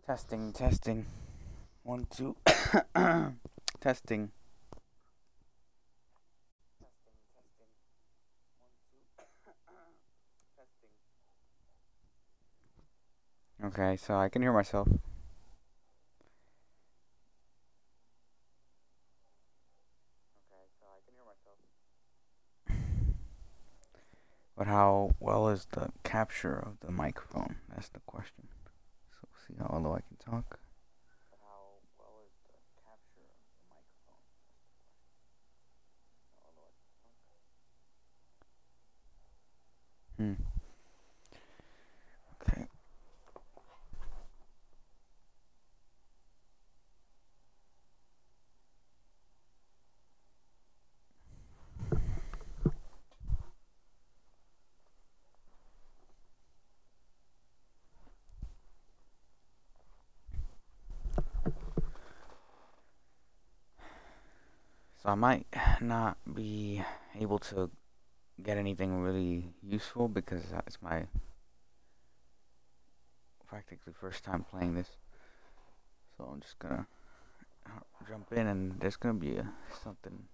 Testing, testing. One, two. Testing. Okay, so I can hear myself. But how well is the capture of the microphone? That's the question. So we'll see how low I can talk. Hmm. Okay. So I might not be able to get anything really useful because it's my practically first time playing this. So I'm just gonna jump in and there's gonna be something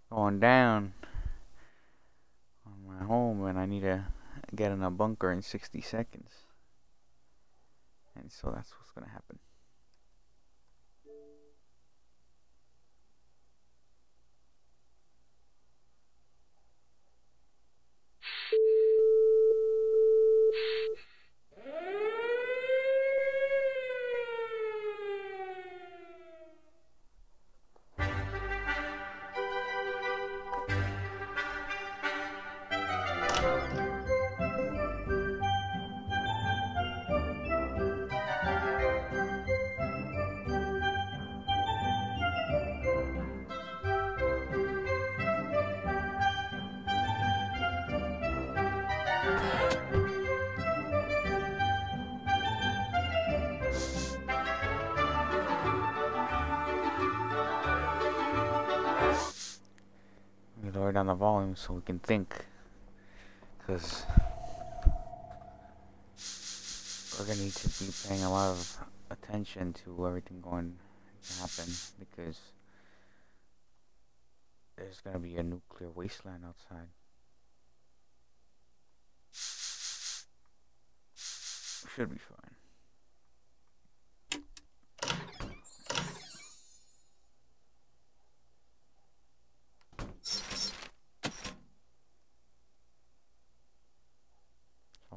going down on my home and I need to get in a bunker in 60 seconds. And so that's what's gonna happen. We lower down the volume so we can think, because we're gonna need to be paying a lot of attention to everything going to happen, because there's gonna be a nuclear wasteland outside. We should be fine.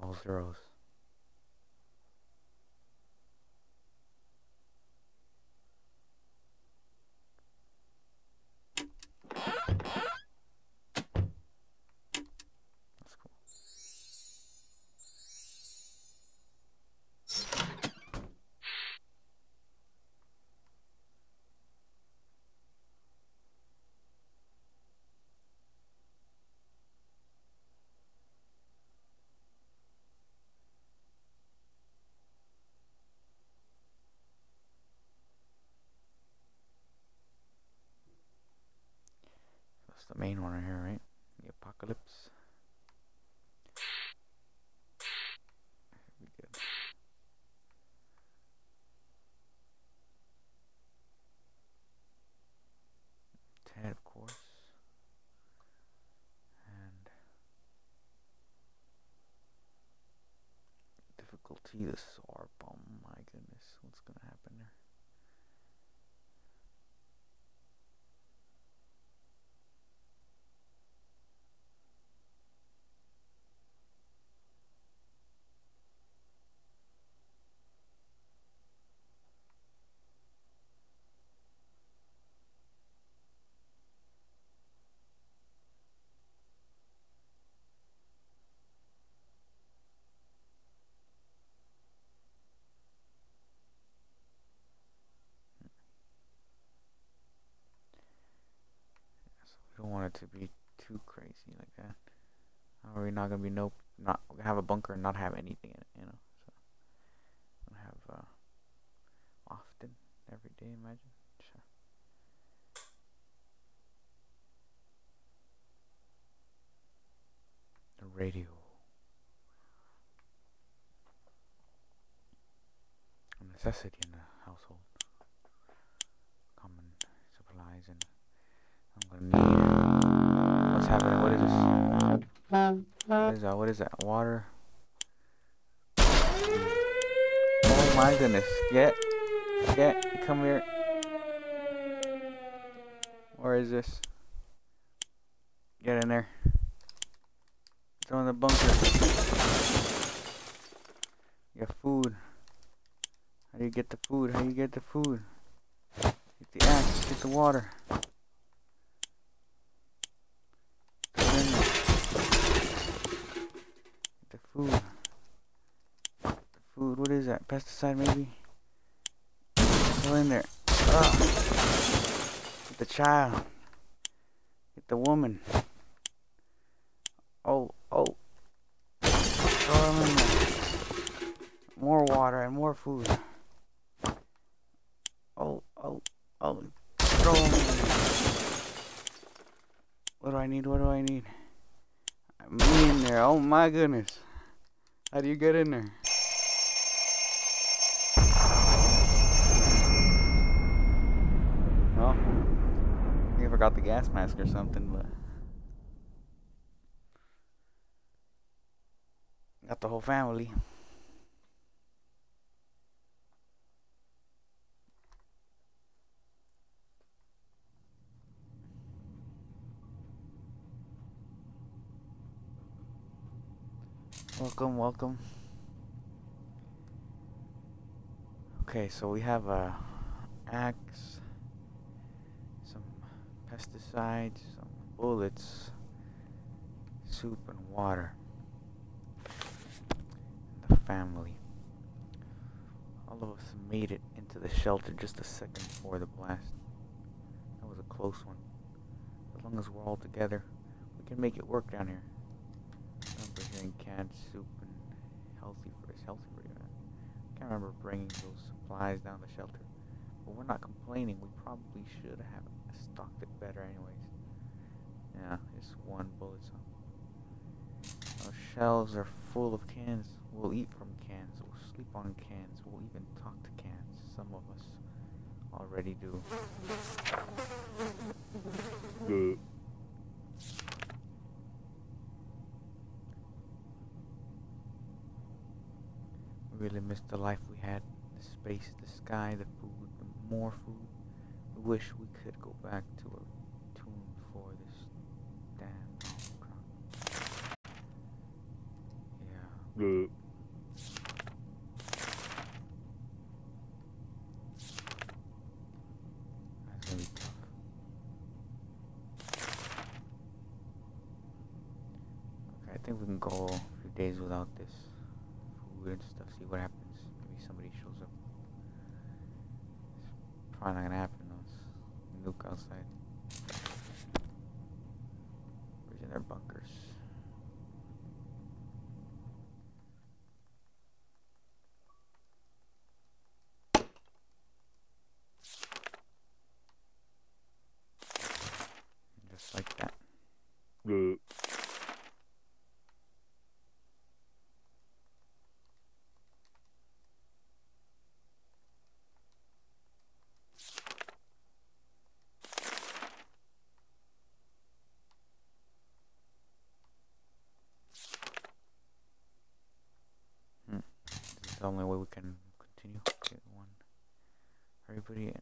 All zeros. That's cool. That's the main one right here, right? The apocalypse. Should be good. Ted, of course. And difficulty, the SAR bomb. My goodness, what's gonna happen there? So we don't want it to be too crazy like that. Are we not gonna be not have a bunker and not have anything in it, you know? So we have often every day. Imagine. Sure. The radio. I'm gonna necessity in the household. Common supplies, and I'm gonna need. What's happening? What is this? What is that? What is that? Water. Oh my goodness! Get, come here. Where is this? Get in there. It's on the bunker. Get food. How do you get the food? How do you get the food? Get the axe. Get the water. Put it in there. Get the food. The food. What is that? Pesticide maybe? Go in there. Ugh. Get the child. Get the woman. Oh. Throw them in there. More water and more food. Oh. Throw them in there. What do I need? Me in there. Oh my goodness. How do you get in there? Well, I think I forgot the gas mask or something, but got the whole family. Welcome. Okay, so we have a axe, some pesticides, some bullets, soup and water. And the family. All of us made it into the shelter just a second before the blast. That was a close one. As long as we're all together, we can make it work down here. I remember hearing canned soup and healthy for you. I can't remember bringing those supplies down the shelter, but we're not complaining. We probably should have stocked it better anyways. Yeah, it's one bullet. So our shelves are full of cans. We'll eat from cans. We'll sleep on cans. We'll even talk to cans. Some of us already do. We really missed the life we had. The space, the sky, the food, the more food. We wish we could go back to a tune before this damn crowd. Yeah. That's gonna be tough. Okay, I think we can go a few days without this food and stuff, see what happens. Maybe somebody shows up. It's probably not gonna happen though. It's a nuke outside. Where's in their bunkers? Just like that. This is the only way we can continue. Get one. Everybody in.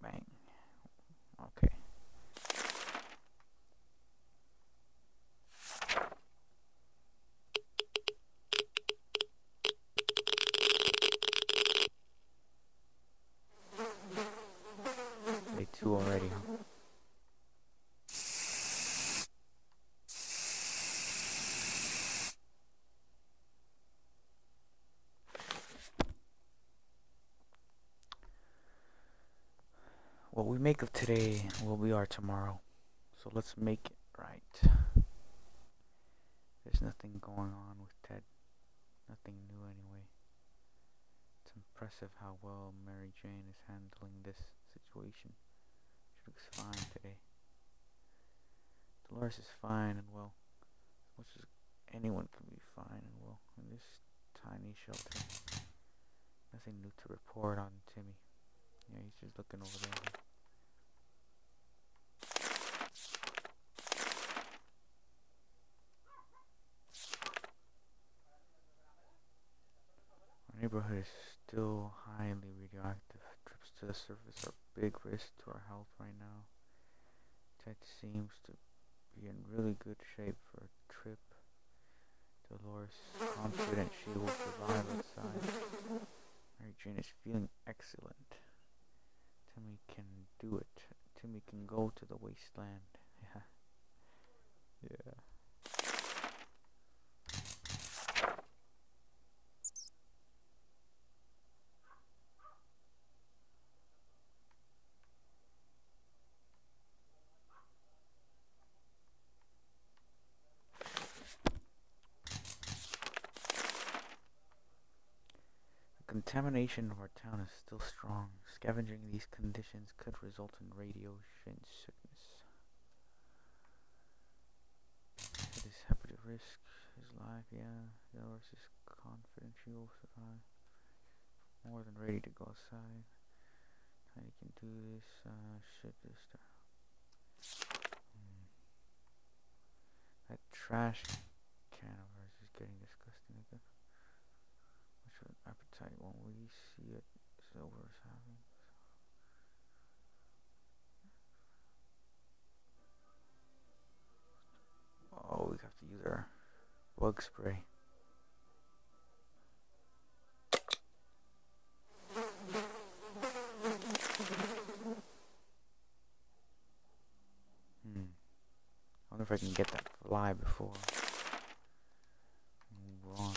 Bang. Okay. Day 2 already, huh? What we make of today will be our tomorrow. So let's make it right. There's nothing going on with Ted. Nothing new anyway. It's impressive how well Mary Jane is handling this situation. She looks fine today. Dolores is fine and well. As much as anyone can be fine and well in this tiny shelter. Nothing new to report on Timmy. Yeah, he's just looking over there. Our neighborhood is still highly radioactive. Trips to the surface are a big risk to our health right now. Ted seems to be in really good shape for a trip. Dolores is confident she will survive outside. Mary Jane is feeling excellent. Timmy can do it. Timmy can go to the wasteland. Yeah. Yeah. The contamination of our town is still strong. Scavenging these conditions could result in radiation sickness. It is happy to risk his life, yeah. Dolores is confident she will survive. More than ready to go outside. Tiny can do this, shit this time. That trash can of ours is getting disgusting again. Much of an appetite when we see it, Silver is having. Oh, we have to use our bug spray. I wonder if I can get that fly before we move on.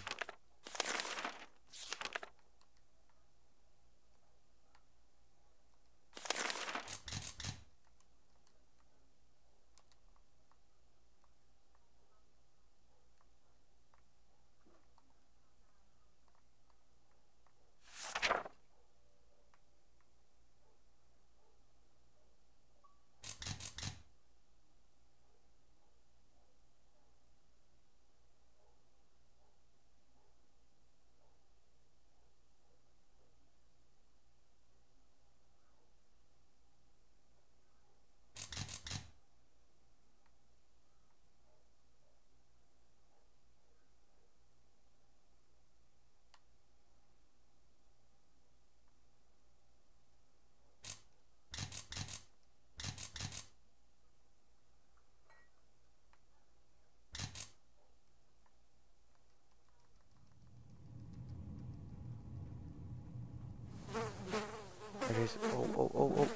There it is. Oh.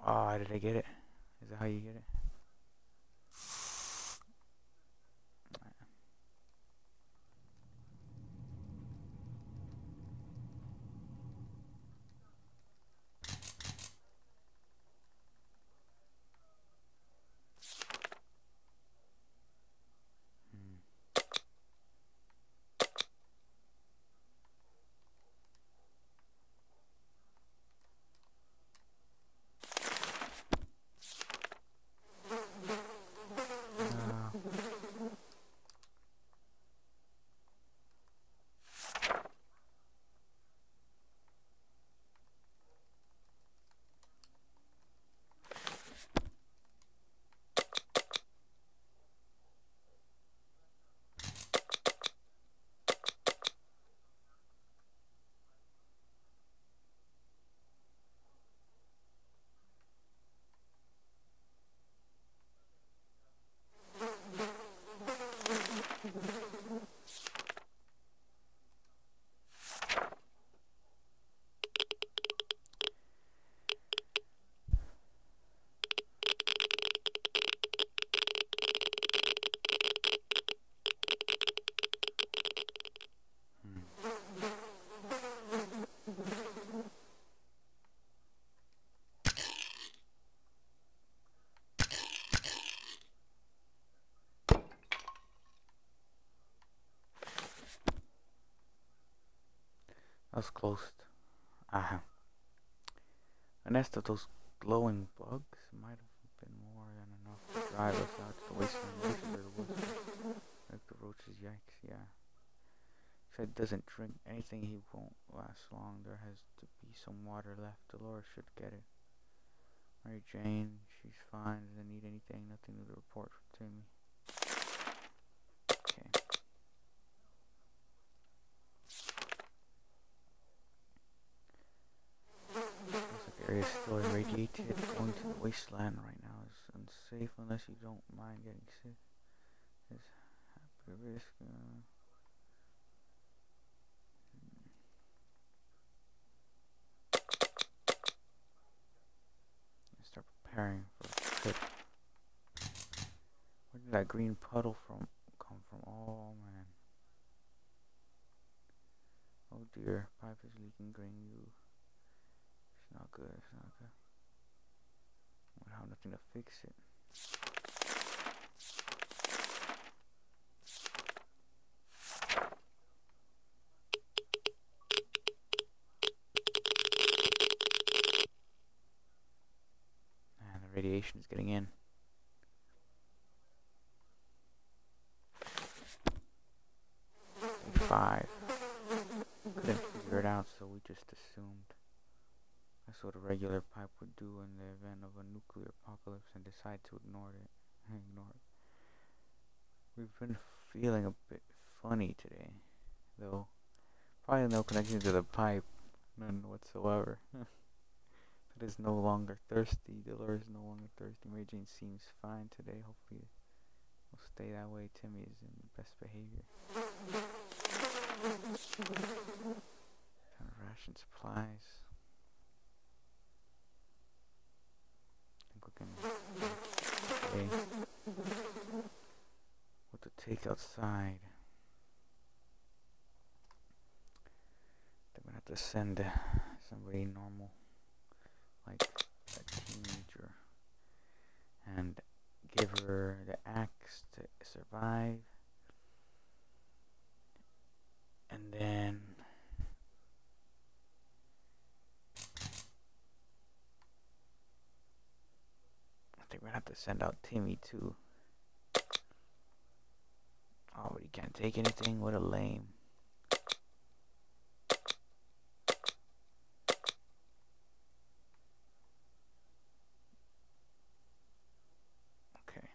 Ah, did I get it? Is that how you get it? That was close. A nest of those glowing bugs might have been more than enough to drive us out to the wasteland. Roaches are the worst. Like the roaches, yikes, yeah. Said doesn't drink anything, he won't last long. There has to be some water left. Dolores should get it. Mary Jane, she's fine. Doesn't need anything. Nothing to report from Timmy. Okay. Looks like the area is still irradiated. Going to the wasteland right now is unsafe unless you don't mind getting sick. It's happy risk. Start preparing for the trip. Where did that green puddle come from? Oh man. Oh dear, pipe is leaking green goo. It's not good, it's not good. We have nothing to fix it. And the radiation is getting in. Stage 5. Couldn't figure it out, so we just assumed. That's what a regular pipe would do in the event of a nuclear apocalypse and decide to ignore it. We've been feeling a bit funny today, though. Probably no connection to the pipe, none whatsoever. It is no longer thirsty. Dolores is no longer thirsty. Mary Jane seems fine today. Hopefully, will stay that way. Timmy is in best behavior. Kind of ration supplies. I think we can what to take outside. They're gonna have to send somebody normal, like a teenager, and give her the axe to survive, and then I think we're gonna have to send out Timmy too. Oh, but he can't take anything. What a lame. Okay.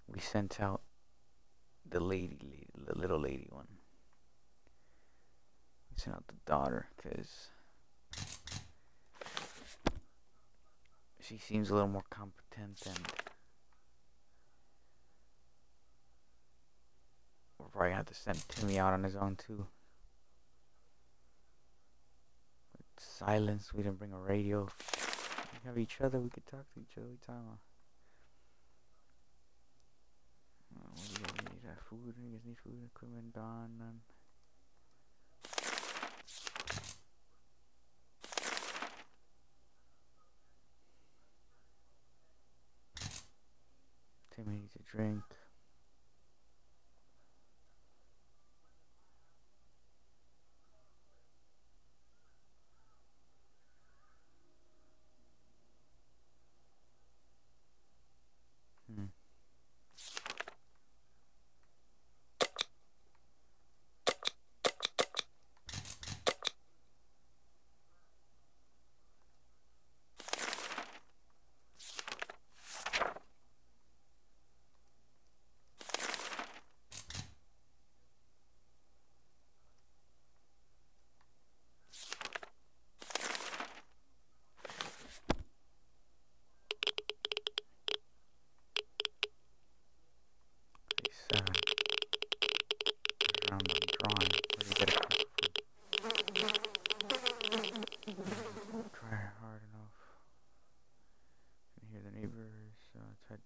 We sent out the little lady one. We sent out the daughter because she seems a little more competent, and we're probably gonna have to send Timmy out on his own too. With silence, we didn't bring a radio. We have each other, we could talk to each other every time. What do you guys need? Food? You guys need food? Equipment gone? None. Timmy needs a drink.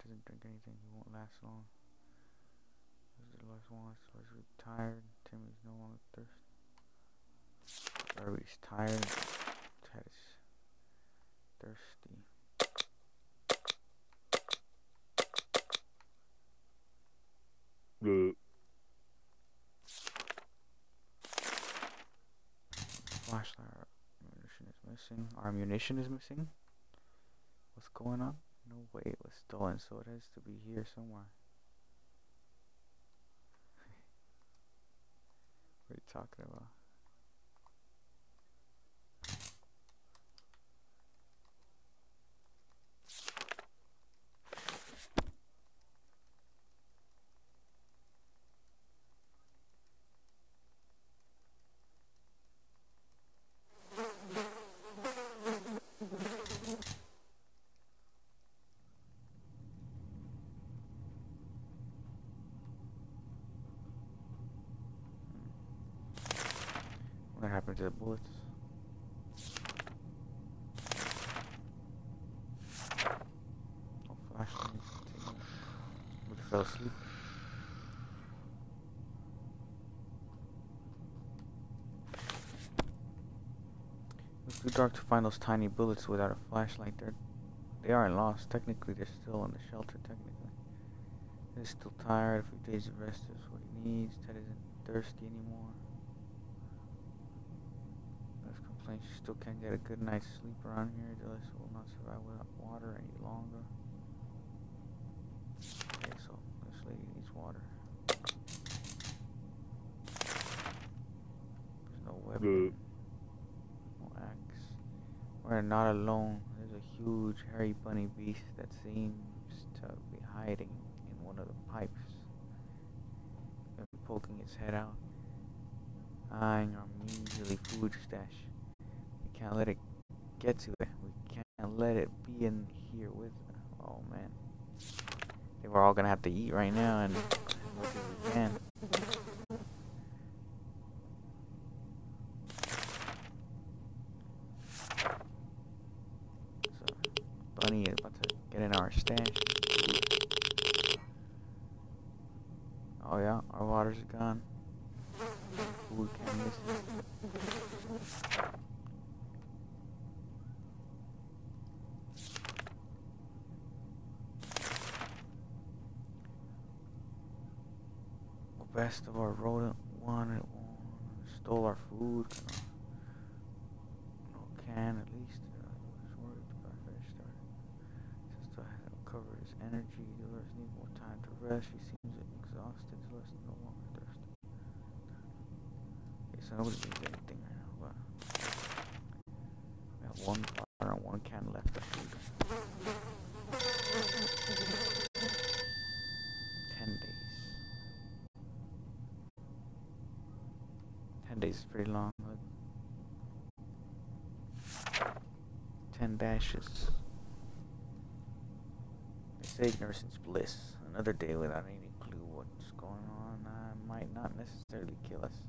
Doesn't drink anything, he won't last long. This is the last one, so he's retired. Timmy's no longer thirsty. Or he's tired. Ted is thirsty. Flashlight ammunition is missing. Our ammunition is missing? What's going on? No way it was stolen, so it has to be here somewhere. What are you talking about? What happened to the bullets? Oh, flashlight. We fell asleep. It's too dark to find those tiny bullets without a flashlight. They aren't lost. Technically, they're still in the shelter. Technically, he's still tired. A few days of rest is what he needs. Ted isn't thirsty anymore. Let's complain she still can't get a good night's sleep around here. Delisa will not survive without water any longer. Okay, so this lady needs water. There's no weapon. No axe. We're not alone. There's a huge hairy bunny beast that seems to be hiding in one of the pipes. And poking its head out. Eyeing our measly food stash. We can't let it get to it. We can't let it be in here with us. Oh man. I think we're all gonna have to eat right now and as much as we can. So, Bunny is about to get in our stash. Oh yeah, our water's gone. Food can't miss it. Best of our rodent wanted one. Stole our food. No can at least. Was worried about fresh start. Since I have covered his energy, Dolores needs more time to rest. She seems exhausted. Dolores is no longer thirsty. Okay, so nobody needs anything right now, but we have one bottle and one can left of food. 10 days. 10 days is pretty long. Look. 10 dashes. They say ignorance is bliss. Another day without any clue what's going on might not necessarily kill us.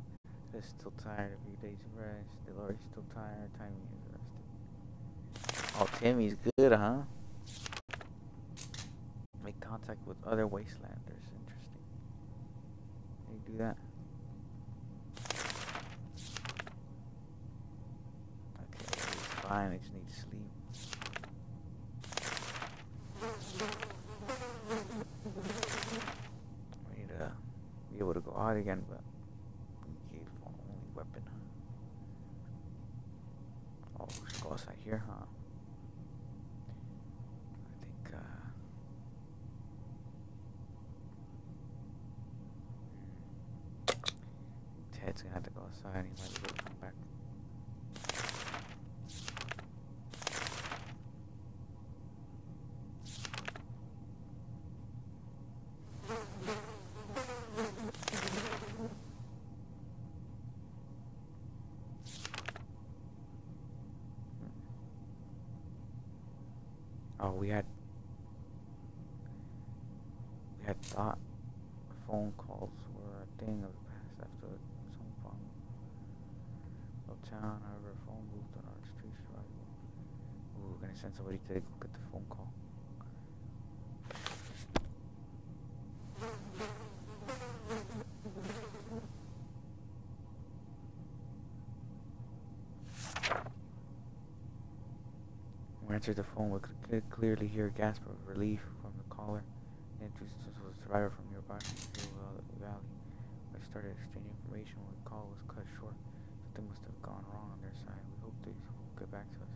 They're still tired. A few days of rest. Dolores still tired. Timmy is rested. Oh, Timmy's good, huh? Make contact with other wastelanders. Interesting. Can you do that? Okay, it's fine. I just need to sleep. We need to be able to go out again, but we gave only weapon. Oh, we should go outside here, huh? I think, Ted's gonna have to go outside. He might be able to come back. Oh, we had thought phone calls were a thing of the past after some farm. No town, however, a phone booth on our street survival. Ooh, we're gonna send somebody to go get the phone call. When we answered the phone, we could clearly hear a gasp of relief from the caller. He introduced us as a survivor from nearby valley. I started exchanging information when the call was cut short. Something must have gone wrong on their side. We hope they will get back to us.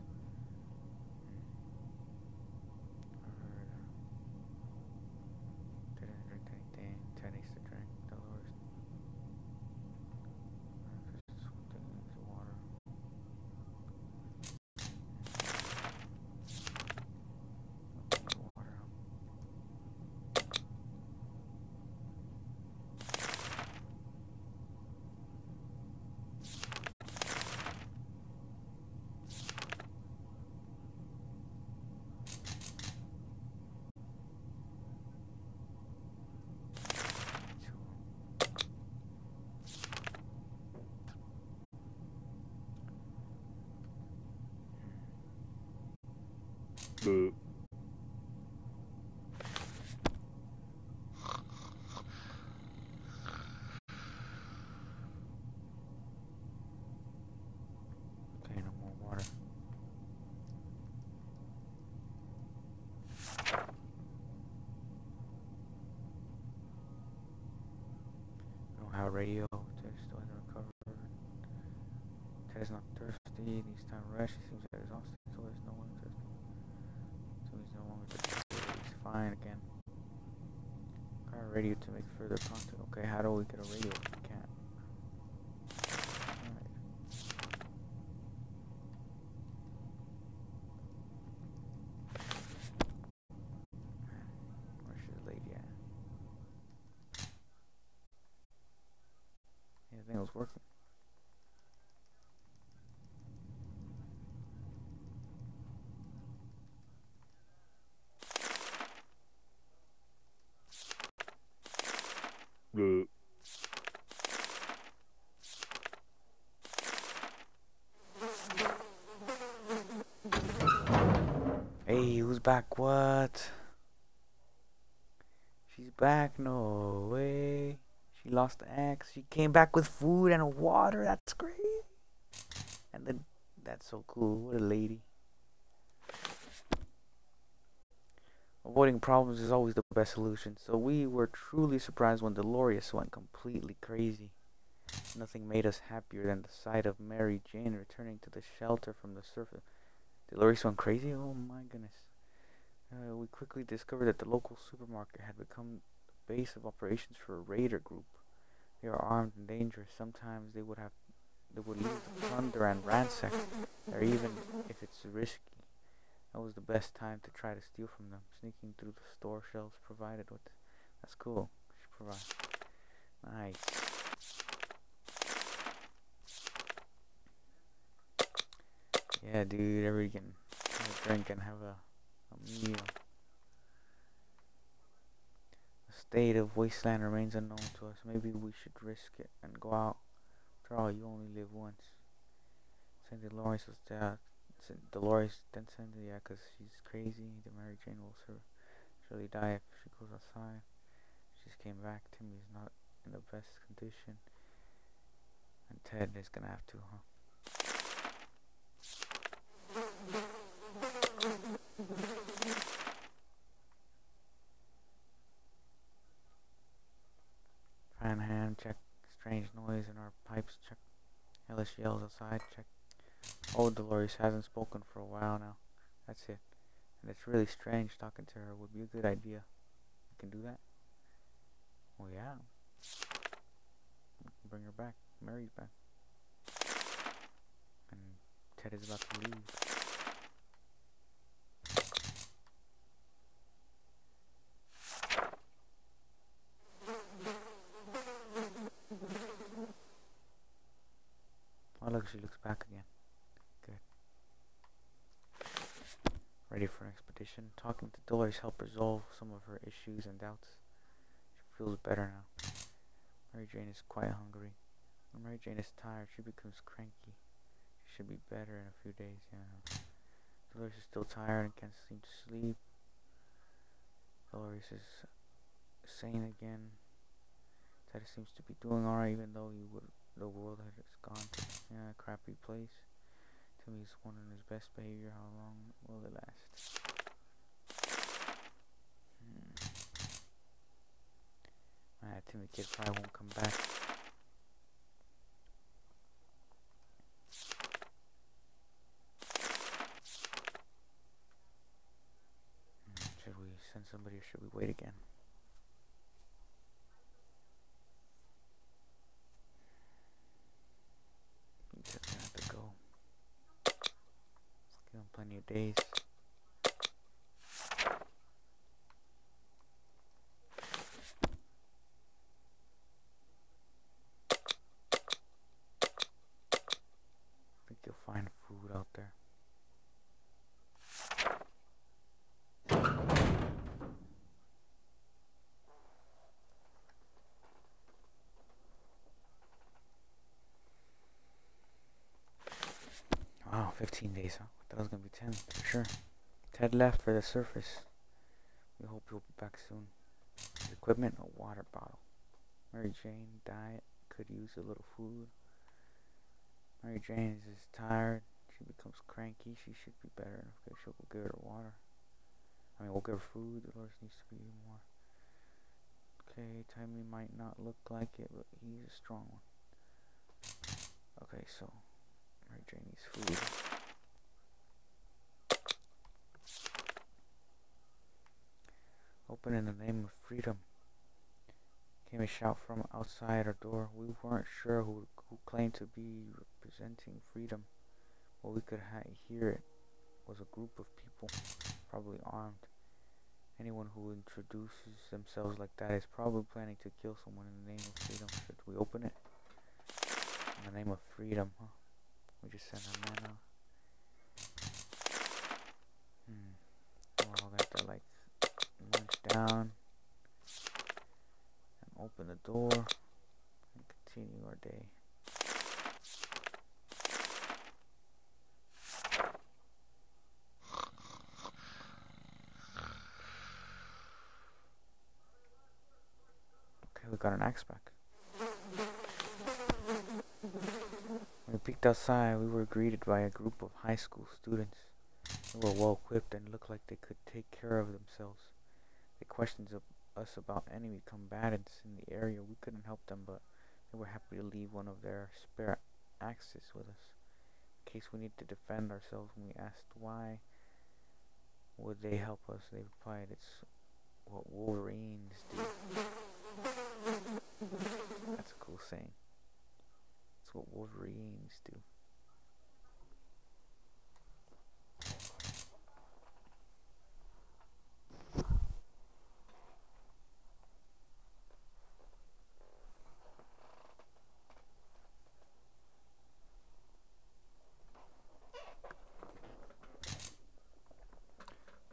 don't have a radio. Ted still hasn't recovered. Ted is not thirsty. Needs time to rest. He seems exhausted, so there's no one thirsty. So he's no longer thirsty. He's fine again. Got a radio to make further contact. Okay, how do we get a radio if we can't? Alright. Where's the lady at? Yeah, I think it was working. Hey, who's back? What? She's back? No way. She lost the axe. She came back with food and water. That's great. And then, that's so cool. What a lady. Avoiding problems is always the best solution. So we were truly surprised when Dolores went completely crazy. Nothing made us happier than the sight of Mary Jane returning to the shelter from the surface. Dolores went crazy? Oh my goodness. We quickly discovered that the local supermarket had become the base of operations for a raider group. They are armed and dangerous. Sometimes they would leave the plunder and ransack there, even if it's risky. That was the best time to try to steal from them. Sneaking through the store shelves provided with. That's cool. She provides. Nice. Yeah, dude. Everybody can have a drink and have a meal. The state of wasteland remains unknown to us. Maybe we should risk it and go out. After all, you only live once. Saint Dolores was dead. Dolores then said, yeah, because she's crazy. The Mary Jane will surely die if she goes outside. She just came back. Timmy's not in the best condition. And Ted is gonna have to, huh? Fan hand, check. Strange noise in our pipes, check. Hellish yells outside, check. Oh, Dolores hasn't spoken for a while now. That's it. And it's really strange. Talking to her would be a good idea. We can do that? Oh yeah. We can bring her back. Mary's back. And Ted is about to leave. Oh look, she looks back again. Good. Ready for an expedition. Talking to Dolores helped resolve some of her issues and doubts. She feels better now. Mary Jane is quite hungry. When Mary Jane is tired, she becomes cranky. She should be better in a few days, yeah. Dolores is still tired and can't seem to sleep. Dolores is sane again. Ted seems to be doing alright, even though the world has gone to a crappy place. Timmy's one in his best behavior. How long will it last? Timmy kid probably won't come back. Should we send somebody or should we wait again? He's just gonna have to go. Give him plenty of days. I think you'll find food out there. Wow, 15 days, huh? I thought it was gonna be 10, for sure. Ted left for the surface. We hope he'll be back soon. His equipment, a water bottle. Mary Jane diet, could use a little food. Mary Jane is tired. She becomes cranky. She should be better. Okay, we'll give her water. We'll give her food. Dolores needs to be more. Okay, Timmy might not look like it, but he's a strong one. Okay, so Mary Jane needs food. Open in the name of freedom. Came a shout from outside our door. We weren't sure who claimed to be representing freedom, but we could hear it was a group of people, probably armed. Anyone who introduces themselves like that is probably planning to kill someone in the name of freedom. Should we open it? In the name of freedom, huh? We just sent our man out. We're all gonna have to like munch down and open the door and continue our day. Okay, we got an axe back. When we peeked outside, we were greeted by a group of high school students. They were well equipped and looked like they could take care of themselves. They questioned us about enemy combatants in the area. We couldn't help them, but they were happy to leave one of their spare axes with us, in case we need to defend ourselves. When we asked why would they help us, they replied, "It's what Wolverines do." That's a cool saying. It's what Wolverines do.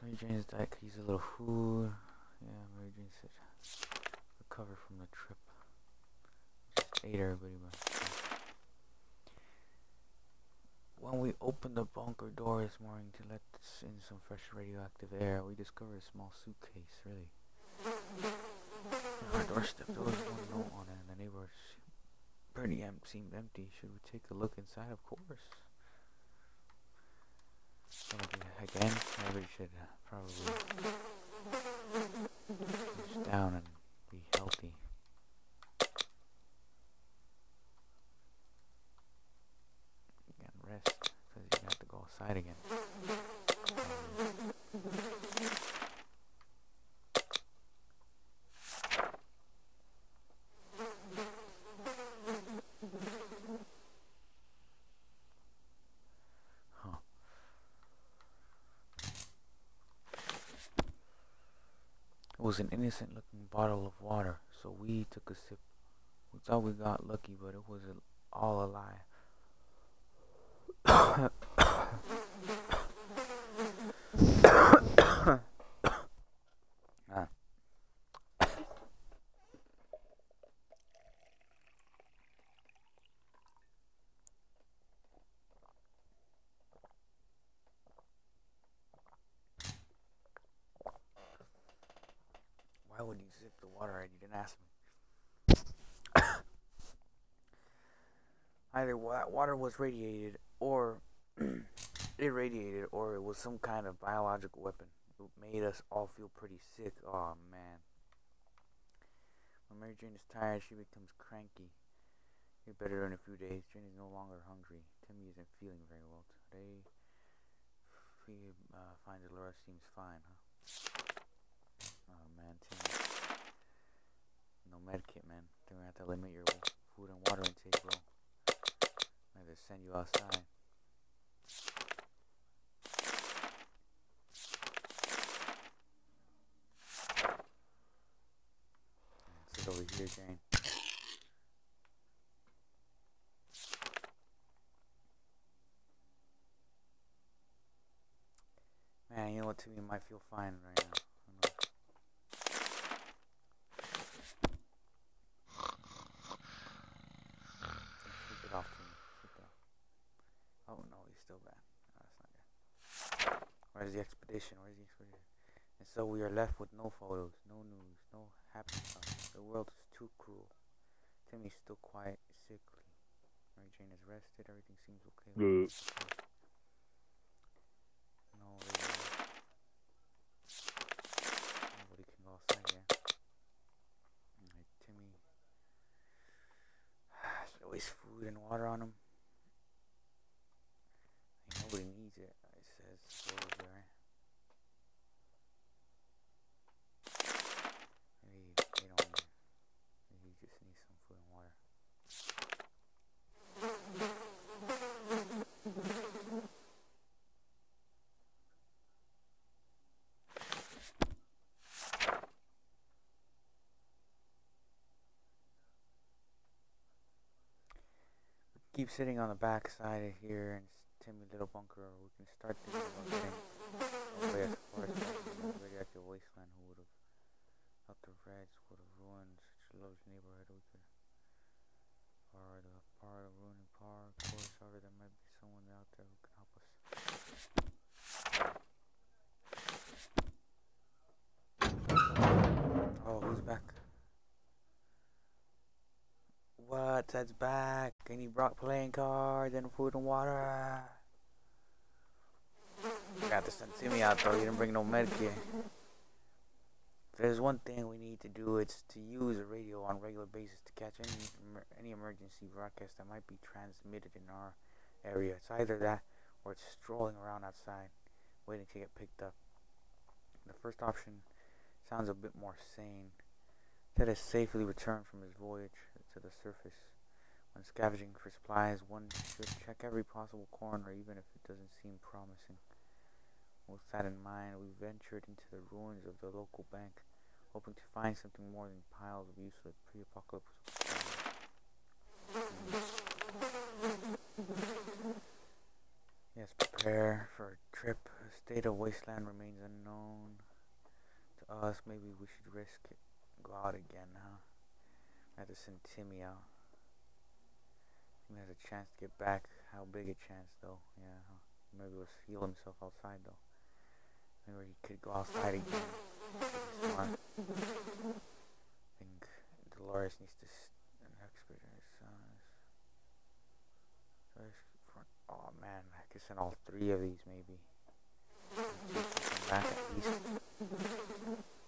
Mary Jane's diet could use a little food. Yeah, Mary Jane said recover from the trip. Just ate everybody by When we opened the bunker door this morning to let in some fresh radioactive air, we discovered a small suitcase, really. On our doorstep, there was one note on it, and the neighborhood seemed empty. Should we take a look inside? Of course. Again, everybody should probably push down and be healthy. And rest, because you have to go outside again. It was an innocent looking bottle of water, so we took a sip. We thought we got lucky, but it was all a lie. Why would you sip the water? You didn't ask me. Either water was radiated or irradiated, or it was some kind of biological weapon. It made us all feel pretty sick. Oh man. When Mary Jane is tired, she becomes cranky. Get better in a few days. Jane is no longer hungry. Timmy isn't feeling very well today. Finds that Laura seems fine, huh? Oh man, Timmy. No medkit, man. Then we have to limit your food and water intake, bro. I have to send you outside. Sit over here, Jane. Man, you know what? Timmy might feel fine right now. Sleep it off, Timmy. Sleep it off. Oh no, he's still bad. No, that's not good. Where's the expedition? And so we are left with no photos, no news, no happy thoughts. The world is too cruel. Timmy's still quiet, sickly. Mary Jane is rested. Everything seems okay. Nobody can go outside yet. food and water on them. Nobody needs it, it says. Maybe they don't. Maybe you just need some food and water. Keep sitting on the back side of here and Timmy little bunker. We can start thinking about getting away as far as possible. Radioactive wasteland. Who would have thought the Reds would have ruined such a large neighborhood? We could part of ruining park. Of course, however, there might be someone out there who can help us. Oh, who's back? What? Ted's back, and he brought playing cards and food and water. You got to send Timmy out though. You didn't bring no medkit. If there's one thing we need to do, it's to use a radio on a regular basis to catch any emergency broadcast that might be transmitted in our area. It's either that or it's strolling around outside, waiting to get picked up. The first option sounds a bit more sane. Ted has safely returned from his voyage to the surface. When scavenging for supplies, one should check every possible corner, even if it doesn't seem promising. With that in mind, we ventured into the ruins of the local bank, hoping to find something more than piles of useless pre-apocalyptic Yes, prepare for a trip. The state of wasteland remains unknown to us. Maybe we should risk it. Go out again, huh? I have to send Timmy out. Timmy has a chance to get back. How big a chance, though? Yeah, huh? Maybe he'll heal himself outside, though. Maybe he could go outside again. Smart. I think Dolores needs to an expert in his sons. Oh man, I could send all 3 of these maybe. Come back at least.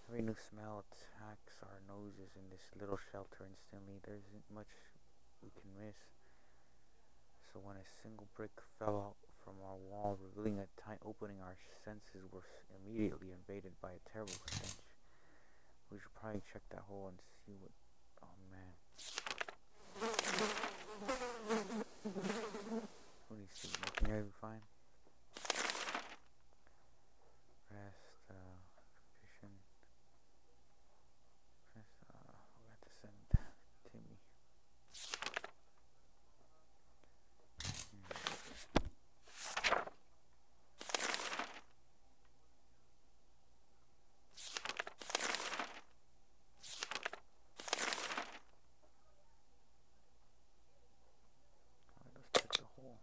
Every new smell attacks our noses in this little shelter instantly. There isn't much we can miss. So when a single brick fell out from our wall, revealing a tight opening, our senses were immediately invaded by a terrible stench. We should probably check that hole and see what... Oh man. Who needs to be making everything fine? Rest, condition. We have to send Timmy. Let's check the hole.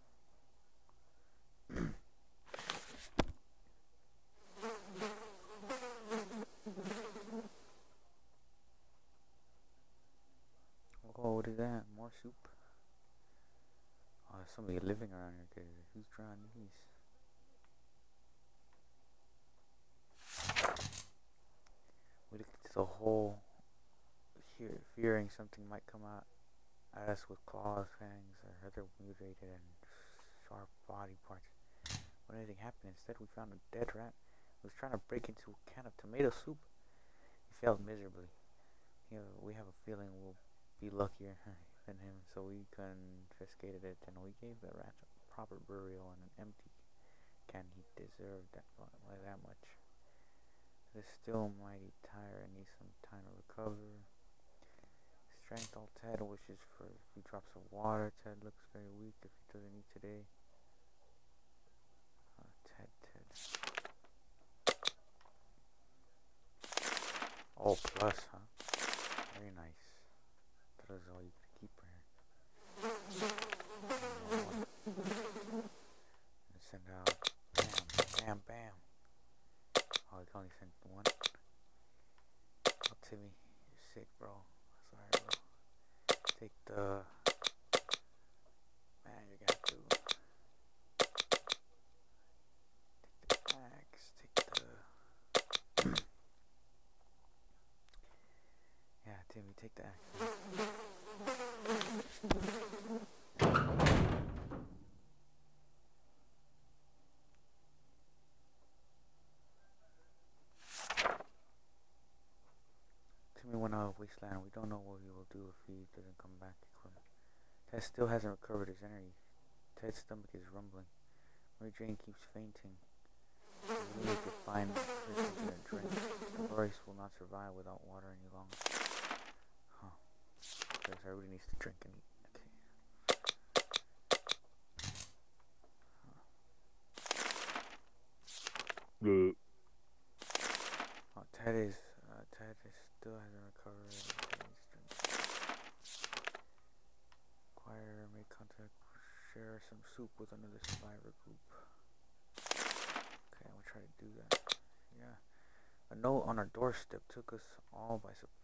Oh, what is that? More soup? Oh, there's somebody living around here. Who's drawing these? We looked into the hole, fearing something might come out at us with claws, fangs, or other mutilated and sharp body parts. When anything happened, instead we found a dead rat who was trying to break into a can of tomato soup. He failed miserably. We have a feeling we'll be luckier than him, so we confiscated it and we gave the rat a proper burial in an empty can. He deserved that much. It is still mighty tired and needs some time to recover. Strength all Ted wishes for a few drops of water. Ted looks very weak if he doesn't eat today. Ted. Oh, plus, huh? Very nice. That is all you can keep here. And send out. Bam. Oh, I can only send 1. Oh, Timmy, you're sick, bro. Sorry, bro. Take the... Man, you're gonna have to... Take the axe, take the... Yeah, Timmy, take the axe. wasteland. We don't know what he will do if he doesn't come back. Ted still hasn't recovered his energy. Ted's stomach is rumbling. Mary Jane keeps fainting. We need to find something to drink. Dolores will not survive without water any longer. Huh. Because everybody needs to drink and eat. Okay. Oh, Ted still hasn't recovered. Acquire, make contact, share some soup with another survivor group. Okay, I'm gonna try to do that. Yeah. A note on our doorstep took us all by surprise.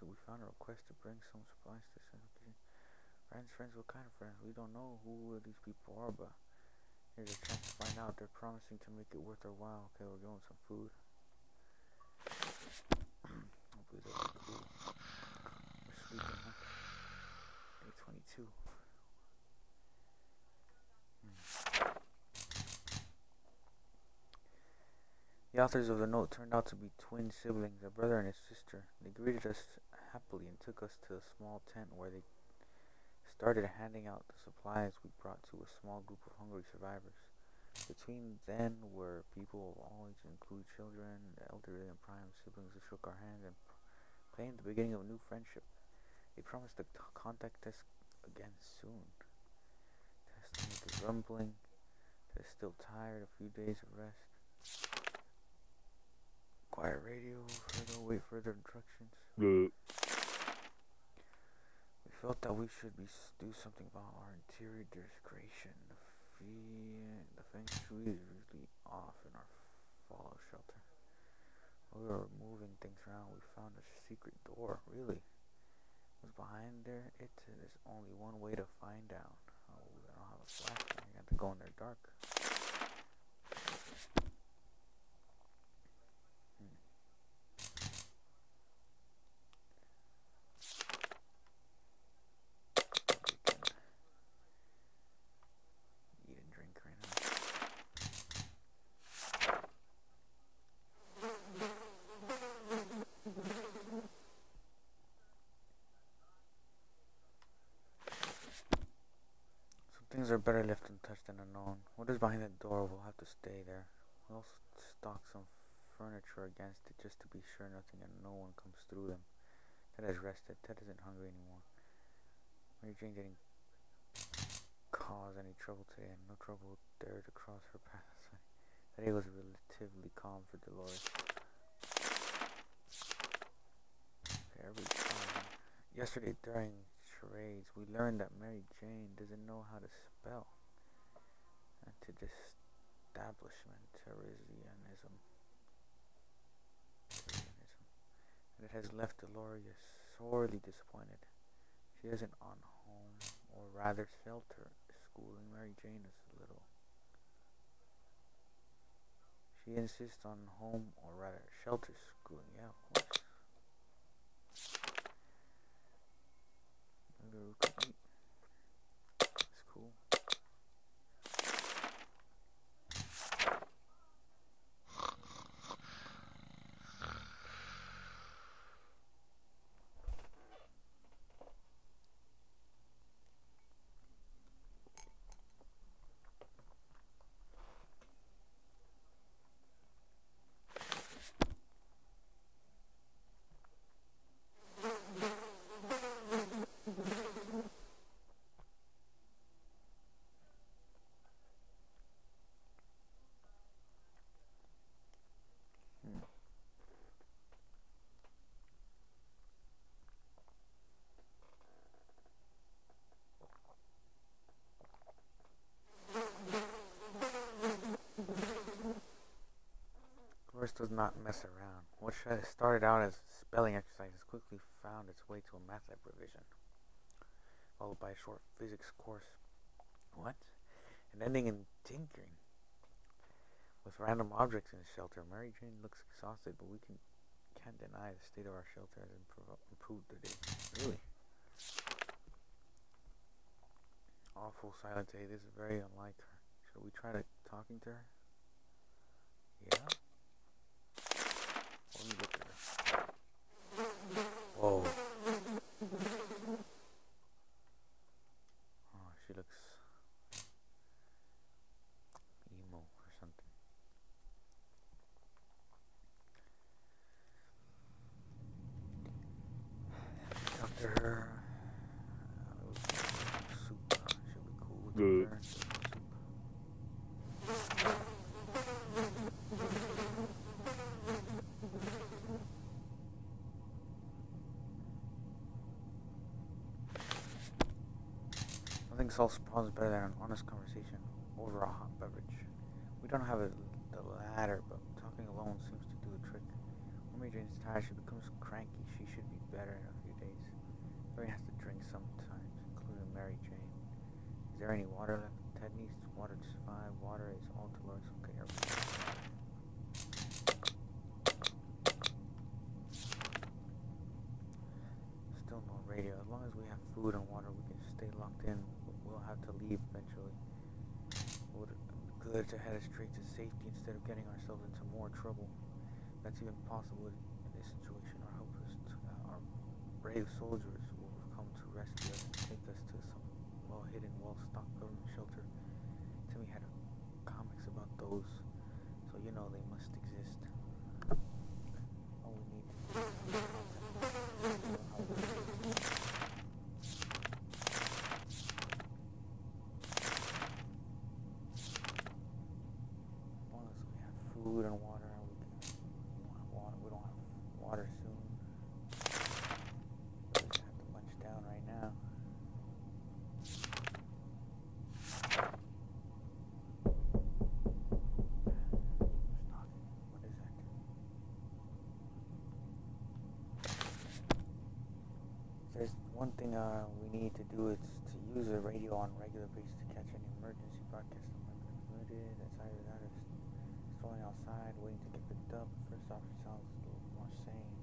We found a request to bring some supplies to Central. Friends, what kind of friends? We don't know who these people are, but here's a chance to find out. They're promising to make it worth our while. Okay, we're going some food. Hopefully they'll be cool. We're sleeping, huh? 8:22. The authors of the note turned out to be twin siblings, a brother and his sister. They greeted us happily and took us to a small tent where they started handing out the supplies we brought to a small group of hungry survivors. Between them were people of all ages, including children, the elderly, and prime siblings who shook our hands and claimed the beginning of a new friendship. They promised to contact us again soon. Ted's stomach is rumbling. Ted is still tired. A few days of rest. Quiet radio. Wait further instructions. We felt that we should do something about our interior decoration. The feng shui is usually off in our fallout shelter. While we were moving things around, we found a secret door. Really? What's behind there? There's only one way to find out. Oh, I don't have a flashlight. I have to go in there dark. Things are better left untouched than unknown. What is behind that door will have to stay there. We'll stock some furniture against it just to be sure nothing and no one comes through them. Ted has rested. Ted isn't hungry anymore. Mary Jane didn't cause any trouble today, and no trouble dared to cross her path. Today was relatively calm for Dolores. Every time. Yesterday during charades, we learned that Mary Jane doesn't know how to spell. Anti-establishment Teresianism. And it has left Dolores sorely disappointed. She isn't on home, or rather shelter schooling. Mary Jane is little. She insists on home, or rather shelter schooling. Yeah, of course. It's cool. Does not mess around. What started out as spelling exercises quickly found its way to a math lab revision, followed by a short physics course. What? And ending in tinkering with random objects in the shelter. Mary Jane looks exhausted, but we can't deny the state of our shelter has improved today. Really? Awful silent today. This is very unlike her. Should we try talking to her? Yeah? Let me look at her. Nothing solves problems better than an honest conversation over a hot beverage. We don't have the latter, but talking alone seems to do the trick. When Mary Jane's tired, she becomes cranky. She should be better in a few days. Everyone has to drink sometimes, including Mary Jane. Is there any water left? Ted needs water to survive. Water is all to Lois. Okay, everyone. Still no radio. As long as we have food and water, we can stay locked in. We'll have to leave eventually. It would be good to head straight to safety instead of getting ourselves into more trouble. That's even possible in this situation. Our brave soldiers will come to rescue us and take us to some well-hidden, well-stocked government shelter. Timmy had comics about those, so you know they must exist. All we need to do is as long as we have food and water, we don't have water soon. We just have to munch down right now. What is that? There's one thing we need to do is to use a radio on a regular basis to catch any emergency broadcast. Muted. That's either that or strolling outside, waiting to get picked up. First off, it sounds a little more sane.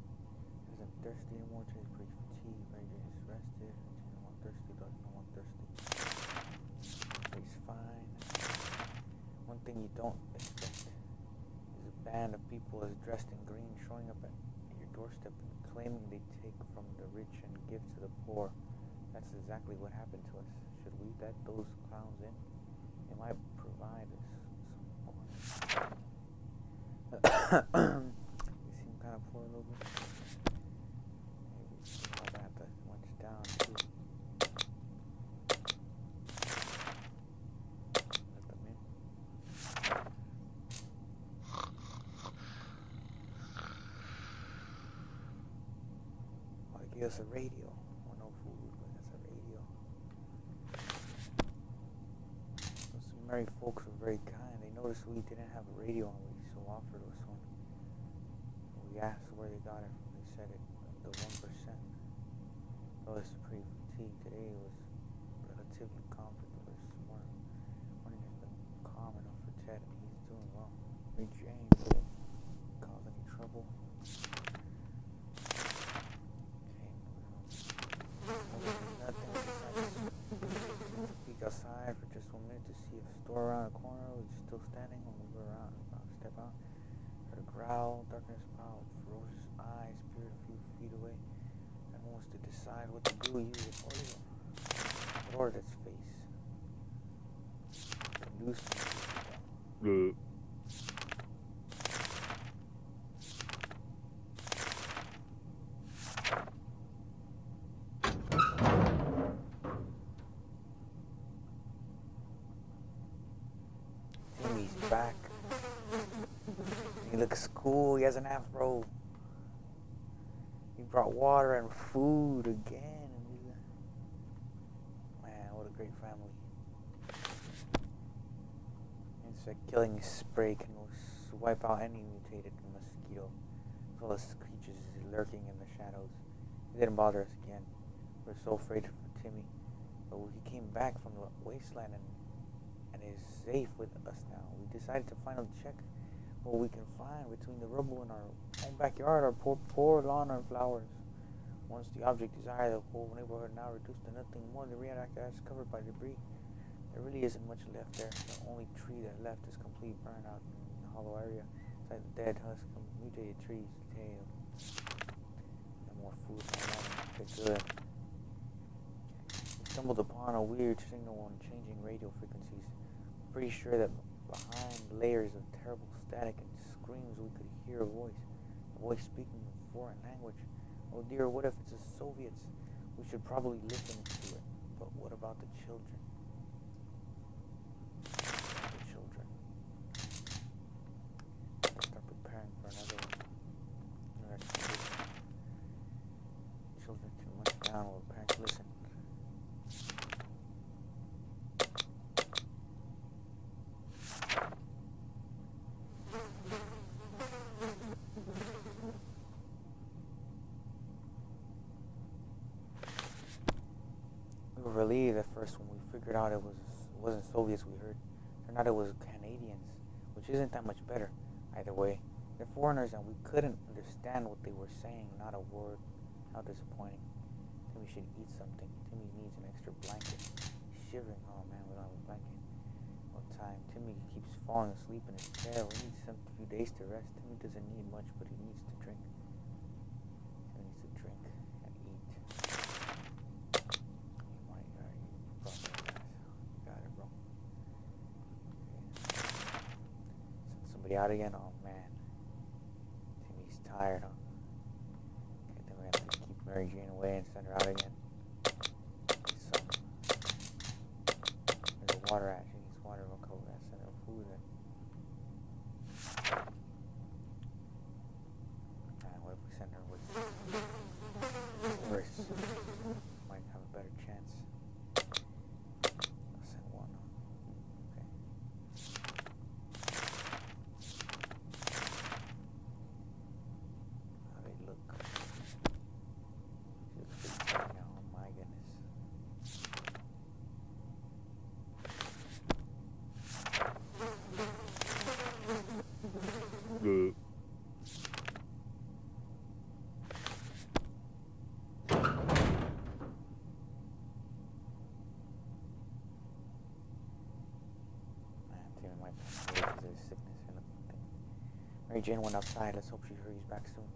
Isn't thirsty anymore. Today's pretty fatigued. Mary Jane is rested. She's no more thirsty. Doesn't no more thirsty. He's fine. One thing you don't expect is a band of people as dressed in green showing up at your doorstep and claiming they take from the rich and give to the poor. That's exactly what happened to us. Should we let those clowns in? They might provide us some coin. You seem kind of poor a little bit. Maybe I'll have to munch down too. Let them in. Oh, they gave us a radio. Well, no food, but that's a radio. Some merry folks were very kind. They noticed we didn't have a radio on, so offered us one. We asked where they got it from. They said it, the 1%. Though it's pretty fatigued today, it was relatively comfortable. Morning has been calm enough for Ted, and he's doing well. Mary Jane didn't cause any trouble. Nothing. Peek outside for just 1 minute to see if a store around the corner was still standing. When we were around, about to step out, heard a growl, darkness piled, ferocious eyes peered a few feet away. And wants to decide what to do, use it or its face. Do something. Timmy's back. He looks cool. He has an afro. He brought water and food again. Man, what a great family. Insect killing spray can wipe out any mutated mosquito, as well as creatures lurking in the shadows. It didn't bother us again. We were so afraid for Timmy, but he came back from the wasteland and is safe with us now. We decided to finally check what we can find between the rubble in our own backyard, our poor lawn and flowers. Once the object desired, the whole neighborhood now reduced to nothing more than radioactive ash covered by debris. There really isn't much left there. The only tree that left is complete burnout in the hollow area. It's like the dead husk of mutated trees. Tail. And more food and water. Okay, good. We stumbled upon a weird signal on changing radio frequencies. Pretty sure that behind layers of terrible static and screams we could hear a voice speaking a foreign language. Oh dear, what if it's the Soviets? We should probably listen to it. But what about the children? Start preparing for another expedition. Children can munch down while parents listen. We were relieved at first when we figured out it wasn't Soviets we heard. Turned out it was Canadians, which isn't that much better. Either way, they're foreigners and we couldn't understand what they were saying. Not a word. How disappointing. Timmy should eat something. Timmy needs an extra blanket. He's shivering. Oh man, we don't have a blanket. No time. Timmy keeps falling asleep in his chair. We need some few days to rest. Timmy doesn't need much, but he needs to drink. Timmy needs to drink and eat. Got it, bro. Okay. Send somebody out again. Oh man, Timmy's tired, huh? Okay, then we're gonna have to keep Mary Jane away and send her out again. There's a water at. She needs water. We'll cover that. Send her food then. And what if we send her with horse? Might have a better chance. I'll send one. Okay. How they look. She looks pretty tired now. Oh my goodness. Good. Timmy might pass away because of his sickness and everything. Mary Jane went outside. Let's hope she hurries back soon.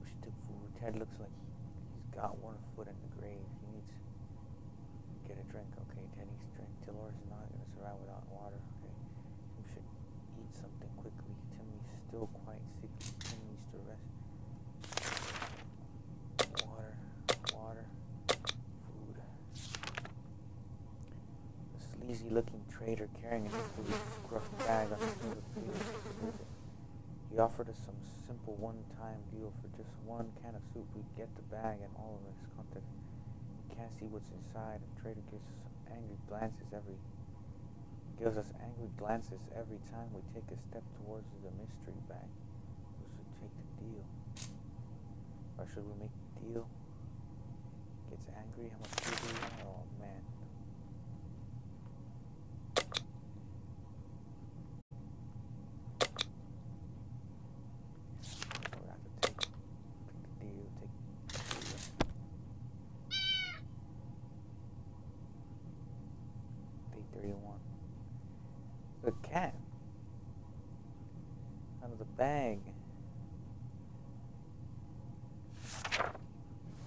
She took food. Ted looks like he's got one foot in the grave. He needs to get a drink. Okay, Ted needs to drink. Dolores is not going to survive without water. Okay, Tim should eat something quickly. Timmy's still quite sick. Tim needs to rest. Water, food. A sleazy-looking trader carrying an equally scruffed bag on his shoulder paid us to visit. He offered us some simple one-time deal for just one can of soup. We'd get the bag and all of its contents. We can't see what's inside. The trader gives us angry glances every time we take a step towards the mystery bag. We should take the deal. Or should we make the deal? Gets angry. How much food do we want? Oh man. We'll have to take the deal. Take the deal. Day 31. The cat out of the bag.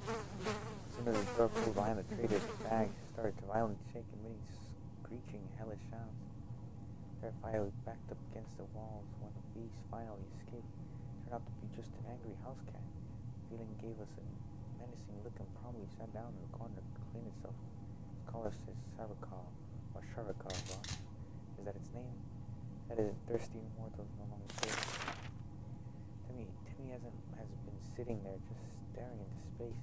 As soon as the door closed behind the trader, the bag started to violently shake and many screeching, hellish sounds. Terrified, we backed up against the walls when the beast finally escaped. It turned out to be just an angry house cat. The feeling gave us a menacing look and promptly sat down in the corner to clean itself. Its collar says Sarakov, or Sharakov, is that its name? That is thirsty immortals no longer there. Timmy has been sitting there just staring into space.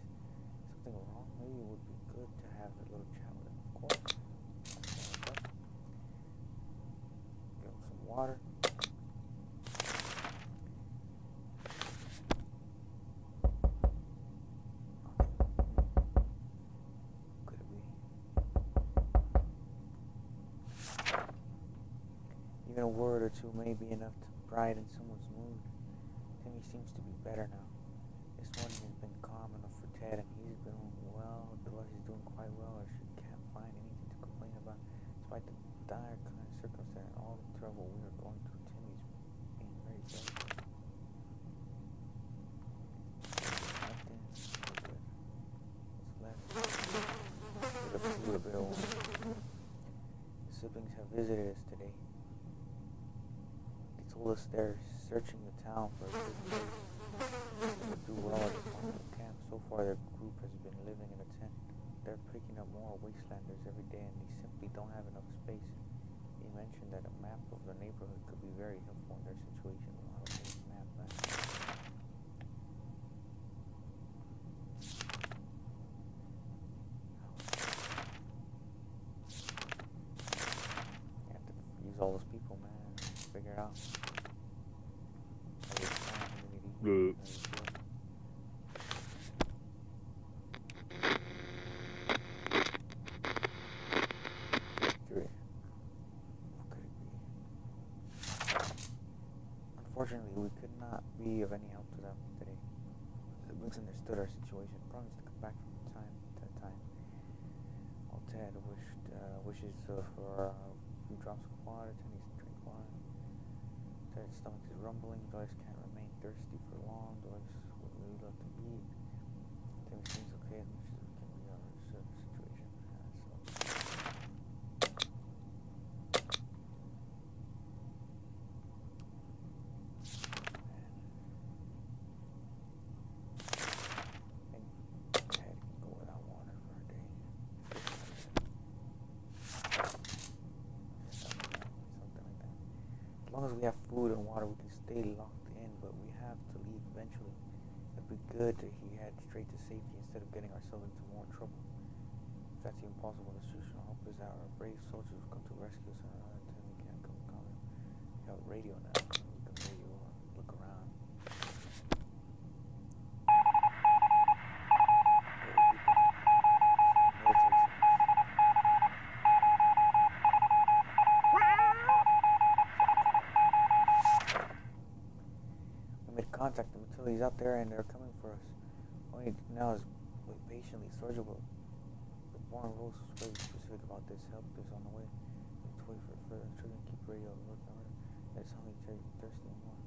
Something wrong? Maybe it would be good to have a little chat with him, of course. Give him some water. Could it be? Even a word or two may be enough to brighten someone's mood. Timmy seems to be better now. This morning has been calm enough for Ted, and he's been well. Dolores is doing quite well, or she can't find anything to complain about. Despite the dire kind of circumstance and all the trouble we are going through, Timmy's being very brave. Nothing. No good. What's left? The food bill. The siblings have visited us today. They told us they're searching the town for a good place. They would do well at the farming camp. So far, their group has been living in a tent. They're picking up more wastelanders every day, and they simply don't have enough space. They mentioned that a map of the neighborhood could be very helpful in their situation. I'll take this map back. You have to use all those people, man. Figure it out. Good. Unfortunately, we could not be of any help to them today. The siblings understood our situation, promised to come back from time to time. While Ted wishes for a few drops of water, Ted needs to drink water. Ted's stomach is rumbling, Doris can't remain thirsty for long, Doris would really love to eat. Timmy seems okay as much as we can read our situation. As long as we have food and water, we can stay locked in, but we have to leave eventually. It'd be good if he head straight to safety instead of getting ourselves into more trouble. If that's even possible, the solution I hope is that our brave soldiers will come to rescue us until we can't come calling. We have a radio now. We can radio or look around. Contact them until he's out there and they're coming for us. All we need now is wait patiently. Soldier will. The Born rules is very specific about this. Help is on the way. Let's wait for further instruction. Keep radio working on it. That's hungry, thirsty and more.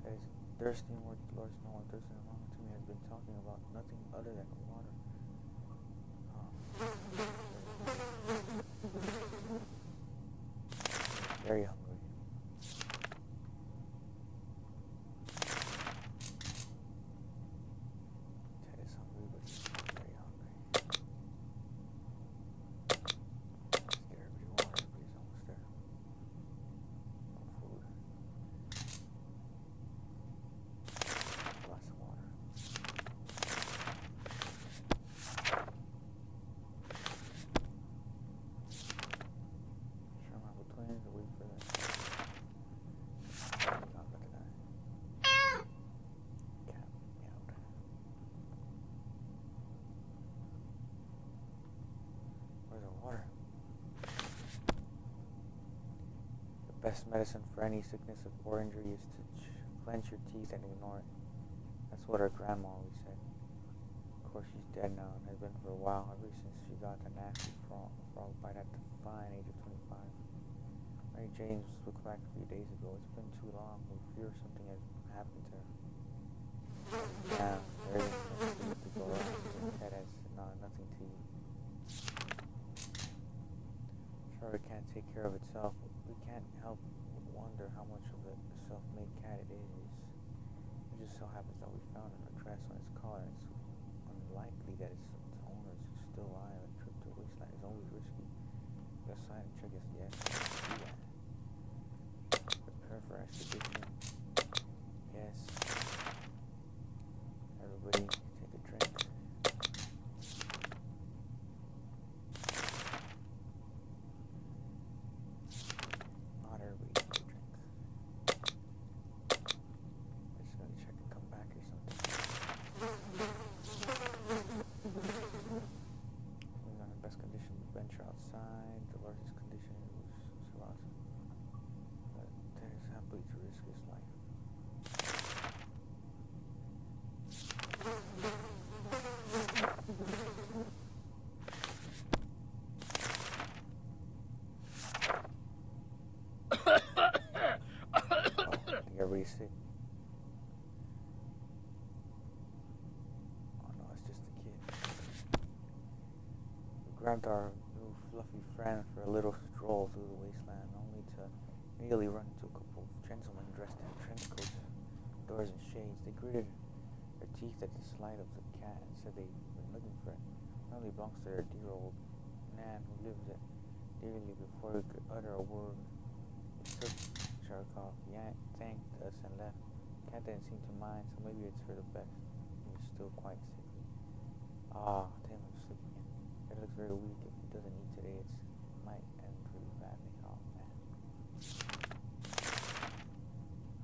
That is thirsty and more. Dolores, no one thirsty and more. To me has been talking about nothing other than water. Very hungry. Best medicine for any sickness or injury is to clench your teeth and ignore it. That's what our grandma always said. Of course, she's dead now and has been for a while, ever since she got a nasty frog bite at the fine age of 25. Mary James looked back a few days ago. It's been too long. We fear something has happened to her. Now, there isn't much food to go around. Ted has nothing to eat. Sure, it can't take care of itself. We can't help but wonder how much of a self-made cat it is. It just so happens that we found an address on its collar. It's unlikely that its owner is still alive. A trip to Wasteland is always risky. Go sign and check us. Yes, do that. Prepare for expedition. Yes. Everybody take a drink. Everybody's sick. Oh no, it's just a kid. We grabbed our new fluffy friend for a little stroll through the wasteland, only to immediately run into a couple of gentlemen dressed in trench coats, doors and shades. They gritted their teeth at the sight of the cat and said they'd been looking for it. It only belongs to their dear old man who lives it dearly. Before we could utter a word, we took Sharkov, thanked us and left. Cat didn't seem to mind, so maybe it's for the best. He was still quite sickly. Tim was sick again. It looks very weak. If he doesn't eat today, it might end really badly. Oh man.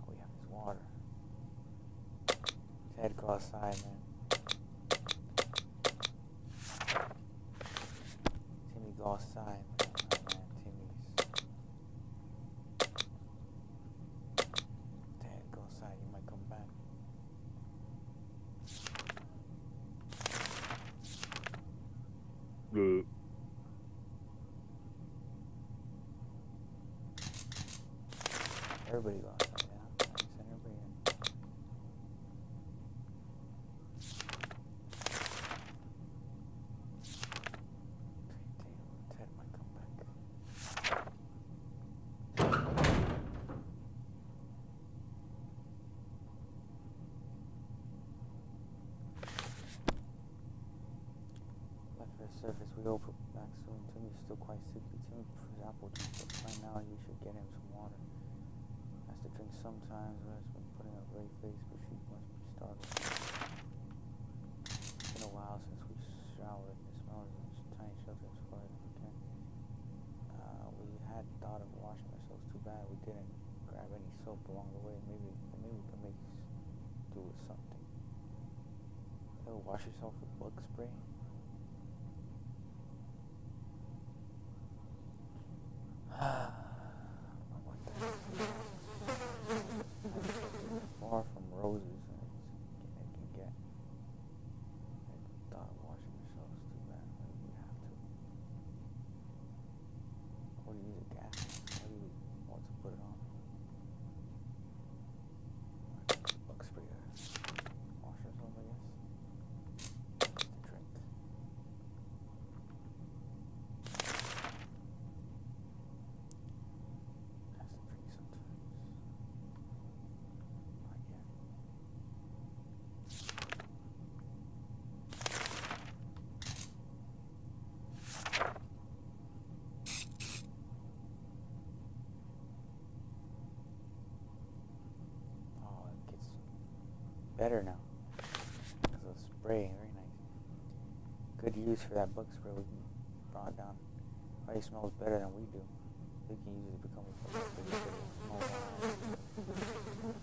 Oh, we have his water. Ted, go outside, man. Timmy, go outside. everybody go outside, yeah. Send everybody in. Ted might come back. Left for the surface, we will put back soon. Timmy's still quite sickly. Timmy prefers apple juice, but right now you should get him some water. Has to drink sometimes, but has been putting on a brave face, but she must be starving. It's been a while since we showered. The smell of this tiny shelter as far as we can. We had thought of washing ourselves. Too bad we didn't grab any soap along the way. Maybe we can make do with something. Ever wash yourself with bug spray? What the heck? Far from roses, and it can get. I thought of washing ourselves. Too bad. Maybe we have to. Or do you use a gas? How do you want to put it on? Bug spray. Wash ourselves, I guess. To drink. Has to drink sometimes. Not yet. Oh, it gets better now. Because of the spray, very nice. Good use for that bug spray we brought down. Probably smells better than we do. They can easily become a bug spray.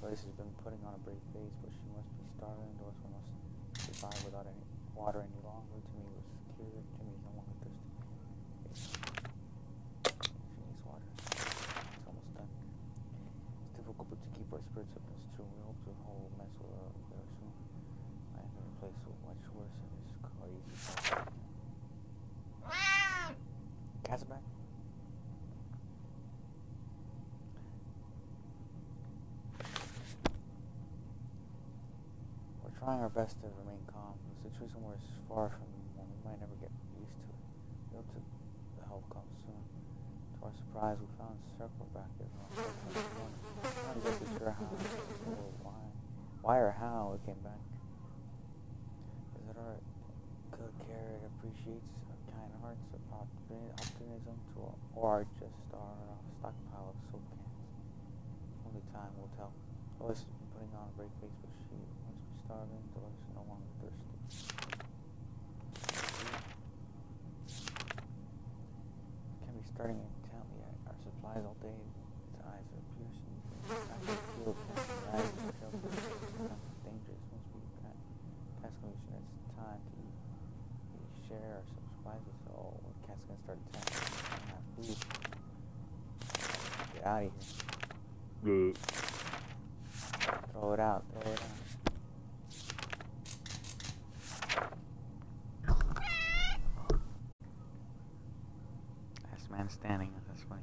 Joyce has been putting on a brave face, but she must be starving. Doris must survive without any water any longer. Timmy was clear. Timmy's no longer thirsty. She needs water. It's almost done. It's difficult to keep our spirits up. It's true. We hope the whole mess will be better soon. I have been placed so much worse in this crazy place. Cat's back. We're trying our best to remain calm. The situation was far from one. We might never get used to it. We hope the help comes soon. To our surprise, we found Circle back at around 7 this morning. I'm not exactly sure how or why or how it came back. Is it our good care it appreciates our kind hearts, our optimism, or just our stockpile of soap cans? Only time will tell. Lois has been putting on a brave face, but she must be starving. Lois is no longer thirsty. Can be starting intently at our supplies all day. His eyes are piercing. I can feel the eyes and shelter. It's dangerous. Once we pass condition, it's time to share our supplies with all. The cat's gonna start attacking. We don't have food. Get out of here. Throw it out. Throw it out. Last man standing. That's funny.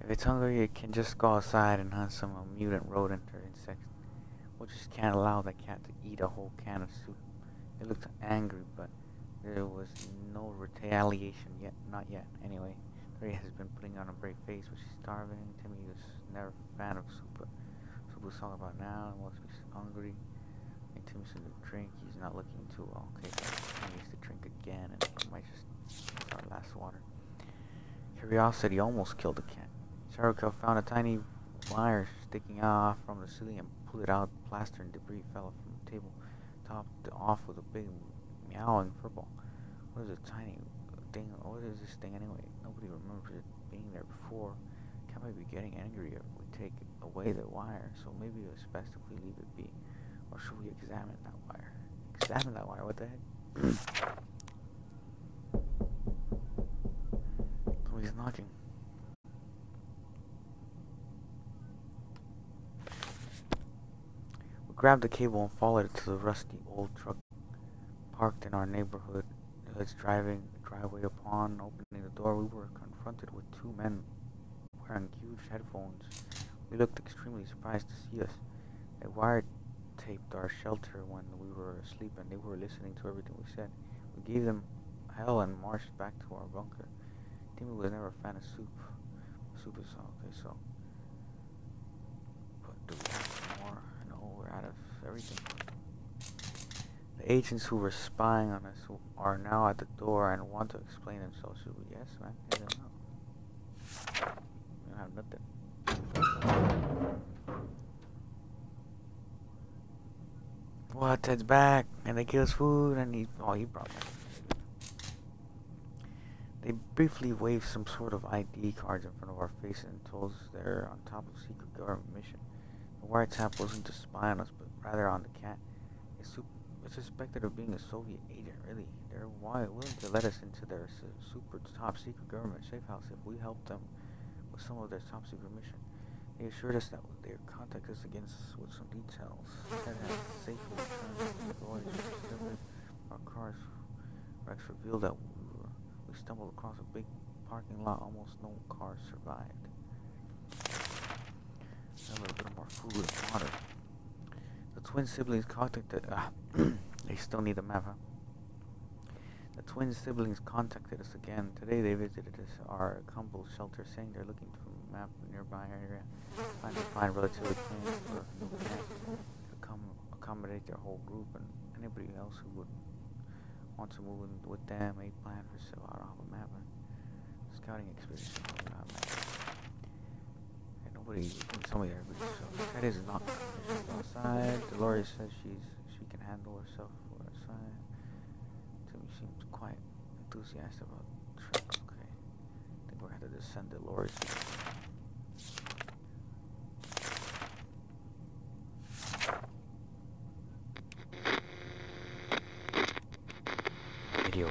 If it's hungry, it can just go outside and hunt some mutant rodent or insect. We just can't allow the cat to eat a whole can of soup. It looked angry, but there was no retaliation yet. Not yet, anyway. Ray has been putting on a brave face, but she's starving. Timmy was never a fan of soup, but soup was all about now. He must be hungry. And Timmy said to drink. He's not looking too well. Okay, so he needs to drink again, and he might just use our last water. Curiosity almost killed the cat. Sarika found a tiny wire sticking off from the ceiling and pulled it out. Plaster and debris fell from the table, topped off with a big meowing furball. What is a tiny thing? What is this thing anyway? Nobody remembers it being there before. Cat might be getting angry if we take away the wire, so maybe it's best if we leave it be. Or should we examine that wire? Examine that wire? What the heck? Somebody's knocking. We grabbed the cable and followed it to the rusty old truck parked in our neighborhood. It Let's driveway upon opening the door, we were confronted with two men wearing huge headphones. We looked extremely surprised to see us. They wiretapped our shelter when we were asleep, and they were listening to everything we said. We gave them hell and marched back to our bunker. Timmy was never a fan of soup. Soup is okay, so. But do we have some more? No, we're out of everything. The agents who were spying on us are now at the door and want to explain themselves. Should we? Yes, man. Hear them out. We don't have nothing. What? Ted's back, and they give us food, and he brought me. They briefly waved some sort of ID cards in front of our faces and told us they're on top of secret government mission. The wiretap wasn't to spy on us, but rather on the cat. It's suspected of being a Soviet agent, really. They're willing to let us into their super top secret government safe house if we help them with some of their top secret mission. They assured us that they would contact us again with some details. Ted had safely returned to the authorities. Our cars. Rex revealed that we stumbled across a big parking lot. Almost no cars survived. A little bit more food and water. The twin siblings contacted. They still need a map, huh? The twin siblings contacted us again. Today they visited our Kumble shelter, saying they're looking for a map in a nearby area. Find relatively clean for a new camp to accommodate their whole group and anybody else who would want to move in with them. A plan for sale. I don't have a map. Scouting expedition. And nobody can tell me everybody. So that is not outside. Dolores says she can handle herself for a sign. Timmy seems quite enthusiastic about Trek. Okay. I think we're going to have to descend Dolores. Video.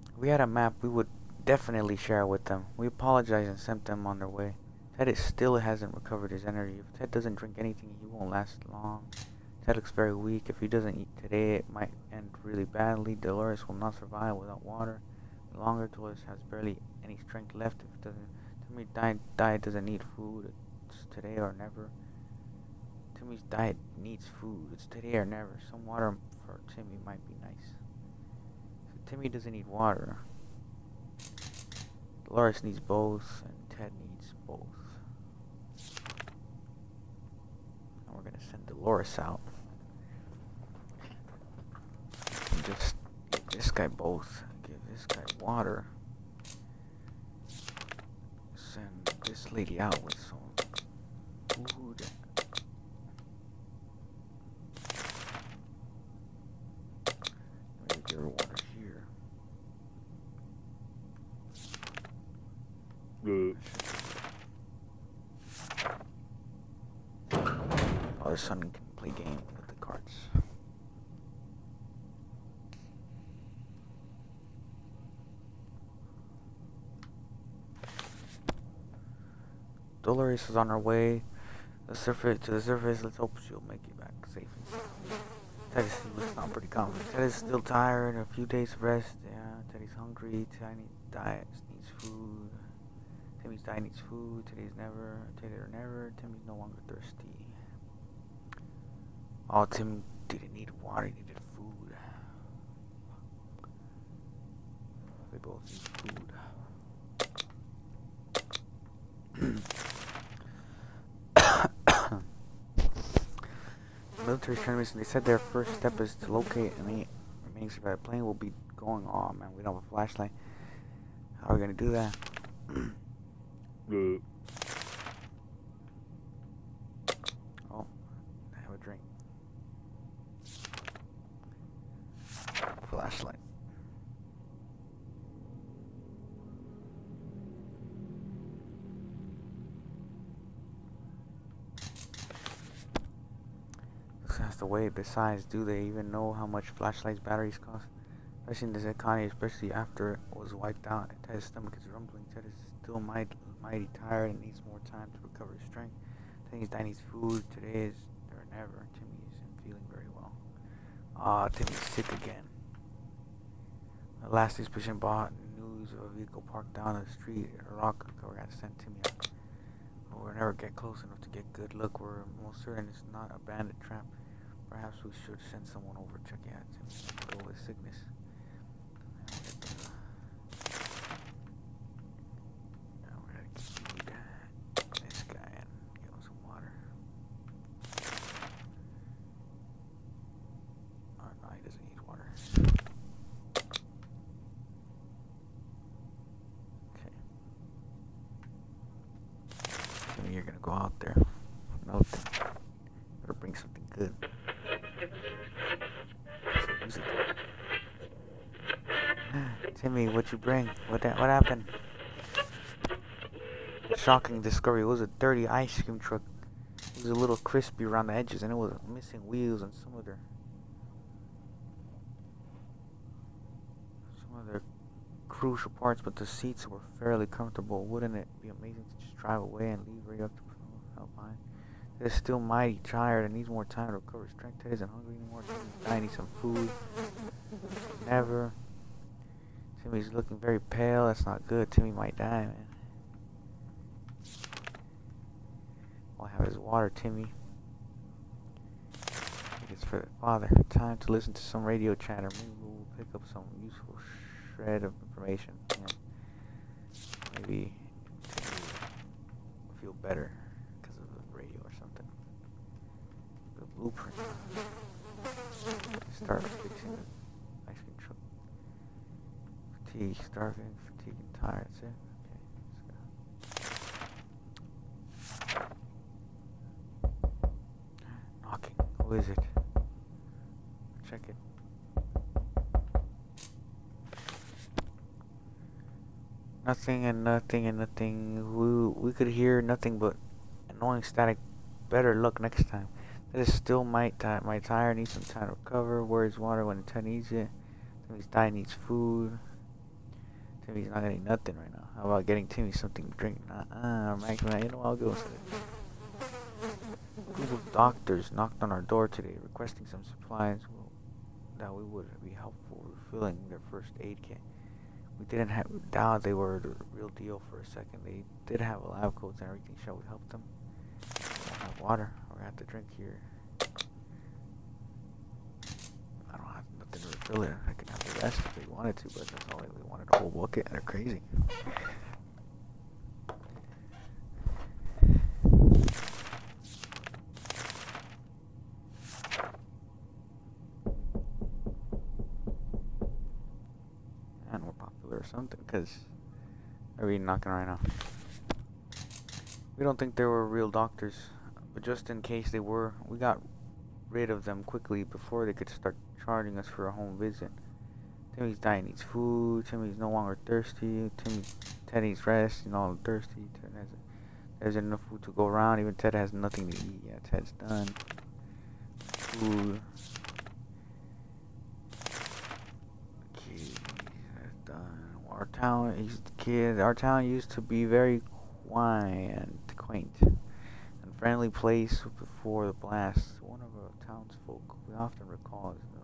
If we had a map, we would definitely share it with them. We apologized and sent them on their way. Ted still hasn't recovered his energy. If Ted doesn't drink anything, he won't last long. Ted looks very weak. If he doesn't eat today, it might end really badly. Dolores will not survive without water. The longer Dolores has barely any strength left. If it doesn't, Timmy's diet doesn't need food. It's today or never. Timmy's diet needs food. It's today or never. Some water for Timmy might be nice. So Timmy doesn't need water. Dolores needs both, and Ted needs both. And we're gonna send Dolores out. And just give this guy both. Give this guy water. Send this lady out with some food. Maybe give her water here. Oh, the son can play game with the cards. Dolores is on her way to the surface. Let's hope she'll make it back safe and sound. Ted is not pretty confident. Ted is still tired. A few days of rest. Yeah, Teddy's hungry. Timmy's diet needs food. Timmy's diet needs food. Teddy or never. Timmy's no longer thirsty. Oh, Tim didn't need water. He needed food. They both need food. Military tournaments, and they said their first step is to locate any remaining survivor. Plane will be going on, man. We don't have a flashlight. How are we gonna do that? Oh, I have a drink. Flashlight. That's the way. Besides, do they even know how much flashlights batteries cost? Especially in this economy, especially after it was wiped out. Ted's stomach is rumbling. Ted is still mighty tired and needs more time to recover his strength. Timmy's diet needs food. Today is or never. Timmy is feeling very well. Ah, Timmy's sick again. The last news patient bought news of a vehicle parked down the street. A rock cover had sent Timmy out. But we'll never get close enough to get good look. We're most certain it's not a bandit trap. Perhaps we should send someone over to check it out Timmy. Go with sickness. This guy and give him some water. Oh no, he doesn't need water. You're gonna go out there. Nothing. Better bring something good. Timmy, what you bring? What happened? Shocking discovery. It was a dirty ice cream truck. It was a little crispy around the edges, and it was missing wheels and some of their crucial parts, but the seats were fairly comfortable. Wouldn't it be amazing to just drive away and leave right up to behind? They're still mighty tired and needs more time to recover strength. Ted isn't hungry anymore. Timmy's needs some food. Never. Timmy's looking very pale. That's not good. Timmy might die, man. All I have is water, Timmy. I think it's for the father. Time to listen to some radio chatter. Maybe we'll pick up some useful shred of information. Yeah. Maybe feel better because of the radio or something. The blueprint. Start fixing the ice cream truck. Fatigue, starving, fatigue, and tired. That's it. Okay, let's go. Knocking. Who is it? Check it. Nothing and nothing and nothing. We could hear nothing but annoying static. Better luck next time. That is still my tire needs some time to recover. Where's water when Ted needs it? Timmy's diet needs food. Timmy's not getting nothing right now. How about getting Timmy something to drink? Max, you know what, I'll go with it. A group of doctors knocked on our door today requesting some supplies that we would be helpful refilling their first aid kit. We didn't doubt they were the real deal for a second. They did have lab coats and everything. Shall we help them? We don't have water. We're gonna have to drink here. I don't have nothing to refill it. I could have the rest if they wanted to, but that's all they wanted, a whole bucket. They're crazy. And we're popular or something, because they're really knocking right now. We don't think they were real doctors, but just in case they were, we got rid of them quickly before they could start charging us for a home visit. Timmy's diet needs food. Timmy's no longer thirsty. Ted needs rest. You know, thirsty. There's enough food to go around. Even Ted has nothing to eat. Yeah, Ted's done. Food. Okay, that's done. Our town used to be very quaint and friendly place before the blast. One of our townsfolk we often recall is the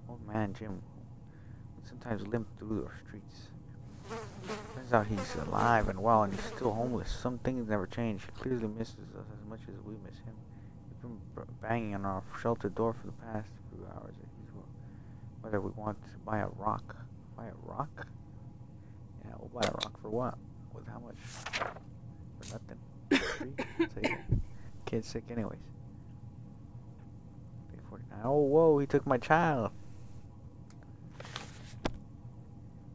old man Jim, who sometimes limped through our streets. Turns out he's alive and well, and he's still homeless. Some things never change. He clearly misses us as much as we miss him. He's been banging on our shelter door for the past few hours. Whether we want to buy a rock. Buy a rock? Yeah, we'll buy a rock for what? With how much? For nothing. Free? Kid's sick anyways. Pay 49. Oh, whoa, he took my child.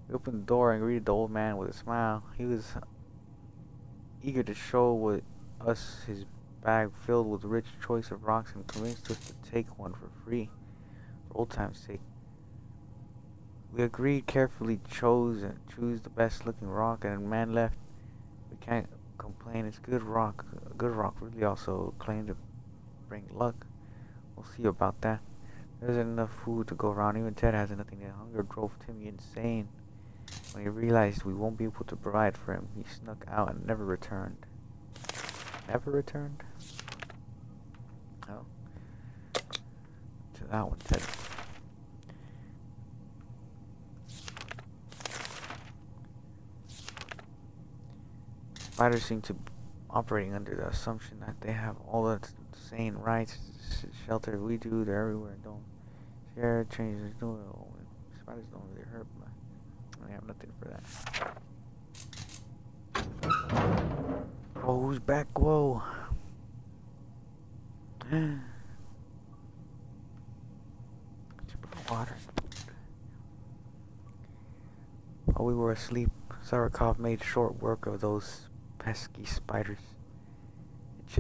We opened the door and greeted the old man with a smile. He was eager to show us his bag filled with rich choice of rocks and convinced us to take one for free, for old time's sake. We agreed, carefully choose the best looking rock, and the man left. We can't complain. It's good rock. A good rock really also claimed to bring luck. We'll see about that. There's enough food to go around. Even Ted has nothing. The hunger drove Timmy insane. When he realized we won't be able to provide for him, he snuck out and never returned. Never returned? Oh. that one, Ted. Spiders seem to be operating under the assumption that they have all the same rights, shelter we do. They're everywhere. Don't share, change. Spiders don't really hurt, but I have nothing for that. Oh, who's back? Whoa. Water. While we were asleep, Sarakov made short work of those pesky spiders.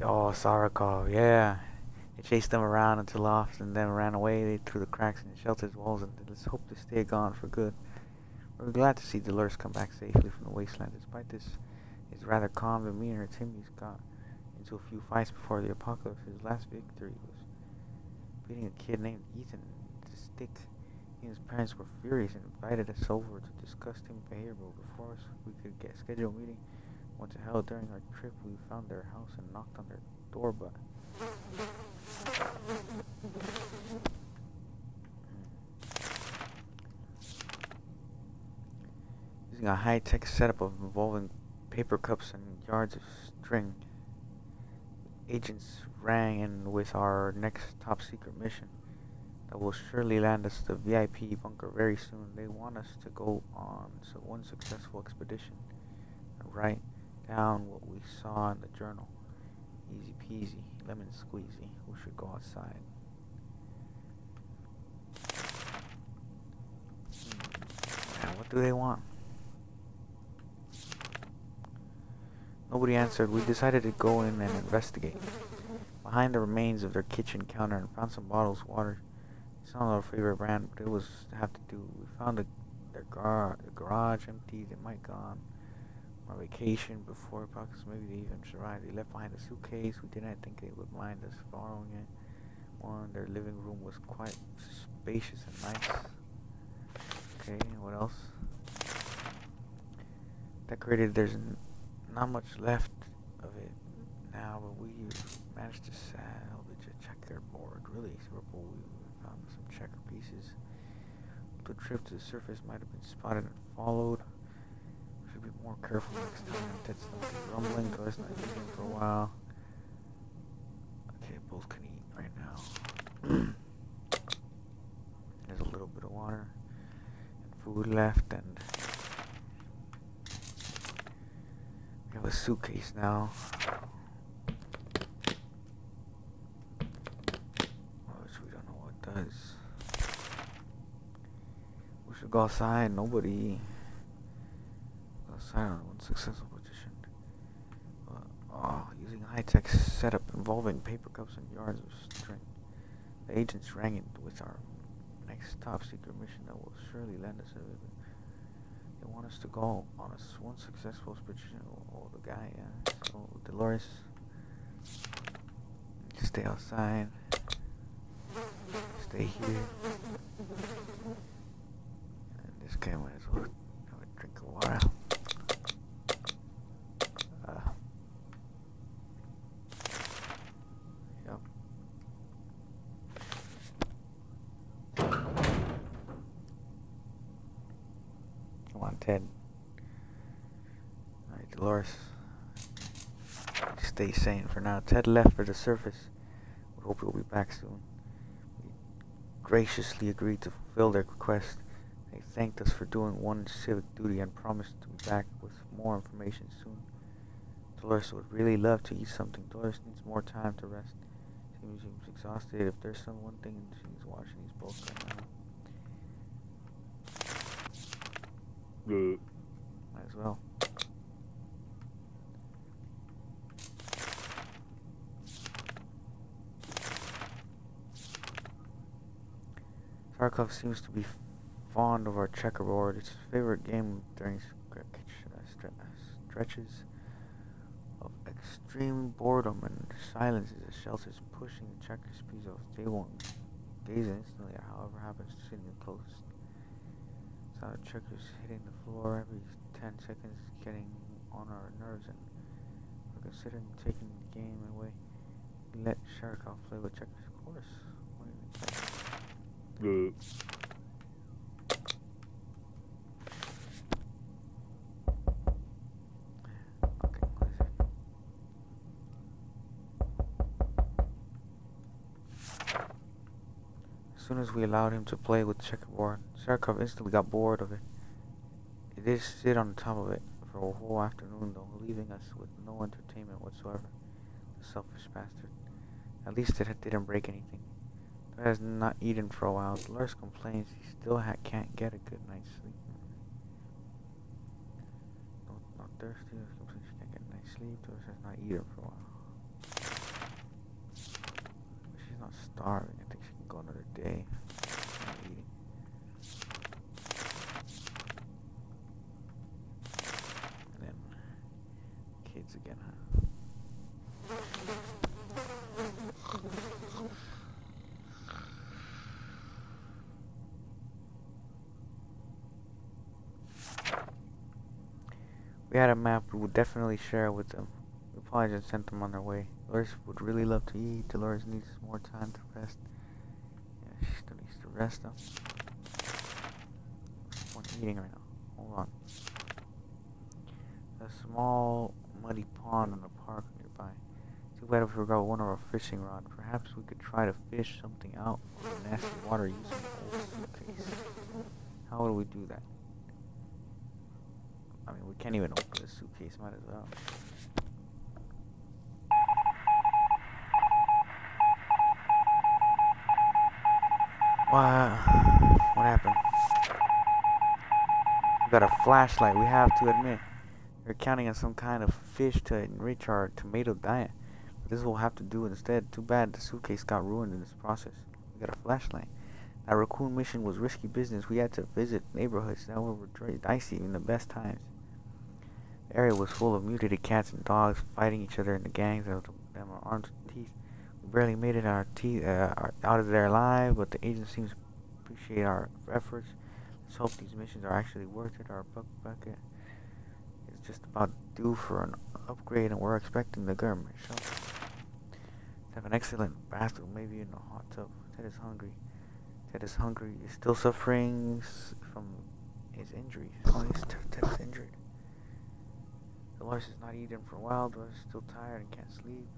Oh, Sarakov, yeah. They chased them around into lofts and then ran away through the cracks in the shelter's walls, and let's hope to stay gone for good. We were glad to see Dolores come back safely from the wasteland. Despite his rather calm demeanor, Timmy's got into a few fights before the apocalypse. His last victory was beating a kid named Ethan with a stick. He and his parents were furious and invited us over to discuss Timmy's behavior, but before we could schedule a meeting, went to hell. During our trip, we found their house and knocked on their door, but using a high-tech setup involving paper cups and yards of string, agents rang in with our next top-secret mission that will surely land us the VIP bunker very soon. They want us to go on one successful expedition and write down what we saw in the journal. Easy peasy, lemon squeezy. We should go outside. Yeah, what do they want? Nobody answered. We decided to go in and investigate. Behind the remains of their kitchen counter and found some bottles of water. It's not our favorite brand, but it was to have to do. We found their garage empty. They might gone on vacation before apocalypse. Maybe they even survived. They left behind a suitcase. We didn't think they would mind us borrowing it. Their living room was quite spacious and nice. Okay, what else? Decorated. There's not much left of it now, but we managed to salvage a checkerboard. Really simple. We found some checker pieces. The trip to the surface might have been spotted and followed. Should be more careful next time. Ted's not rumbling. Doris not eating for a while. Okay, both can eat right now. There's a little bit of water and food left, and we have a suitcase now. Which we don't know what it does. We should go outside. Nobody. Go outside on one successful position. Using a high-tech setup involving paper cups and yards of string. The agents rang it with our next top-secret mission that will surely land us a visit. They want us to go on one successful expedition. Oh, the guy, yeah. So, Dolores, stay outside. Stay here. And this guy might as well have a drink of water. Yep. Come on, Ted. Alright, Dolores. Stay sane for now. Ted left for the surface. We hope he'll be back soon. We graciously agreed to fulfill their request. They thanked us for doing one civic duty and promised to be back with more information soon. Dolores would really love to eat something. Dolores needs more time to rest. She seems exhausted. If there's one thing she needs watching these both right now. Might as well. Sarakov seems to be fond of our checkerboard. It's his favorite game during stretches of extreme boredom and silence as the shelters pushing the checkers piece off the table and gazing instantly at however happens to sitting closest. Sound of checkers hitting the floor every 10 seconds is getting on our nerves, and we're considering taking the game away. We let Sarakov play with checkers, of course. What do you think? Okay, what is it? As soon as we allowed him to play with the checkerboard, Sarkov instantly got bored of it. He did sit on the top of it for a whole afternoon, though, leaving us with no entertainment whatsoever. The selfish bastard. At least it didn't break anything. He has not eaten for a while. Dolores complains he still can't get a good night's sleep. Not thirsty. Complains she can't get a night's sleep. Dolores has not eaten for a while. She's not starving. I think she can go another day. Not eating. And then kids again, huh? We had a map we would definitely share with them. We probably just sent them on their way. Dolores would really love to eat. Dolores needs more time to rest. Yeah, she still needs to rest though. What's the point of eating right now? Hold on. A small muddy pond in the park nearby. Too bad we forgot one of our fishing rod. Perhaps we could try to fish something out of the nasty water using an old suitcase. How would we do that? I mean, we can't even open the suitcase, might as well. What happened? We got a flashlight, we have to admit. We're counting on some kind of fish to enrich our tomato diet. But this will have to do instead. Too bad the suitcase got ruined in this process. We got a flashlight. That raccoon mission was risky business. We had to visit neighborhoods that were dicey in the best times. The area was full of mutated cats and dogs fighting each other in the gangs of them arms and teeth. We barely made it out of there alive, but the agent seems to appreciate our efforts. Let's hope these missions are actually worth it. Our bucket is just about due for an upgrade, and we're expecting the government shelter. Let's have an excellent bathroom, maybe in a hot tub. Ted is hungry. Ted is hungry. He's still suffering from his injuries. Oh, Ted is injured. Dolores has not eaten for a while. Dolores is still tired and can't sleep.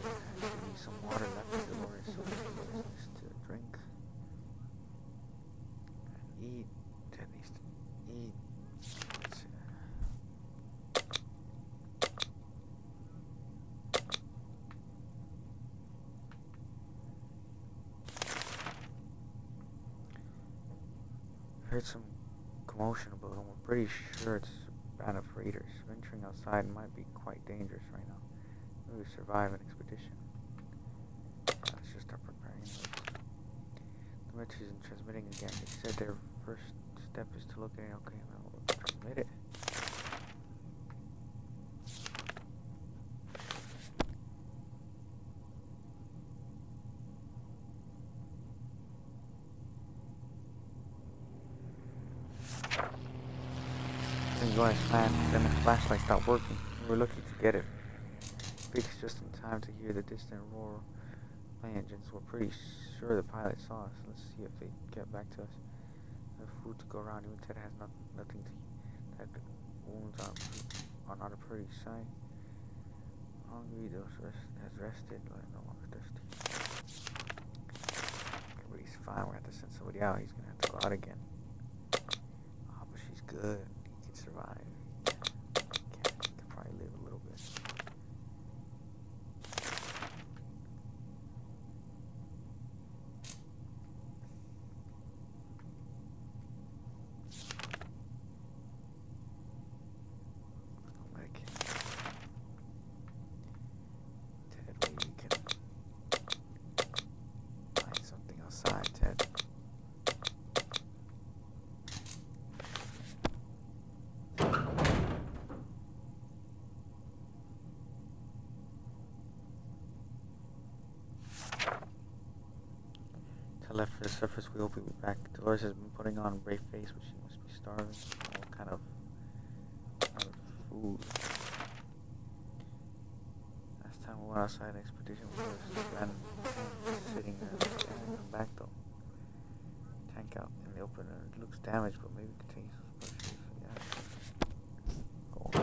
She needs some water left for Dolores, so Dolores needs to drink and eat. Ted needs to eat. I heard some commotion about him. We're pretty sure it's a band of raiders. Venturing outside might be quite dangerous right now. Maybe we survive an expedition. Let's just start preparing. The message isn't transmitting again. They said their first step is to look at it. Okay, well, we'll transmit it. Going as planned, then the flashlight stopped working. We were lucky to get it fixed just in time to hear the distant roar of plane engines. We're pretty sure the pilot saw us. Let's see if they get back to us. There's food to go around. Even Ted has nothing to eat. Ted wounds are not a pretty sight. Hungry, has rested, but no longer thirsty. Everybody's fine. We're gonna have to send somebody out. He's gonna have to go out again. Oh, but she's good. Survive. He can probably live a little bit. Like Ted, maybe you can find something outside, Ted. Left for the surface, we hope we'll be back. Dolores has been putting on a brave face, but she must be starving. All kind of food. Last time we went outside an expedition, we were sitting there. Come back though. open and it looks damaged, but maybe it contains some special. Yeah. Oh.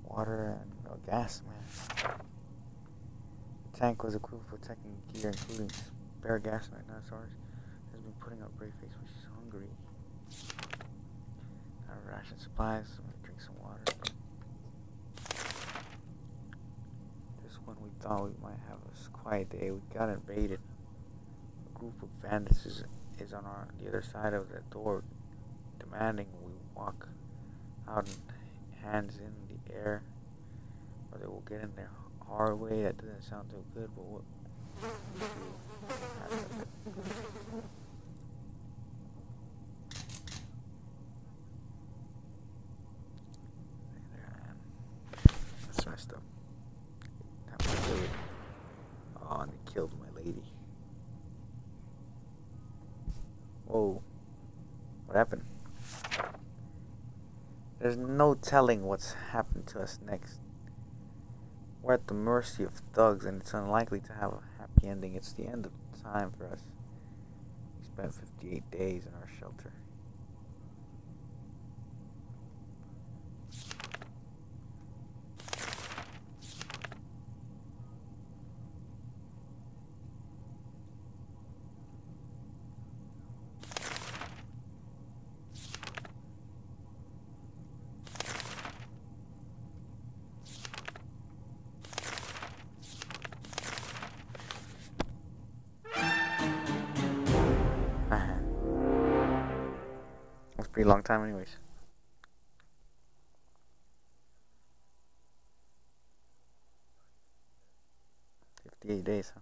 Water and gas, man. The tank was equipped for taking gear, including spare gas. Dinosaurs has been putting up brave face, which is hungry. Our ration supplies. I'm gonna drink some water. This one we thought we might have a quiet day. We got invaded. A group of bandits is on the other side of the door, demanding we walk out and hands in the air, or they will get in their hard way. That doesn't sound too good, but what? That's messed up. Oh, and they killed my lady. Whoa. What happened? There's no telling what's happened to us next. We're at the mercy of thugs, and it's unlikely to have a happy ending. It's the end of time for us. We spent 58 days in our shelter. That's a pretty long time anyways. 58 days, huh?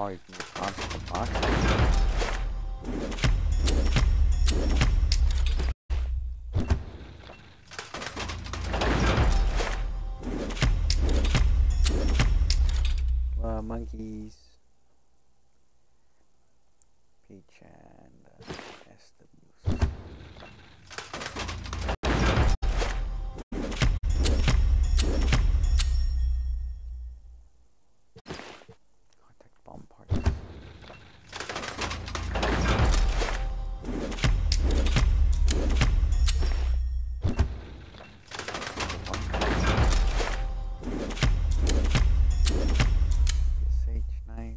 car, you can get constant box. Monkeys. Peach and SWs. Contact bomb parts. SH9.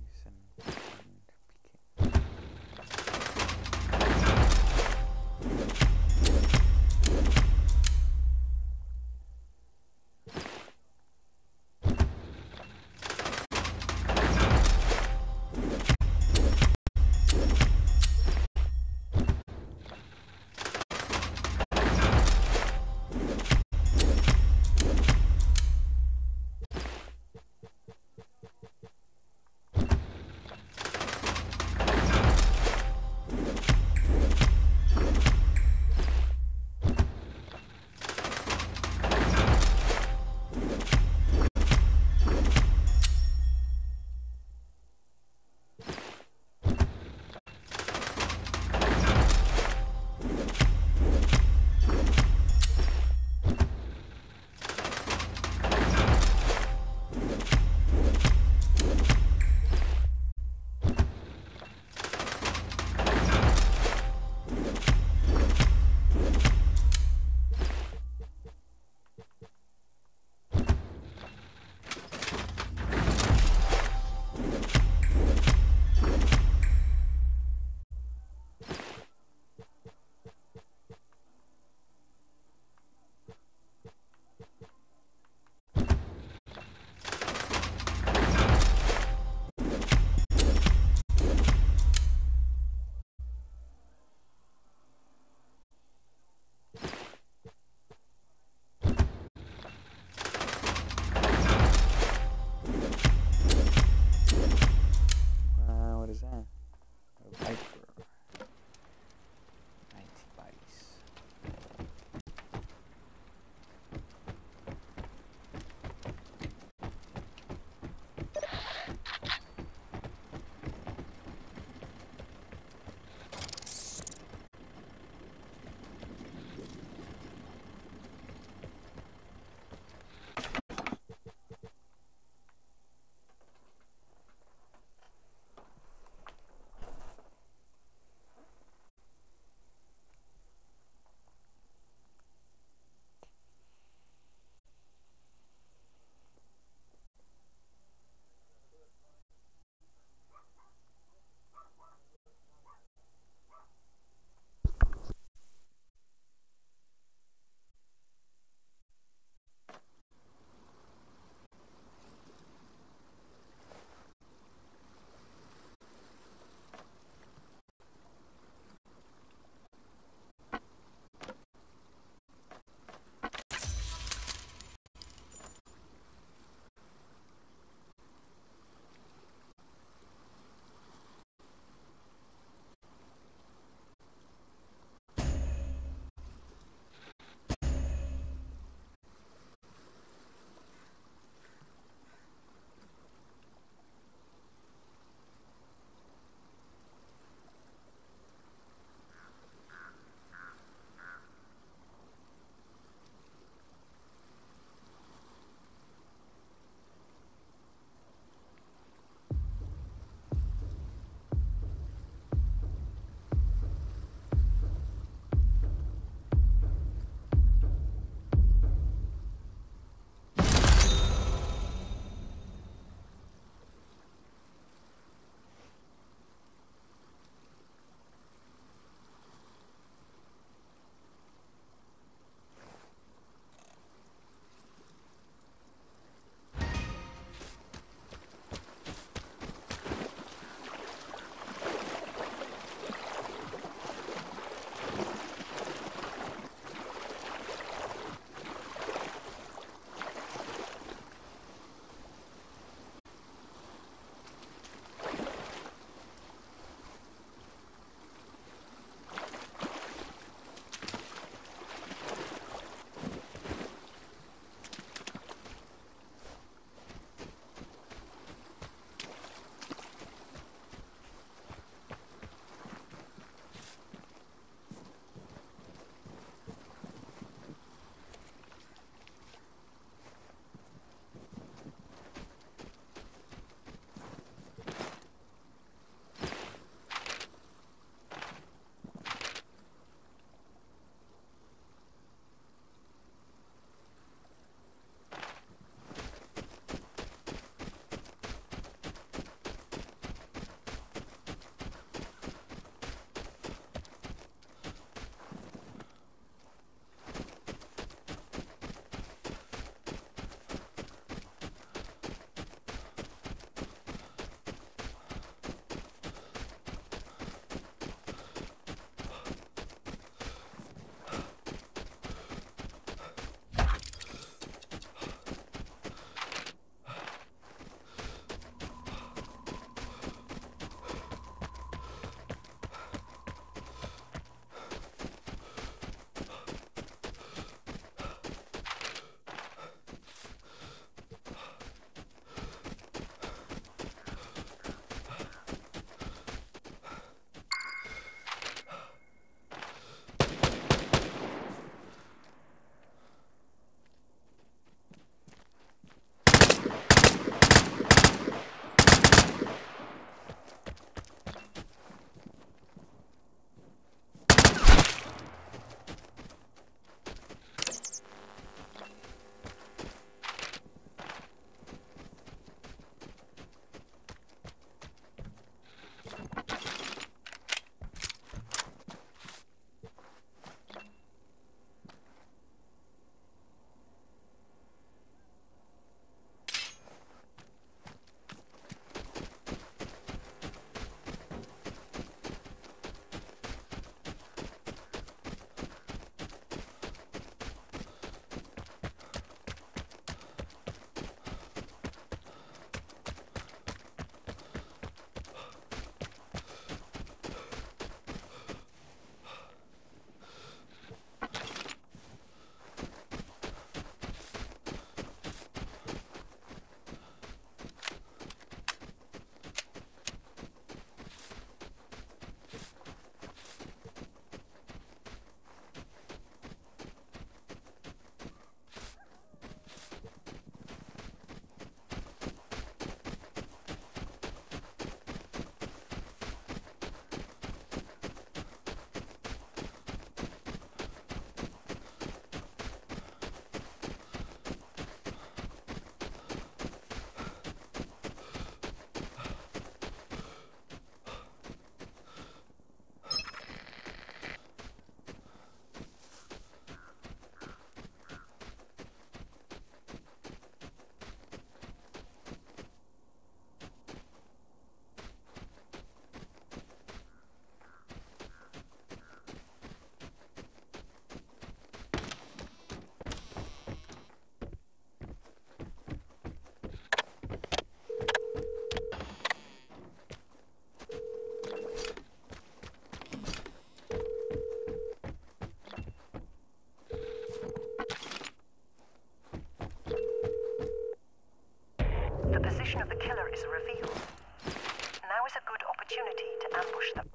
position of the killer is revealed. Now is a good opportunity to ambush them.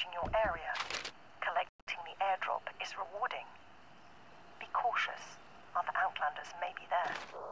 researching your area. Collecting the airdrop is rewarding. Be cautious. Other Outlanders may be there.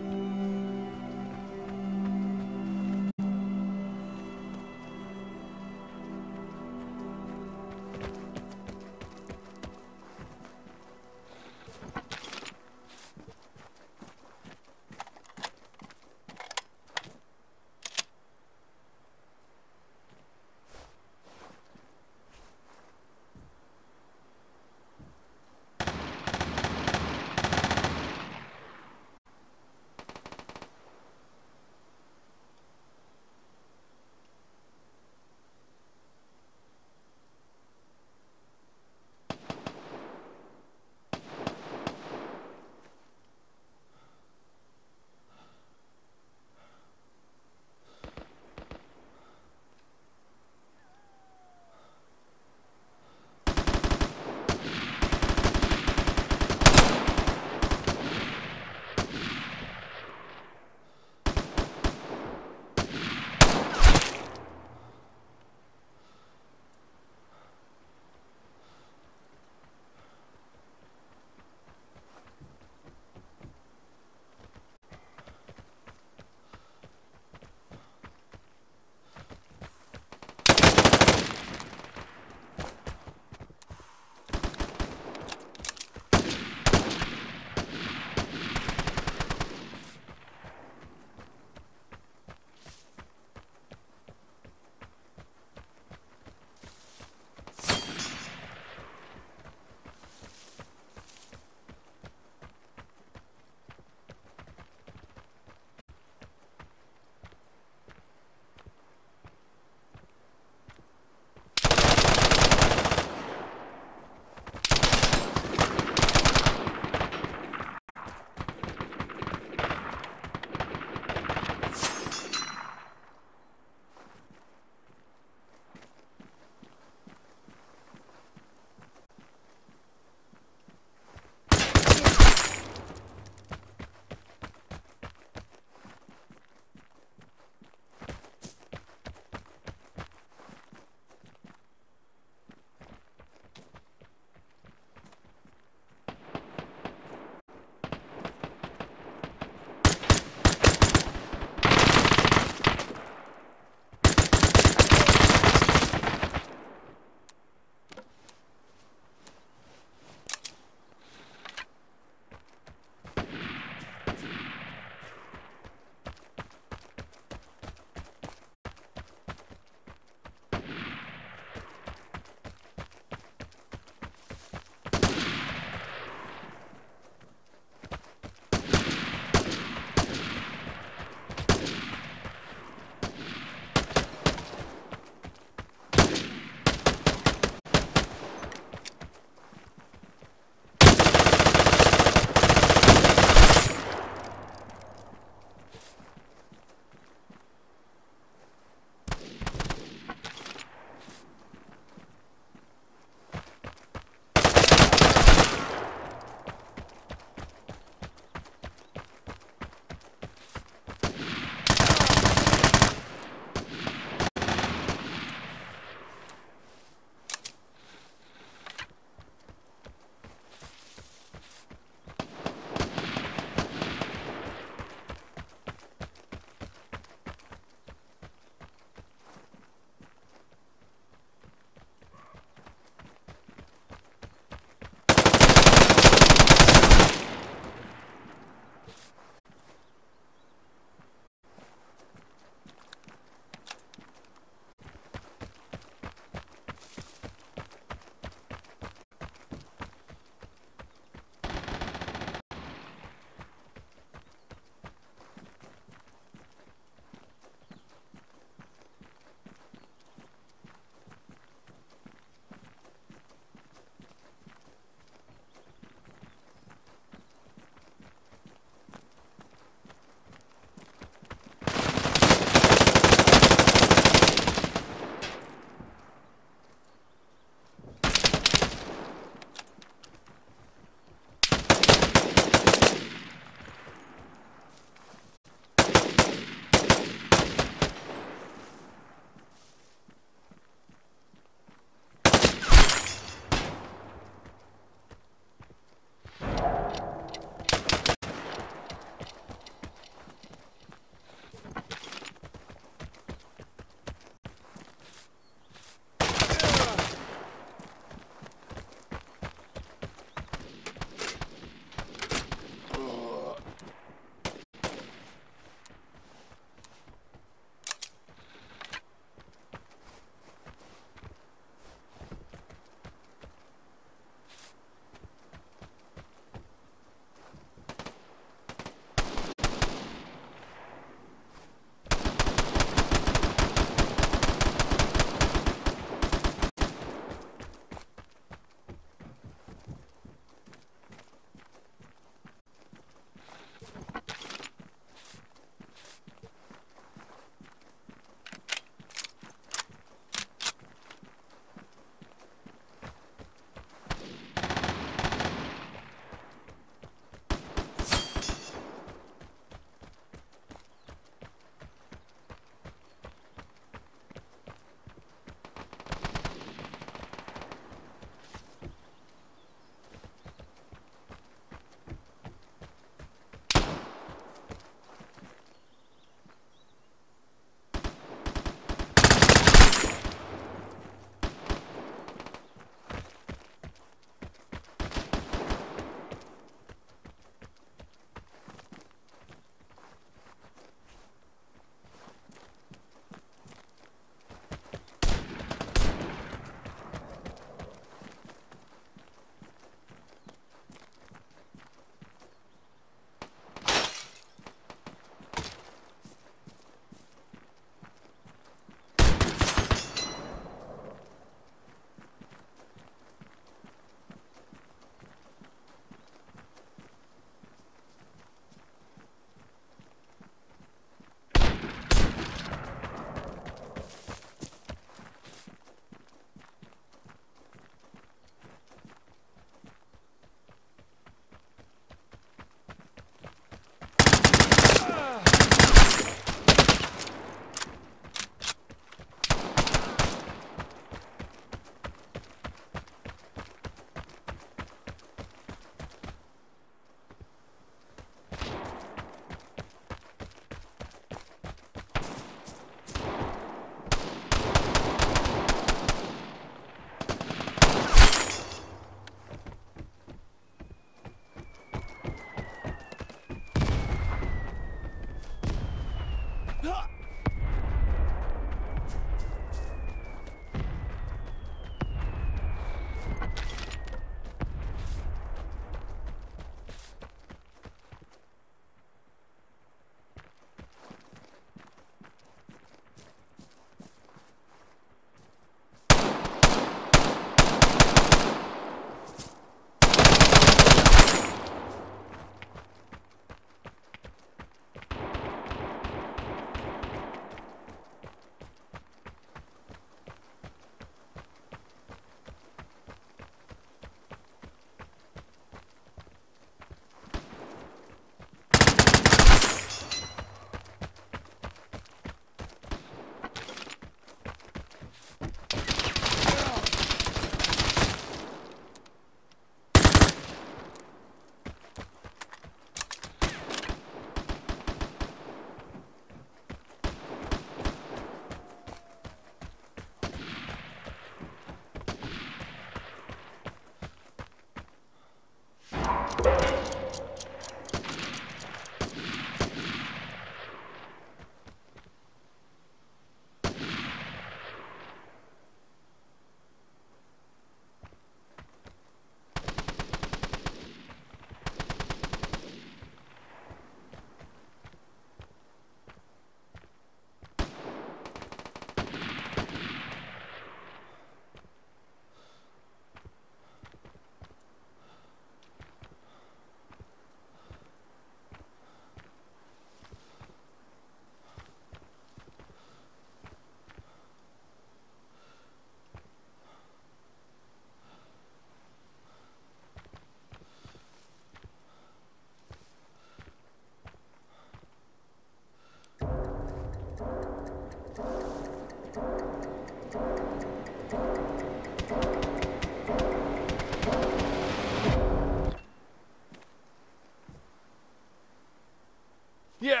Yeah,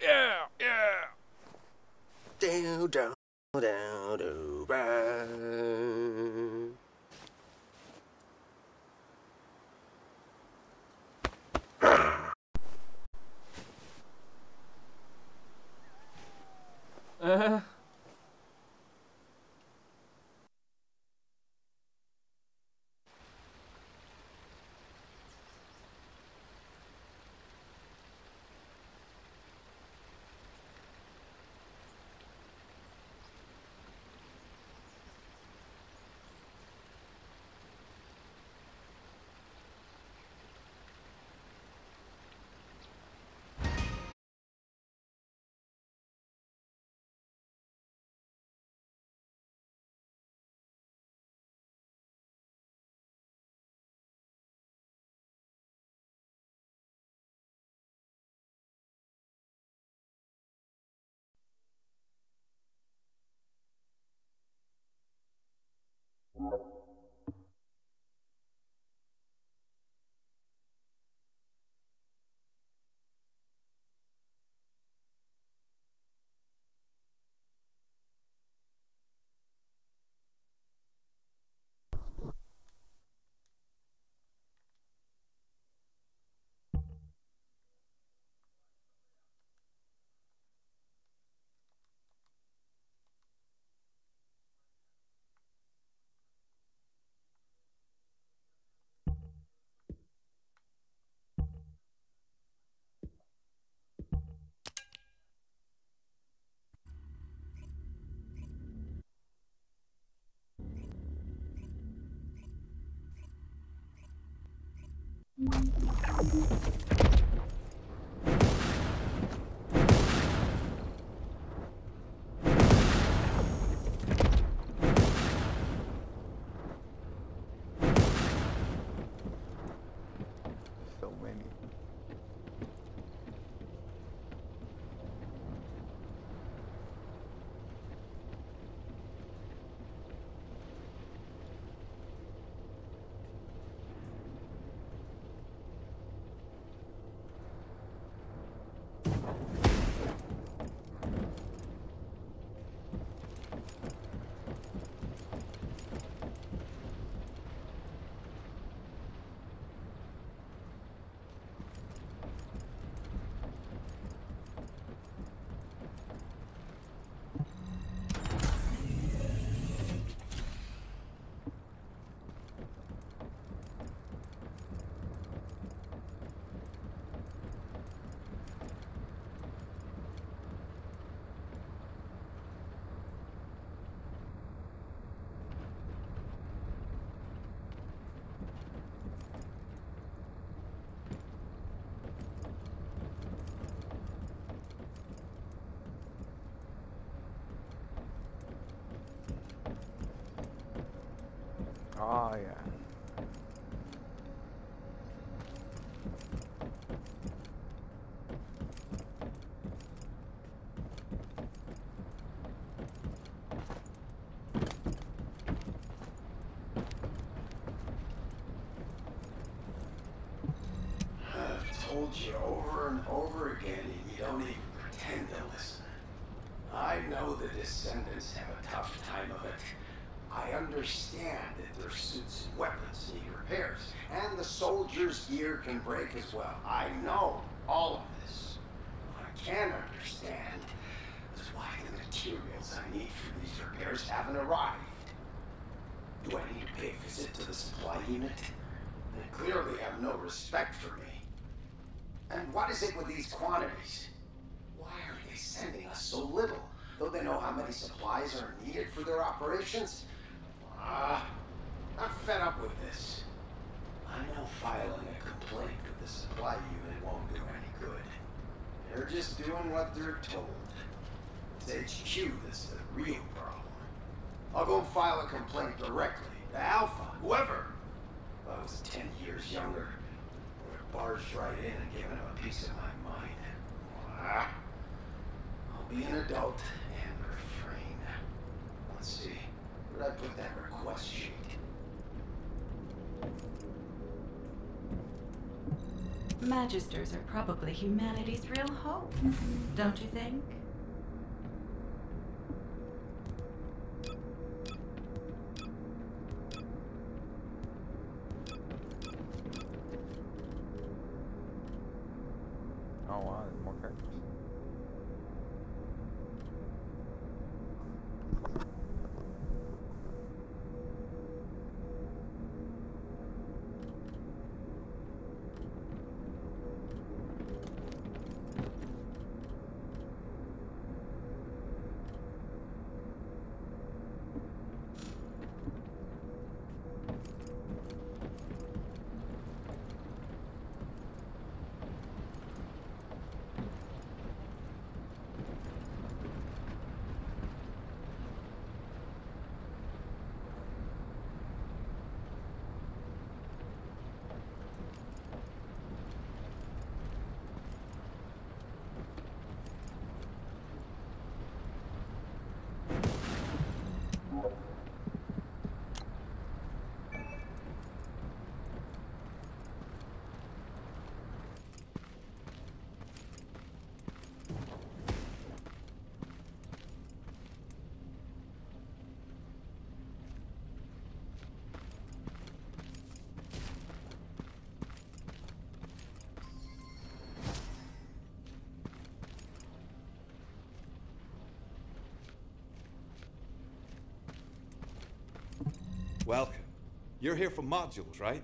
yeah, yeah. Do, do, do, do, run. So many. Oh yeah. I've told you over and over again, and you don't even pretend to listen. I know the descendants have a tough time of it. I understand that their suits and weapons need repairs, and the soldiers' gear can break as well. I know all of this. What I can understand is why the materials I need for these repairs haven't arrived. Do I need to pay a visit to the supply unit? They clearly have no respect for me. And what is it with these quantities? Why are they sending us so little? Though they know how many supplies are needed for their operations? I'm fed up with this. I know filing a complaint with the supply unit won't do any good. They're just doing what they're told. It's HQ that's the real problem. I'll go file a complaint directly to Alpha, whoever. If I was 10 years younger, I would have barged right in and given him a piece of my mind. I'll be an adult and refrain. Let's see. Where did I put that request sheet? Magisters are probably humanity's real hope, don't you think? Oh wow, there's more characters. Welcome. You're here for modules, right?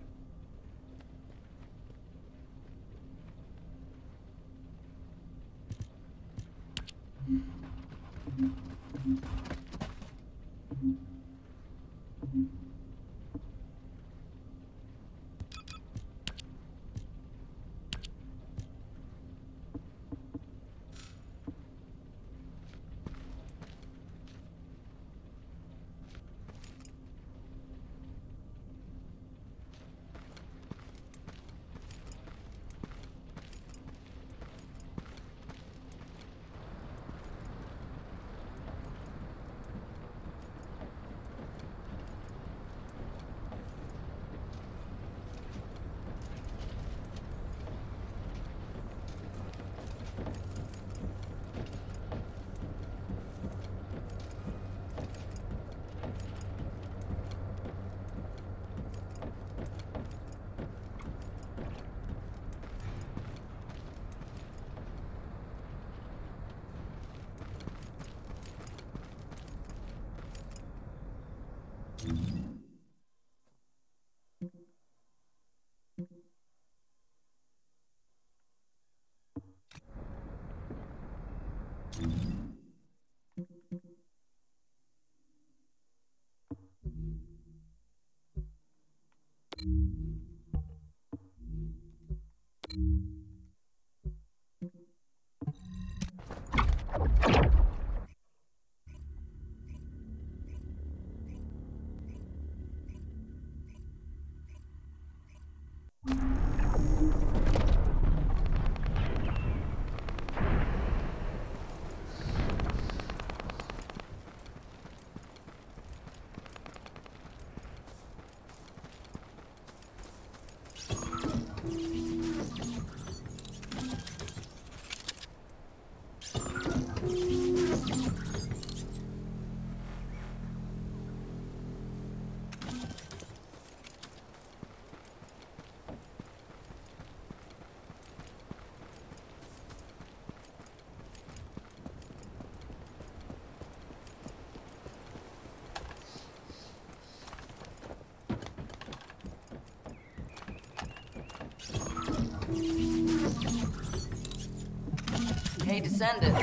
Hey, Descendant.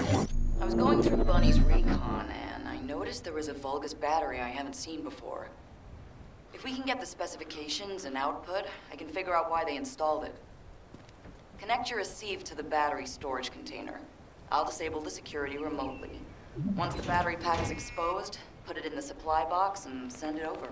I was going through Bunny's recon, and I noticed there was a Vulgus battery I haven't seen before. If we can get the specifications and output, I can figure out why they installed it. Connect your receive to the battery storage container. I'll disable the security remotely. Once the battery pack is exposed, put it in the supply box and send it over.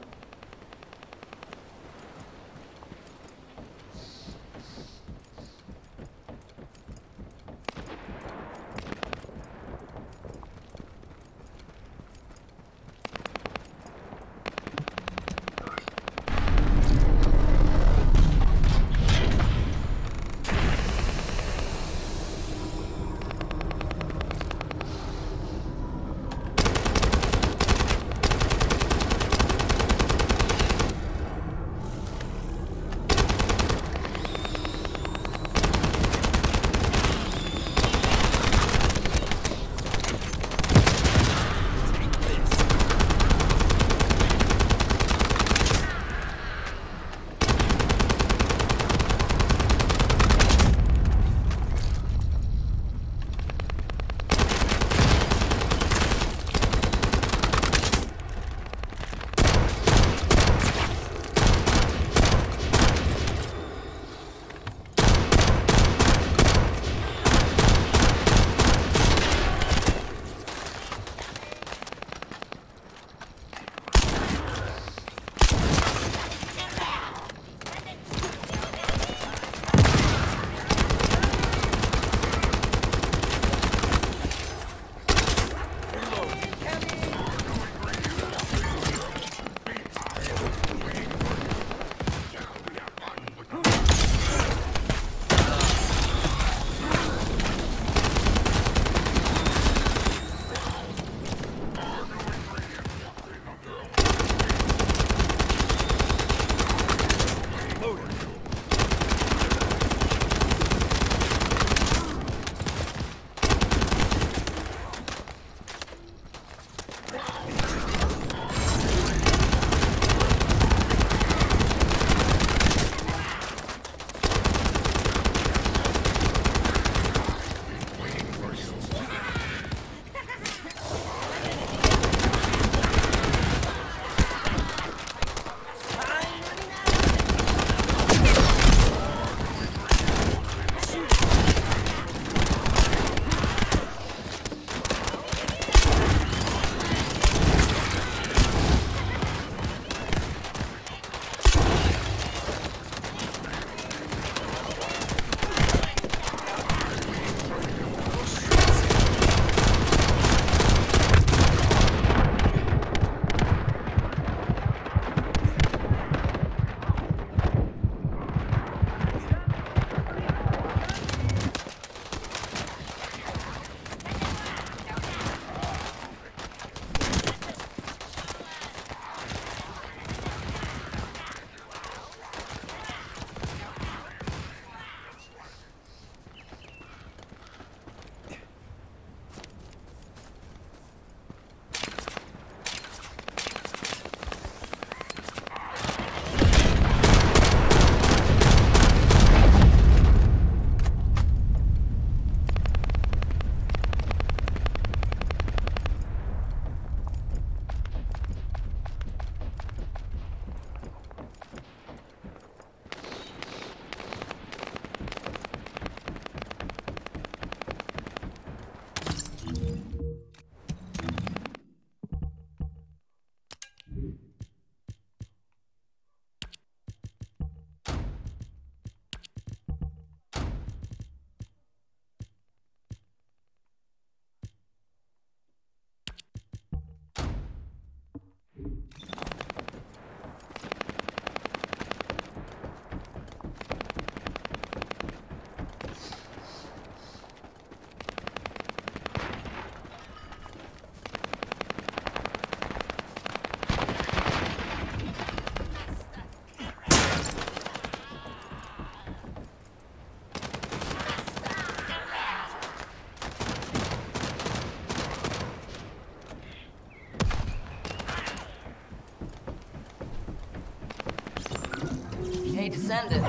Descendant.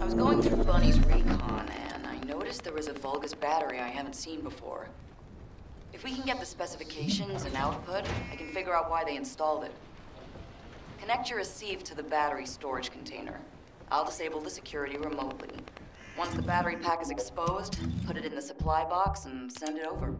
I was going through Bunny's recon, and I noticed noticed there was a Vulgus battery I haven't seen before. If we can get the specifications and output, I can figure out why they installed it. Connect your receive to the battery storage container. I'll disable the security remotely. Once the battery pack is exposed, put it in the supply box and send it over.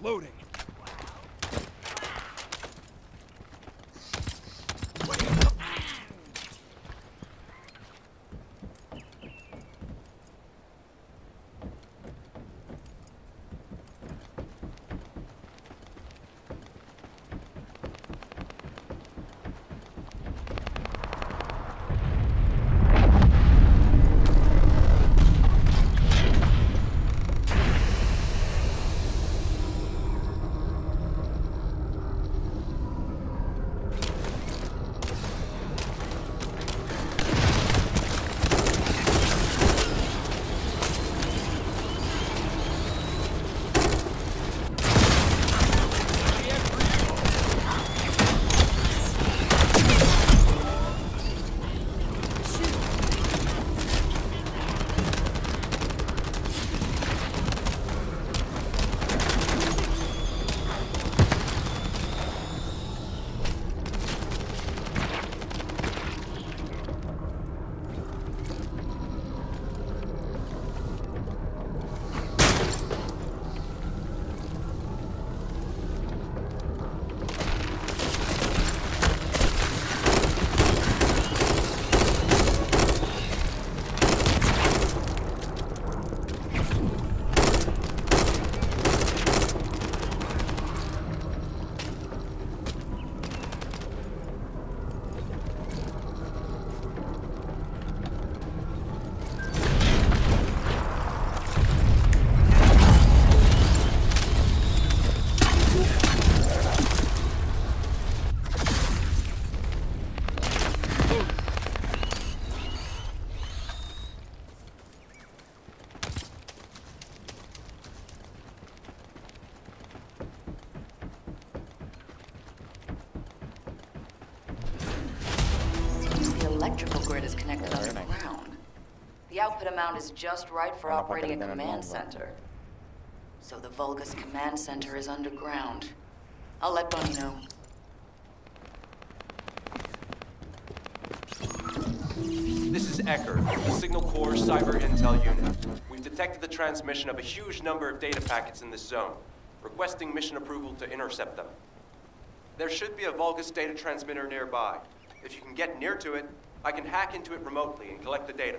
Loading. electrical grid is connected underground. The output output amount is just right for Bueno, operating a para que command tengan nombre. center. So the Vulgus command center is underground. I'll let Bunny know. This is Ecker, the Signal Corps Cyber Intel Unit. We've detected the transmission of a huge number of data packets in this zone, requesting mission approval to intercept them. There should be a Vulgus data transmitter nearby. If you can get near to it, I can hack into it remotely and collect the data.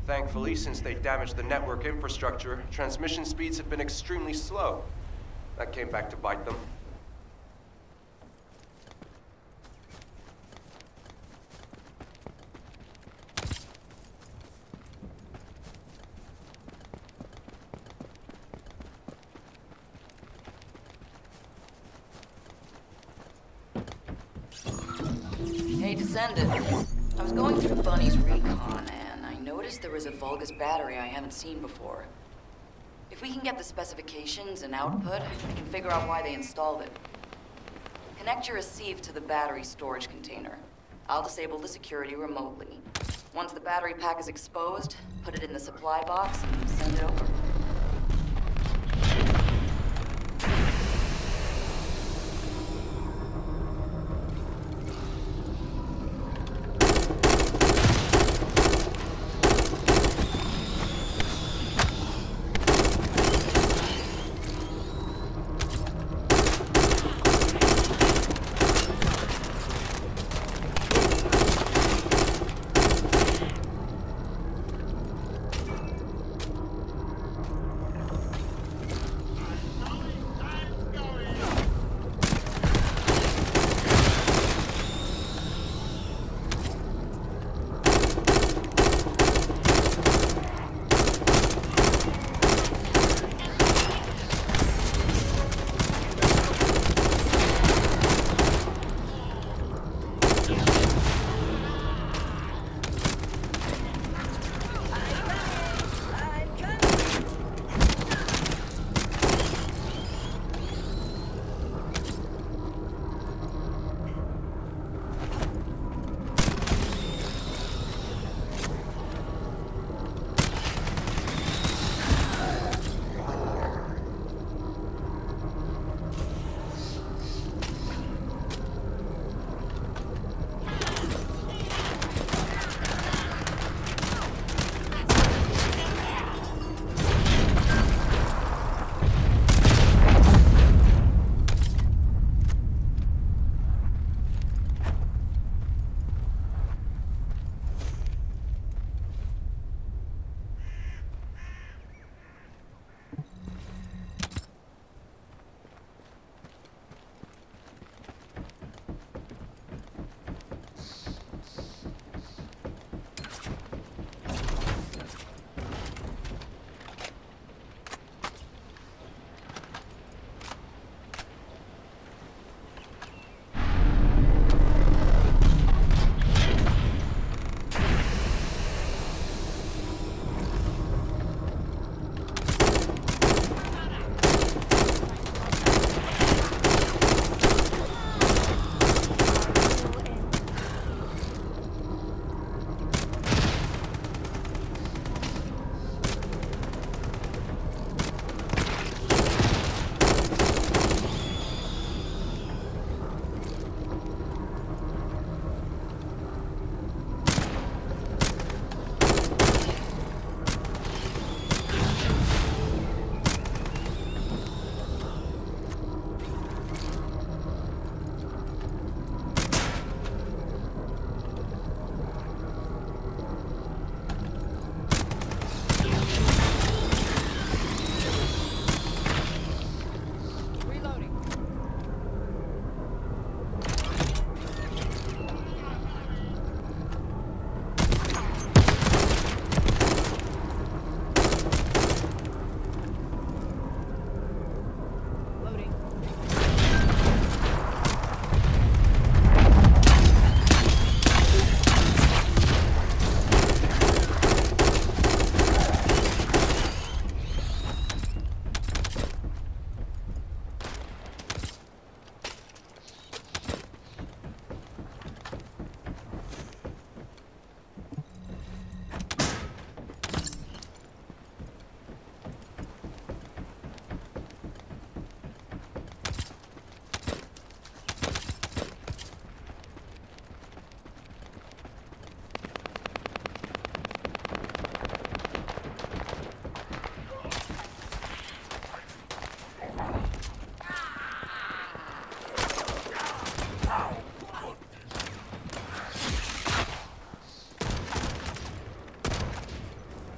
Thankfully, since they damaged the network infrastructure, transmission speeds have been extremely slow. That came back to bite them. Hey, Descendant. I was going through Bunny's recon, and I noticed there was a Vulgus battery I haven't seen before. If we can get the specifications and output, I can figure out why they installed it. Connect your receive to the battery storage container. I'll disable the security remotely. Once the battery pack is exposed, put it in the supply box and send it over.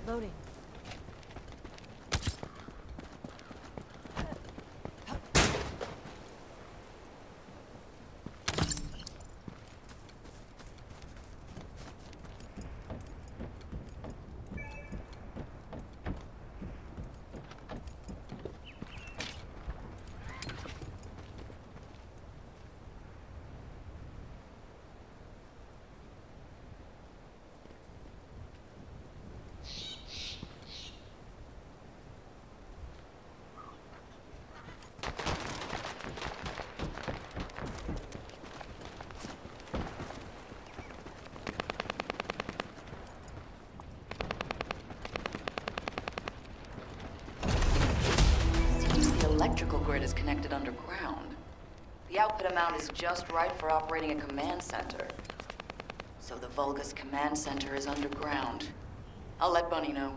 Loading. Electrical grid is connected underground. The output amount is just right for operating a command center. So the Vulgus command center is underground. I'll let Bunny know.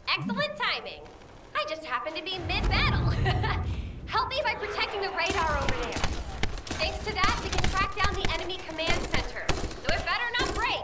Excellent timing. I just happened to be mid-battle. Help me by protecting the radar over there. Thanks to that, we can track down the enemy command center. So it better not break.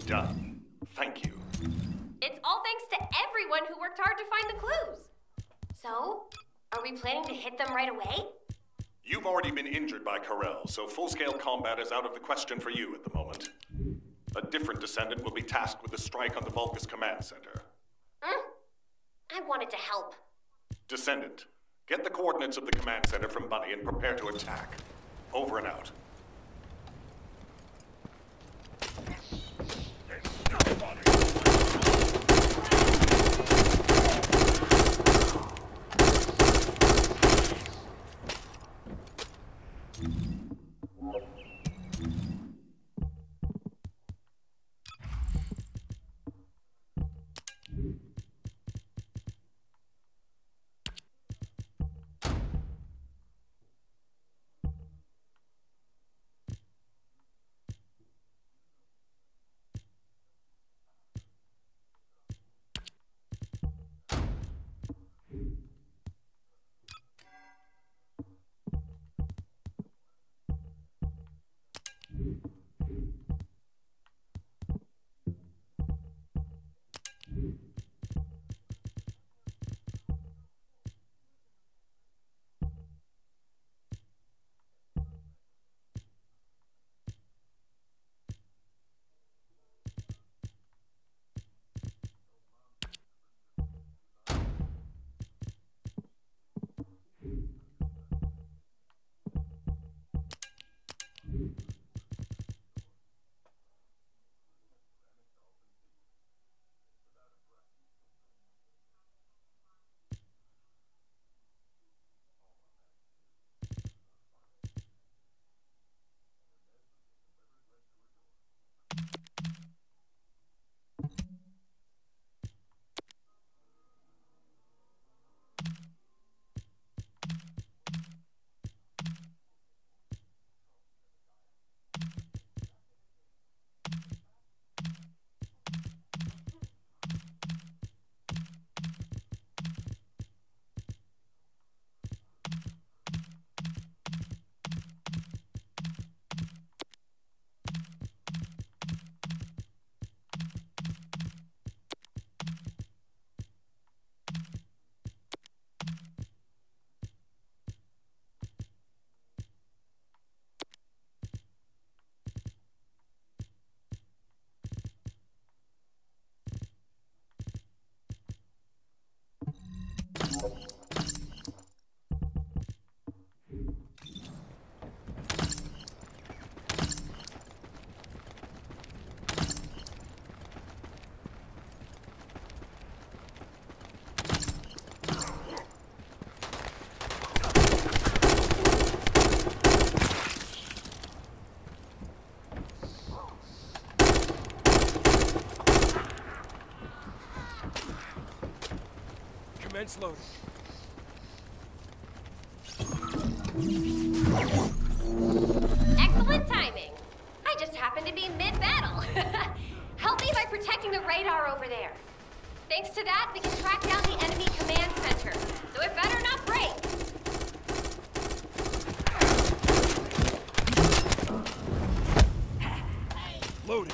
done. Thank you. It's all thanks to everyone who worked hard to find the clues. So, are we planning to hit them right away? You've already been injured by Karel, so full-scale combat is out of the question for you at the moment. A different descendant will be tasked with the strike on the Vulgus Command Center. I wanted to help. Descendant, get the coordinates of the command center from Bunny and prepare to attack. Over and out. Commence loading. Excellent timing. I just happened to be mid-battle. Help me by protecting the radar over there. Thanks to that, we can track down the enemy command center, so it better not break. Loading.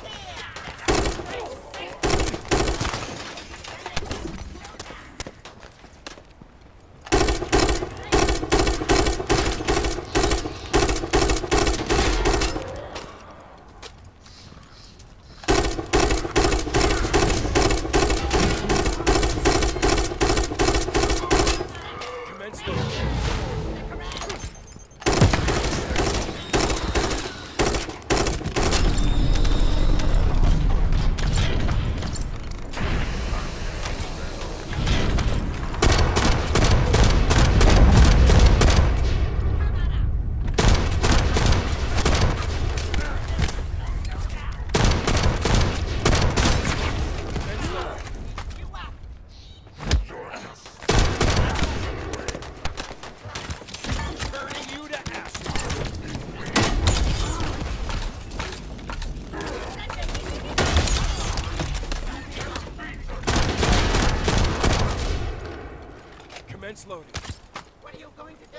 Commence loading. What are you going to do?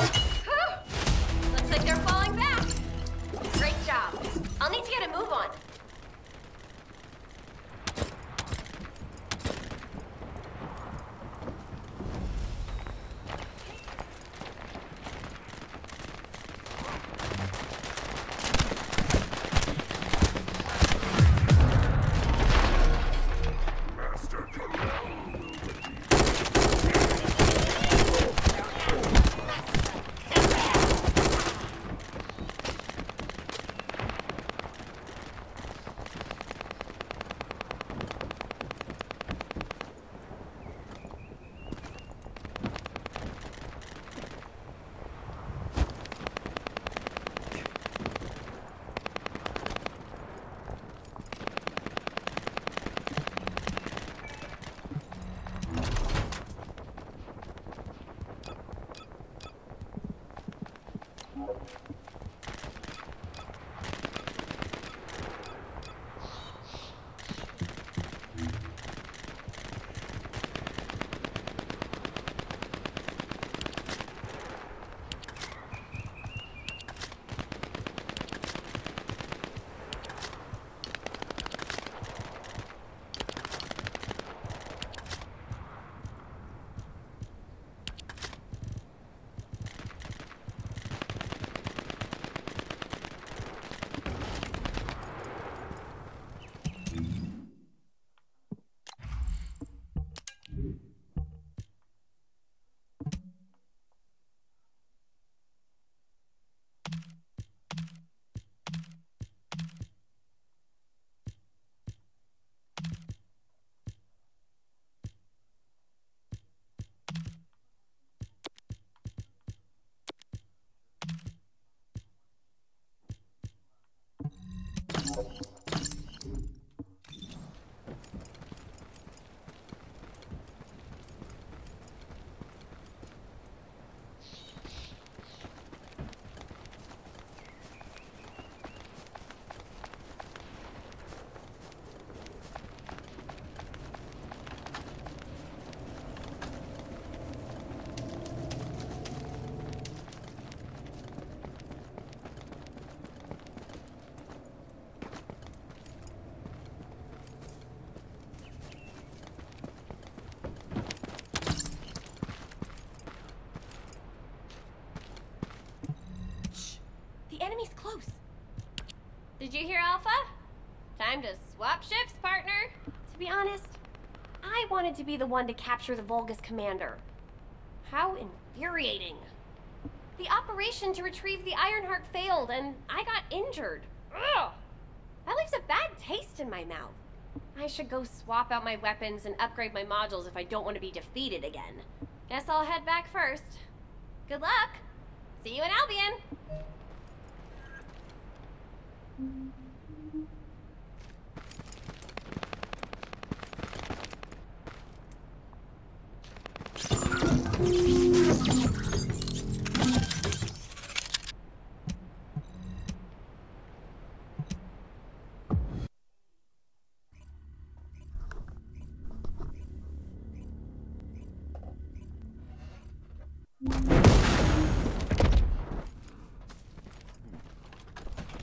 Whew. Looks like they're falling back. Great job. I'll need to get a move on. Enemy's close. Did you hear, Alpha? Time to swap ships, partner. To be honest, I wanted to be the one to capture the Vulgus commander. How infuriating. The operation to retrieve the Ironheart failed, and I got injured. Ugh! That leaves a bad taste in my mouth. I should go swap out my weapons and upgrade my modules if I don't want to be defeated again. Guess I'll head back first. Good luck. See you in Albion.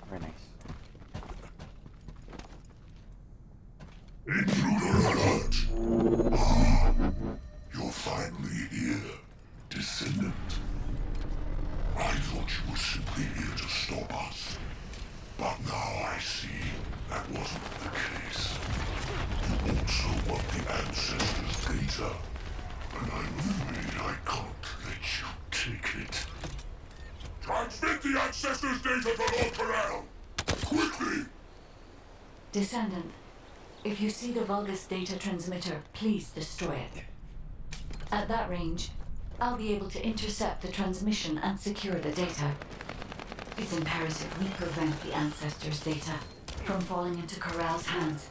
Very nice. Intruder alert! Ah, you're finally here, Descendant. I thought you were simply here to stop us. But now I see that wasn't the case. You also want the Ancestors' data. And I'm afraid I can't let you take it. Transmit the Ancestors' data to Lord Corral! Quickly! Descendant, if you see the Vulgus data transmitter, please destroy it. At that range, I'll be able to intercept the transmission and secure the data. It's imperative we prevent the Ancestors' data from falling into Corral's hands.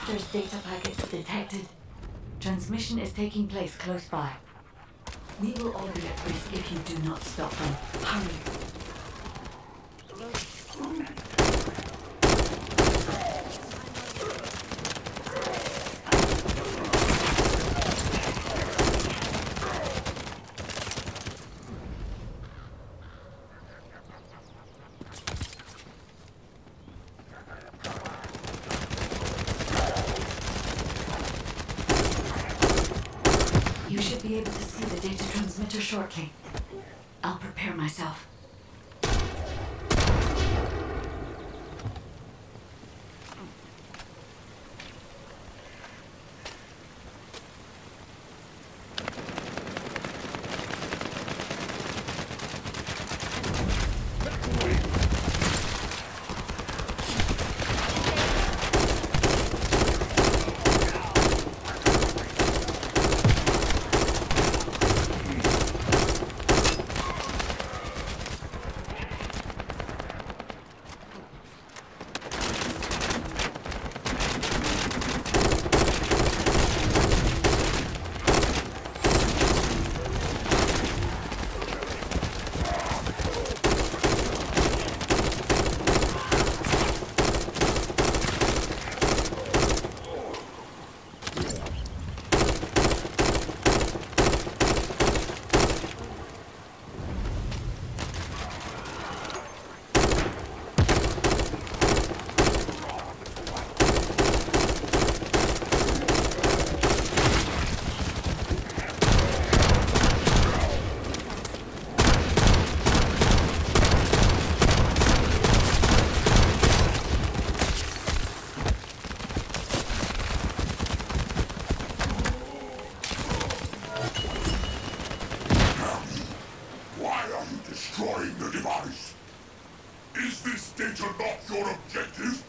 Ancestors data packets detected. Transmission is taking place close by. We will all be at risk if you do not stop them. Hurry. You should be able to see the data transmitter shortly. I'll prepare myself. Destroying the device. Is this data not your objective?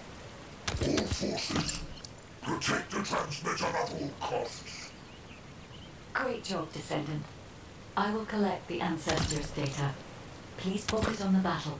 All forces, protect the transmitter at all costs. Great job, Descendant. I will collect the Ancestors' data. Please focus on the battle.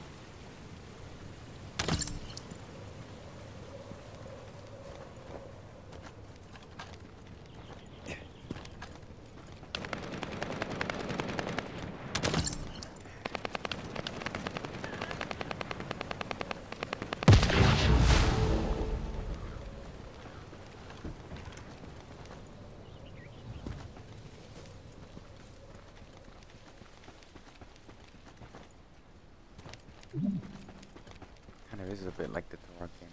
Kind of is a bit like the Torah game.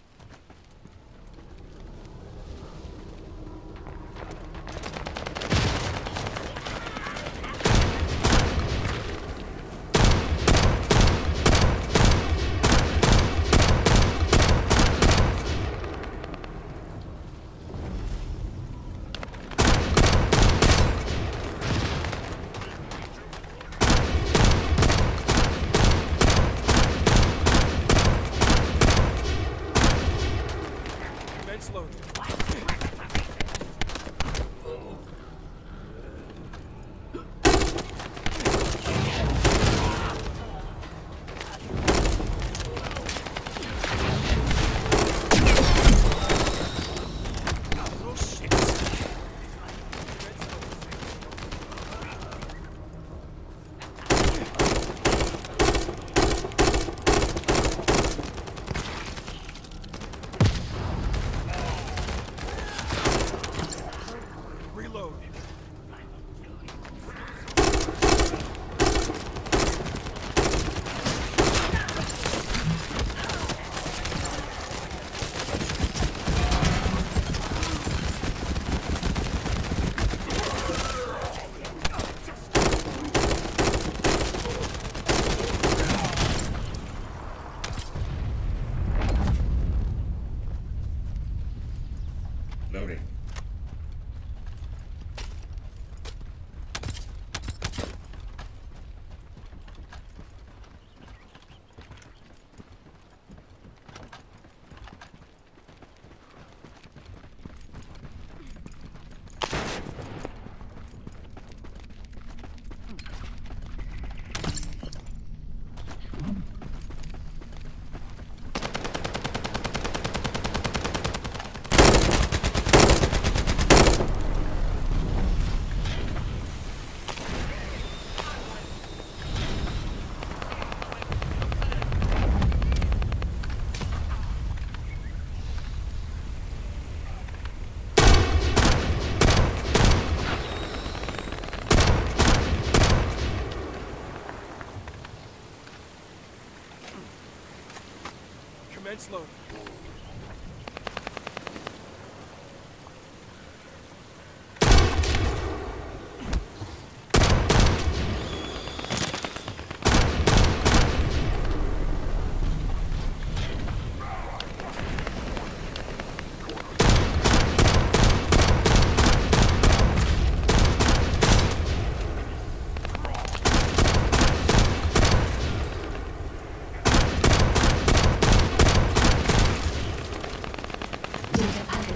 Commence loading.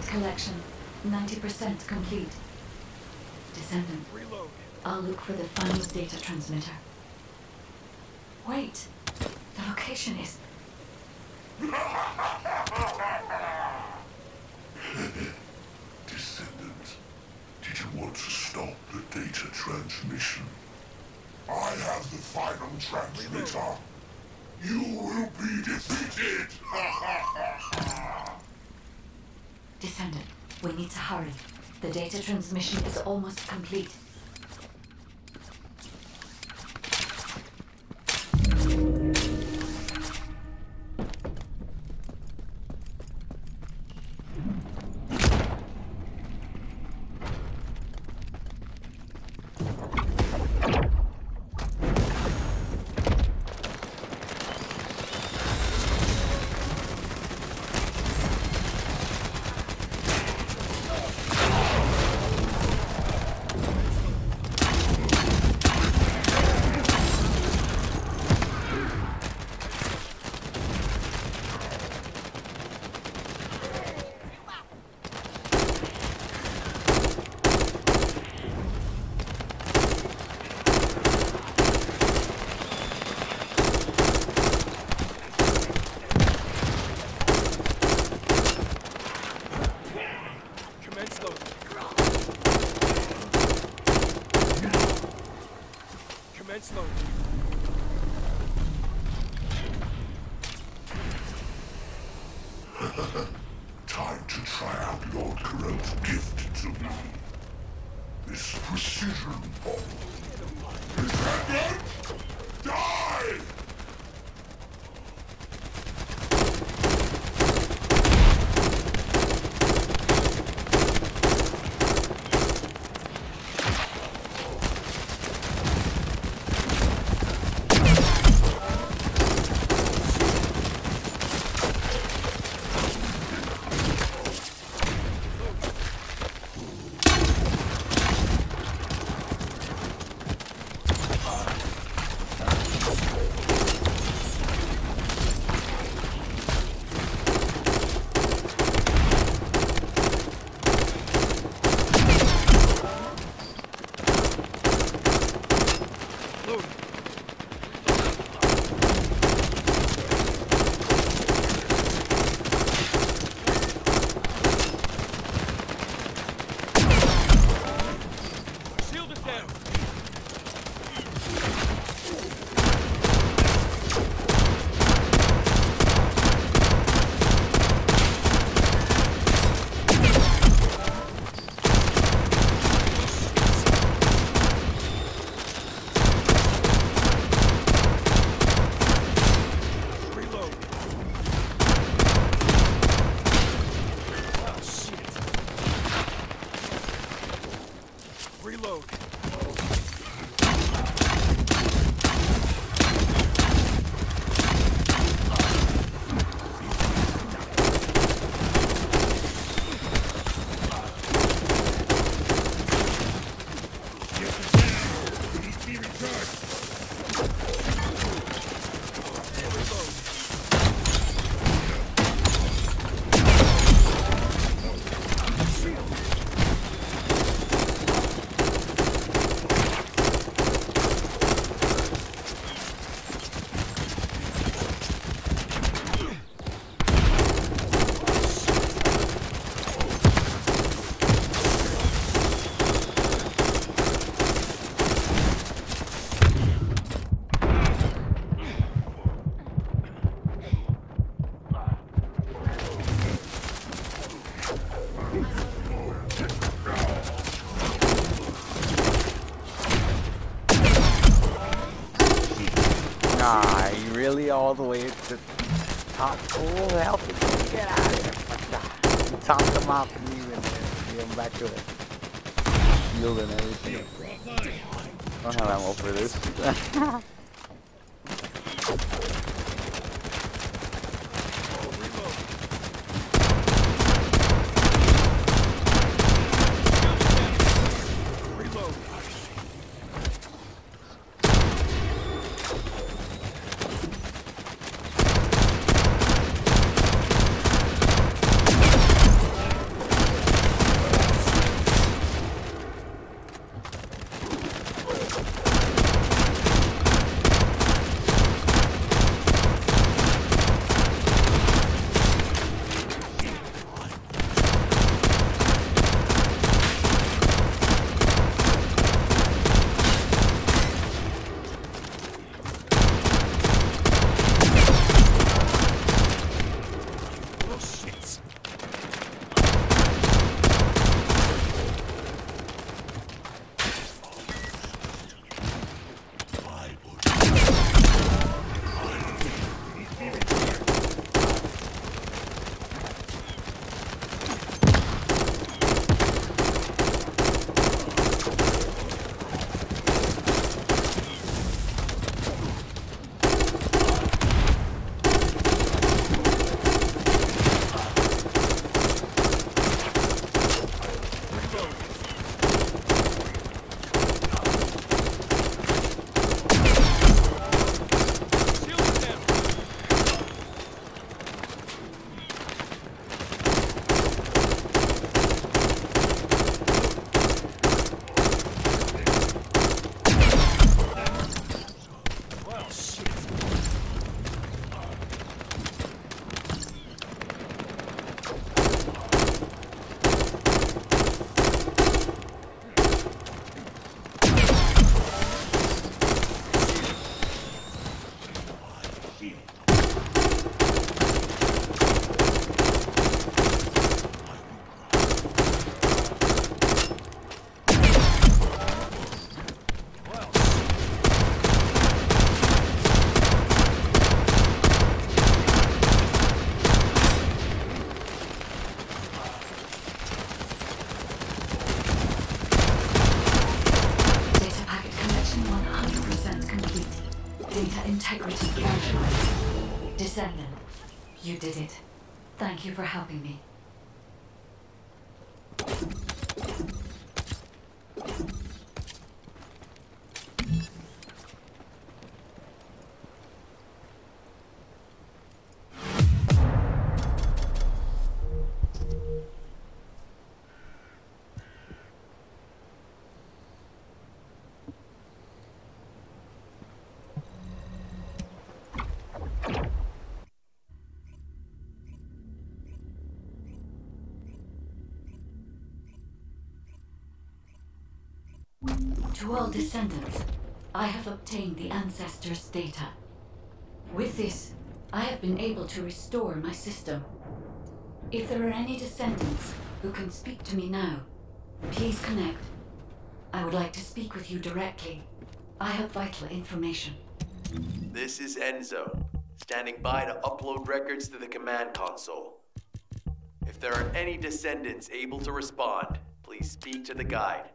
Collection 90% complete. Descendant, Reload. I'll look for the final data transmitter. Wait, the location is... Descendant, did you want to stop the data transmission? I have the final transmitter. You will be defeated! Descendant, we need to hurry. The data transmission is almost complete. Commence loading. Time to try out Lord Corell's gift to me. This precision bomb. Descendant! Die! Reload. Nah, you really all the way to the top. Oh, help me. Get out of here. Fuck that. You topped them off and you in there. Get them back to it. Shield and everything. I don't have ammo for this. Integrity guaranteed. Descendant, you did it. Thank you for helping me. To all descendants, I have obtained the Ancestors' data. With this, I have been able to restore my system. If there are any descendants who can speak to me now, please connect. I would like to speak with you directly. I have vital information. This is Enzo, standing by to upload records to the command console. If there are any descendants able to respond, please speak to the guide.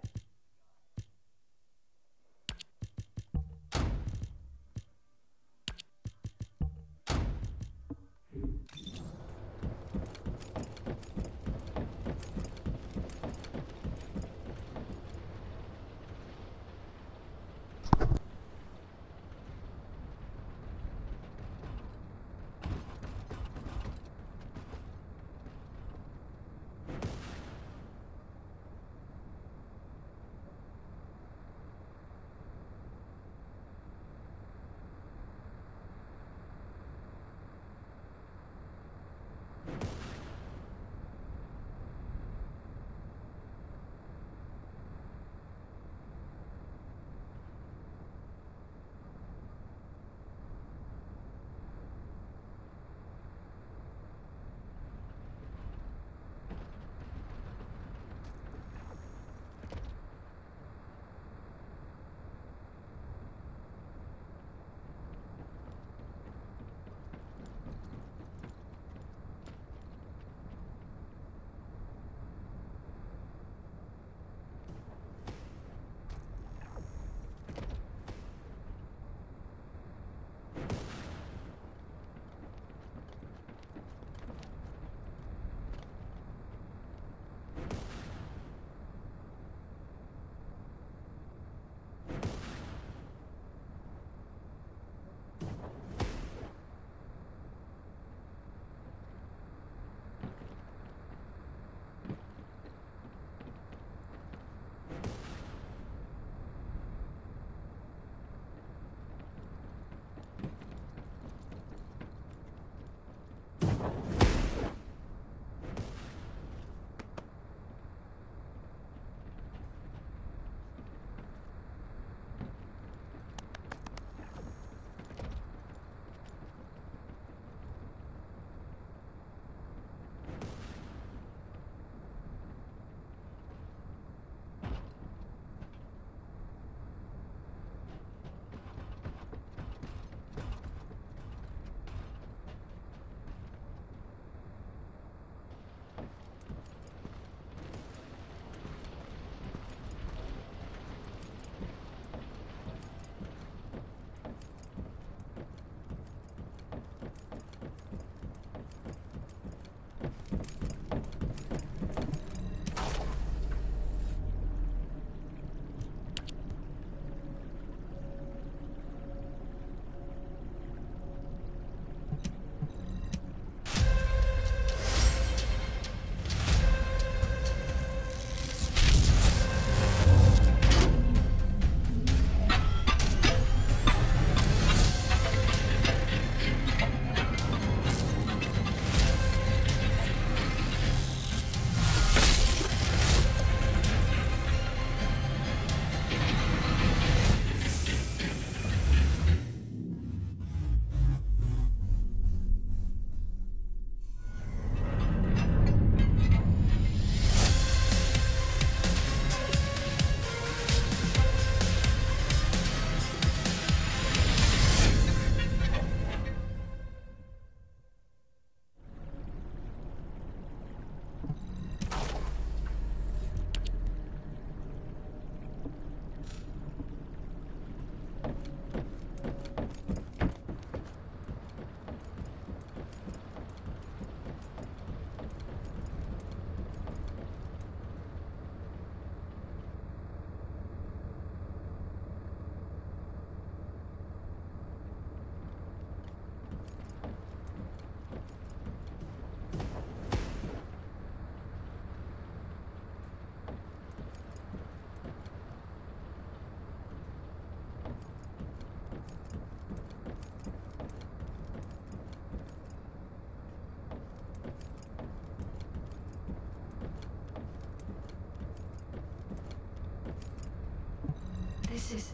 sources?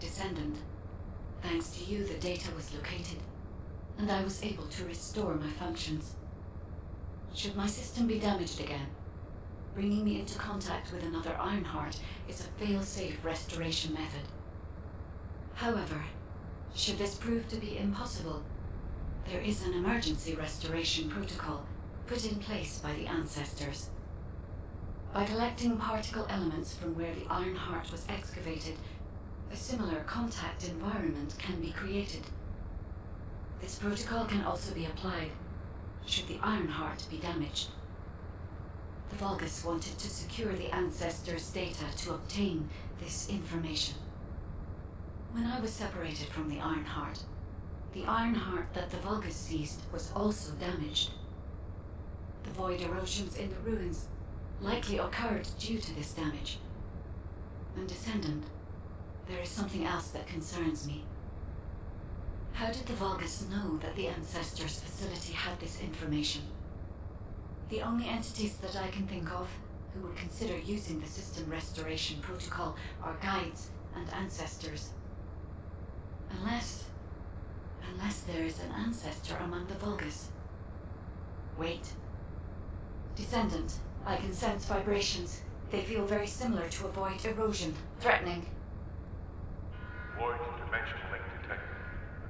Descendant, thanks to you, the data was located, and I was able to restore my functions. Should my system be damaged again, bringing me into contact with another Ironheart is a fail-safe restoration method. However, should this prove to be impossible, there is an emergency restoration protocol put in place by the ancestors. By collecting particle elements from where the Ironheart was excavated, a similar contact environment can be created. This protocol can also be applied should the Ironheart be damaged. The Vulgus wanted to secure the ancestors' data to obtain this information. When I was separated from the Ironheart that the Vulgus seized was also damaged. The void erosions in the ruins likely occurred due to this damage. And Descendant, there is something else that concerns me. How did the Vulgus know that the Ancestors' facility had this information? The only entities that I can think of who would consider using the system restoration protocol are guides and ancestors. Unless there is an ancestor among the Vulgus. Wait. Descendant, I can sense vibrations. They feel very similar to a void erosion. Threatening. Void dimension link detected.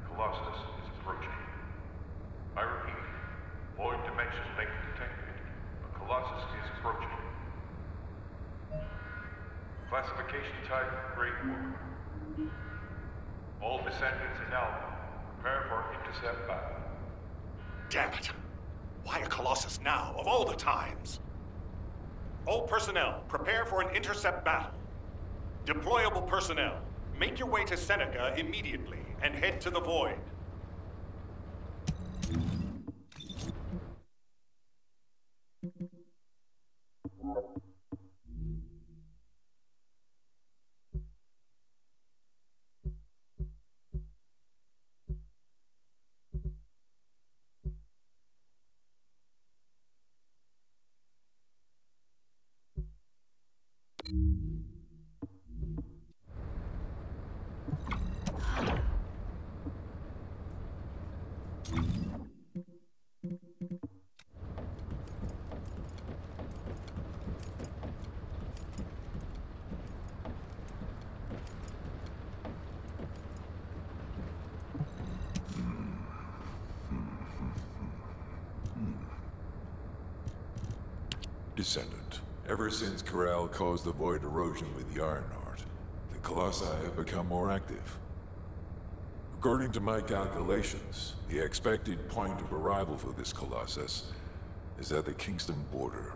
The Colossus is approaching. I repeat, void dimension link detected. The Colossus is approaching. Classification type, Great War. All descendants in Alpha, prepare for intercept battle. Damn it! Why a Colossus now, of all the times? All personnel, prepare for an intercept battle. Deployable personnel, make your way to Seneca immediately and head to the Void. Descendant, ever since Corral caused the void erosion with the Ironheart, the Colossi have become more active. According to my calculations, the expected point of arrival for this Colossus is at the Kingston border.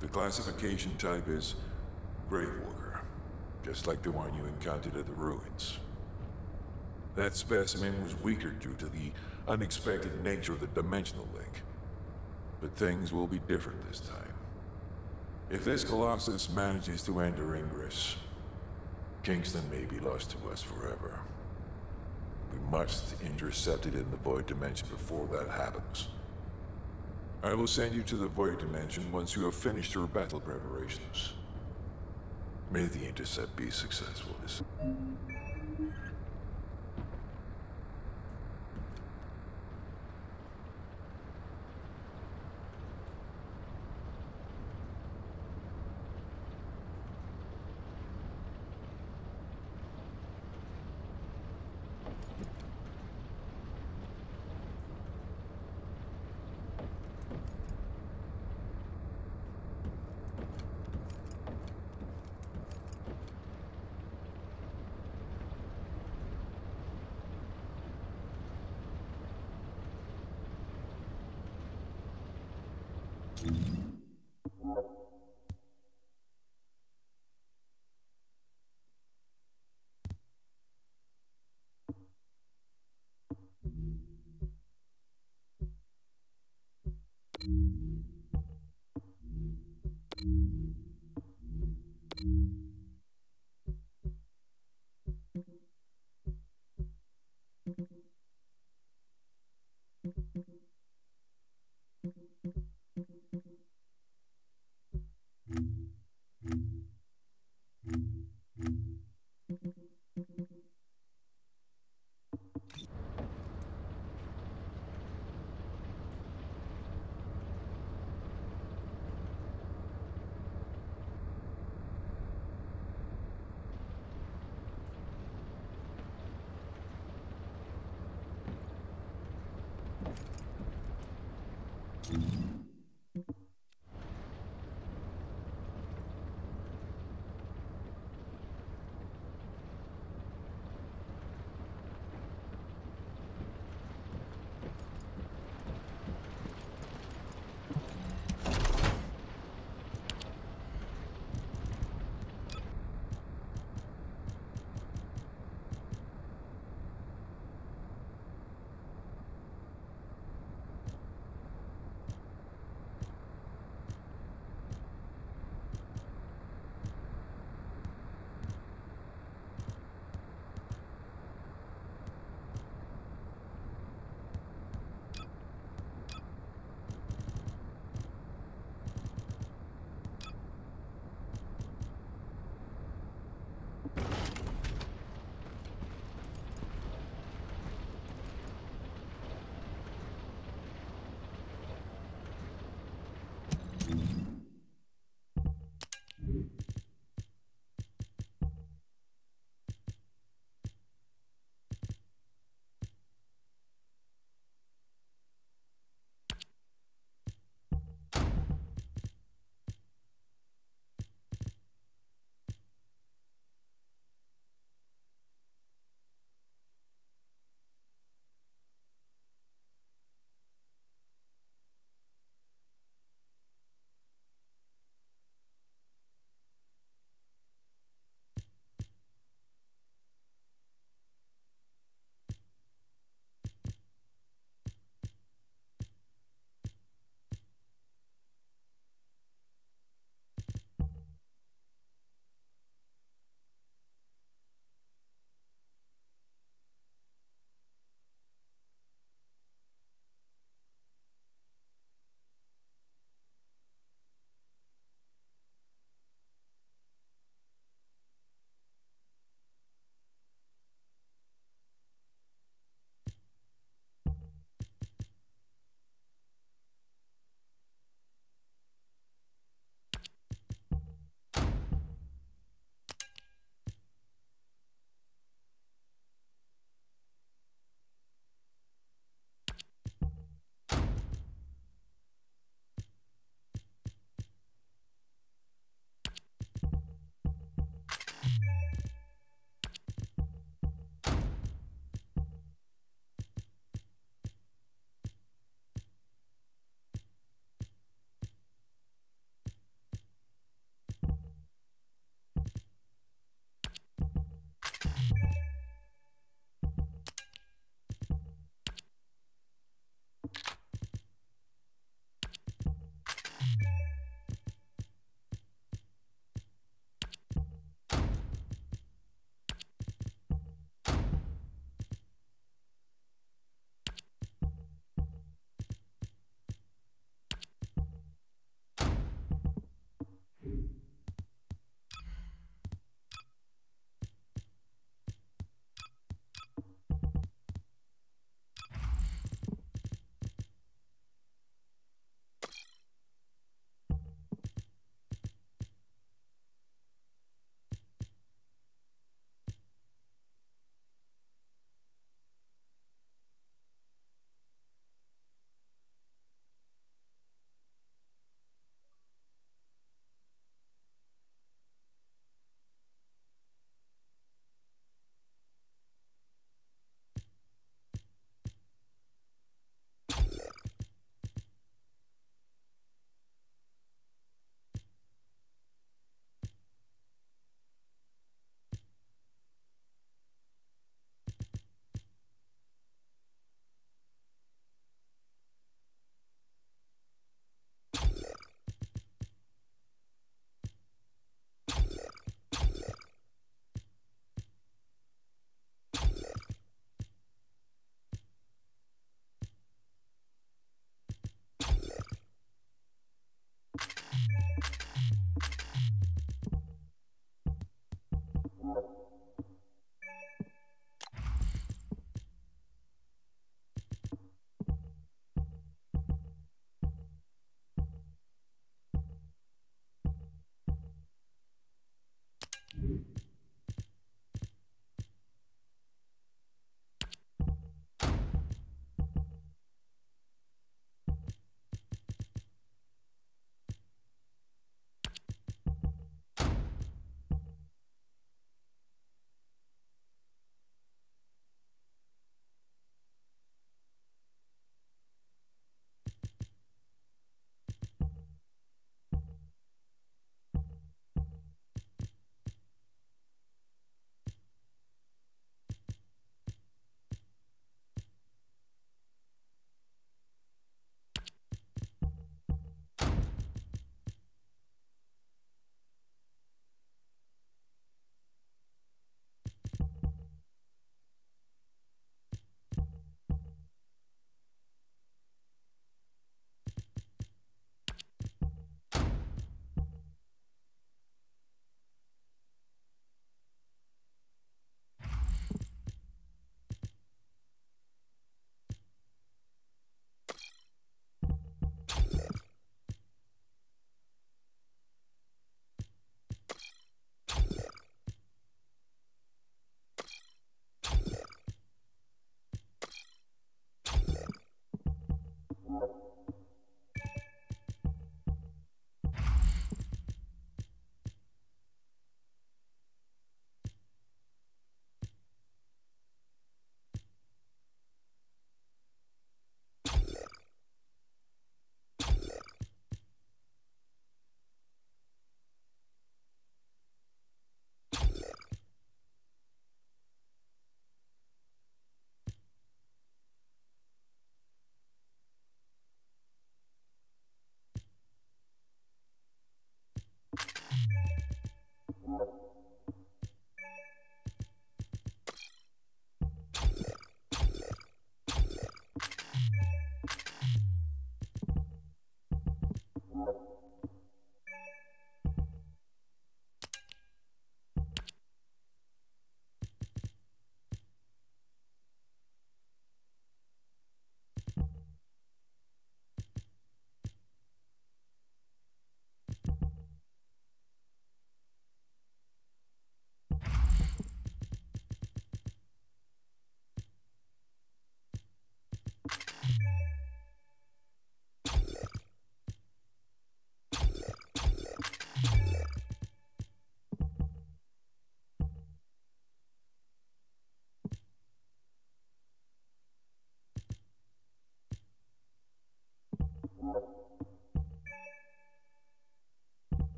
The classification type is Gravewalker, just like the one you encountered at the ruins. That specimen was weaker due to the unexpected nature of the dimensional link. But things will be different this time. If this Colossus manages to enter Ingress, Kingston may be lost to us forever. We must intercept it in the Void Dimension before that happens. I will send you to the Void Dimension once you have finished your battle preparations. May the intercept be successful. Thank you.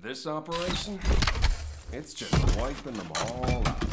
This operation, it's just wiping them all out.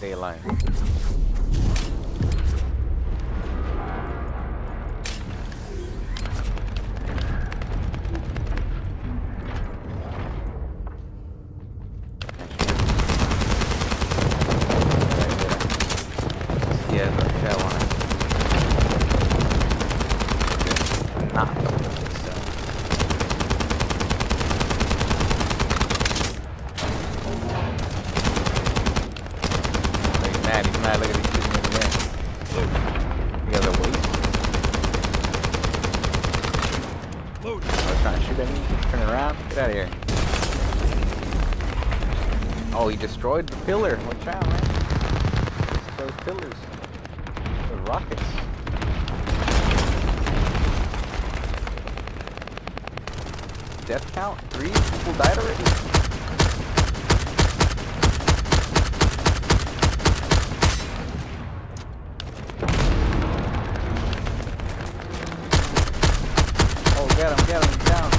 Stay alive. not. He's mad, he's mad. Look at these shooting in the air. You guys are wasted. Load. I was trying to shoot at me. Turn around. Get out of here. Oh, he destroyed the pillar. Watch out, man. Those pillars. The rockets. Death count? 3 people died already? Oh, get him, he's down.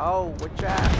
Oh, watch out.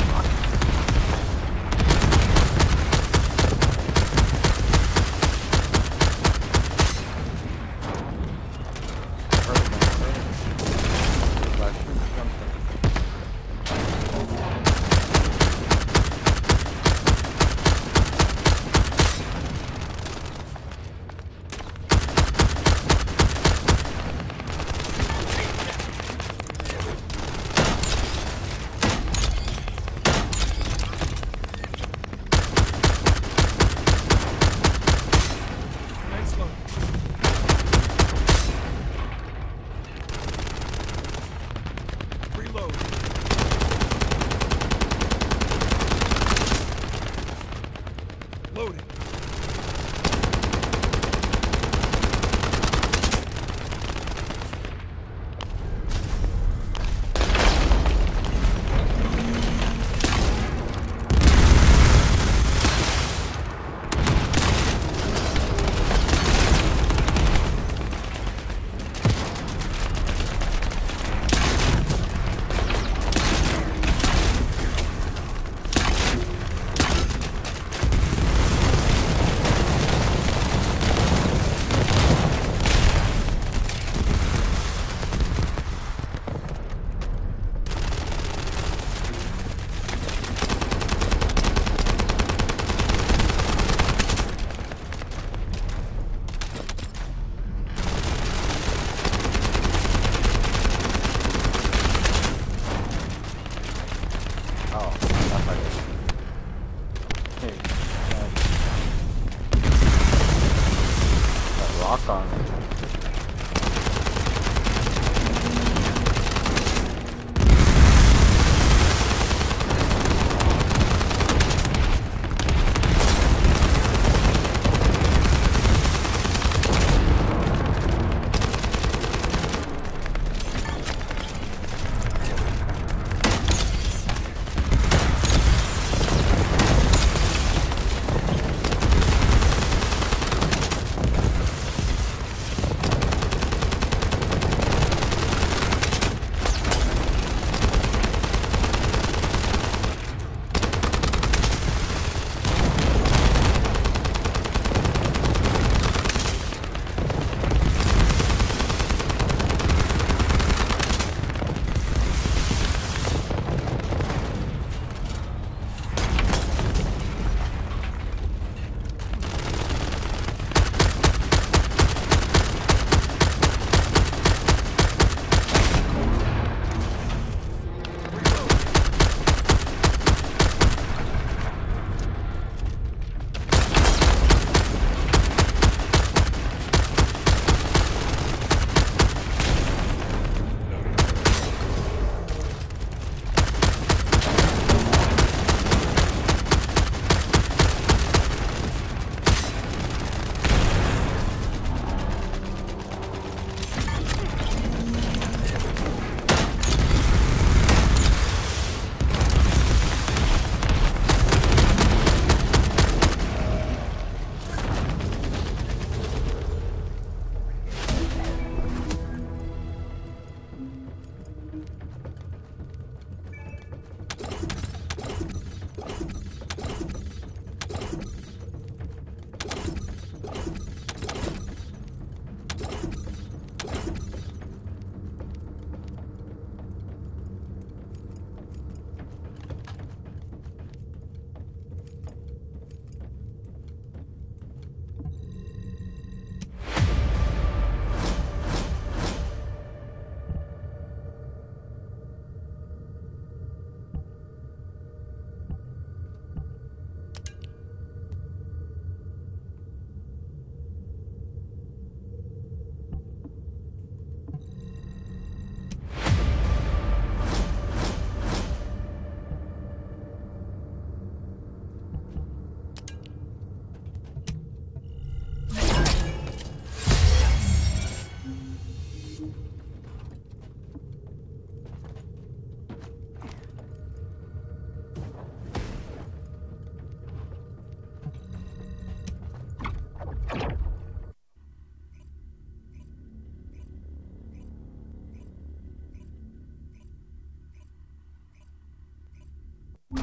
I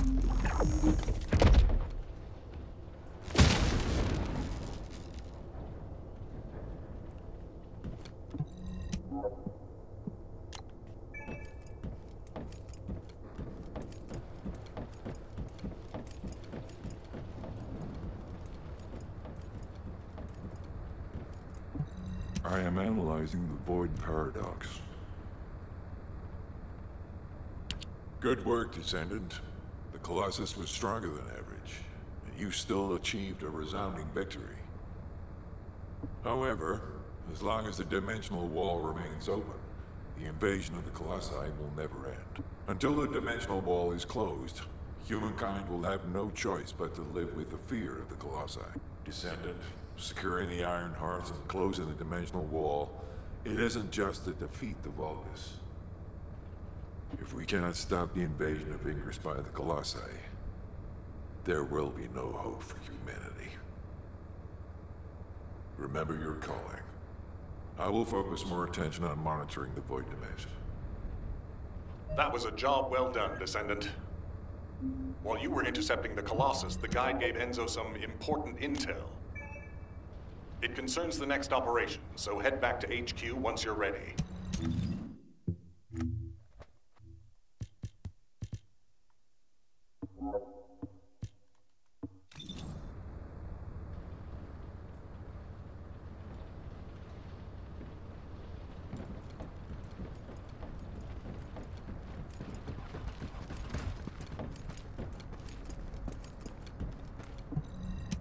am analyzing the Void Paradox. Good work, Descendant. The Colossus was stronger than average, and you still achieved a resounding victory. However, as long as the dimensional wall remains open, the invasion of the Colossi will never end. Until the dimensional wall is closed, humankind will have no choice but to live with the fear of the Colossi. Descendant, securing the Iron Heart and closing the dimensional wall, it isn't just to defeat the Vulgus. If we cannot stop the invasion of Ingress by the Colossi, there will be no hope for humanity. Remember your calling. I will focus more attention on monitoring the Void Dimension. That was a job well done, Descendant. While you were intercepting the Colossus, the guide gave Enzo some important intel. It concerns the next operation, so head back to HQ once you're ready.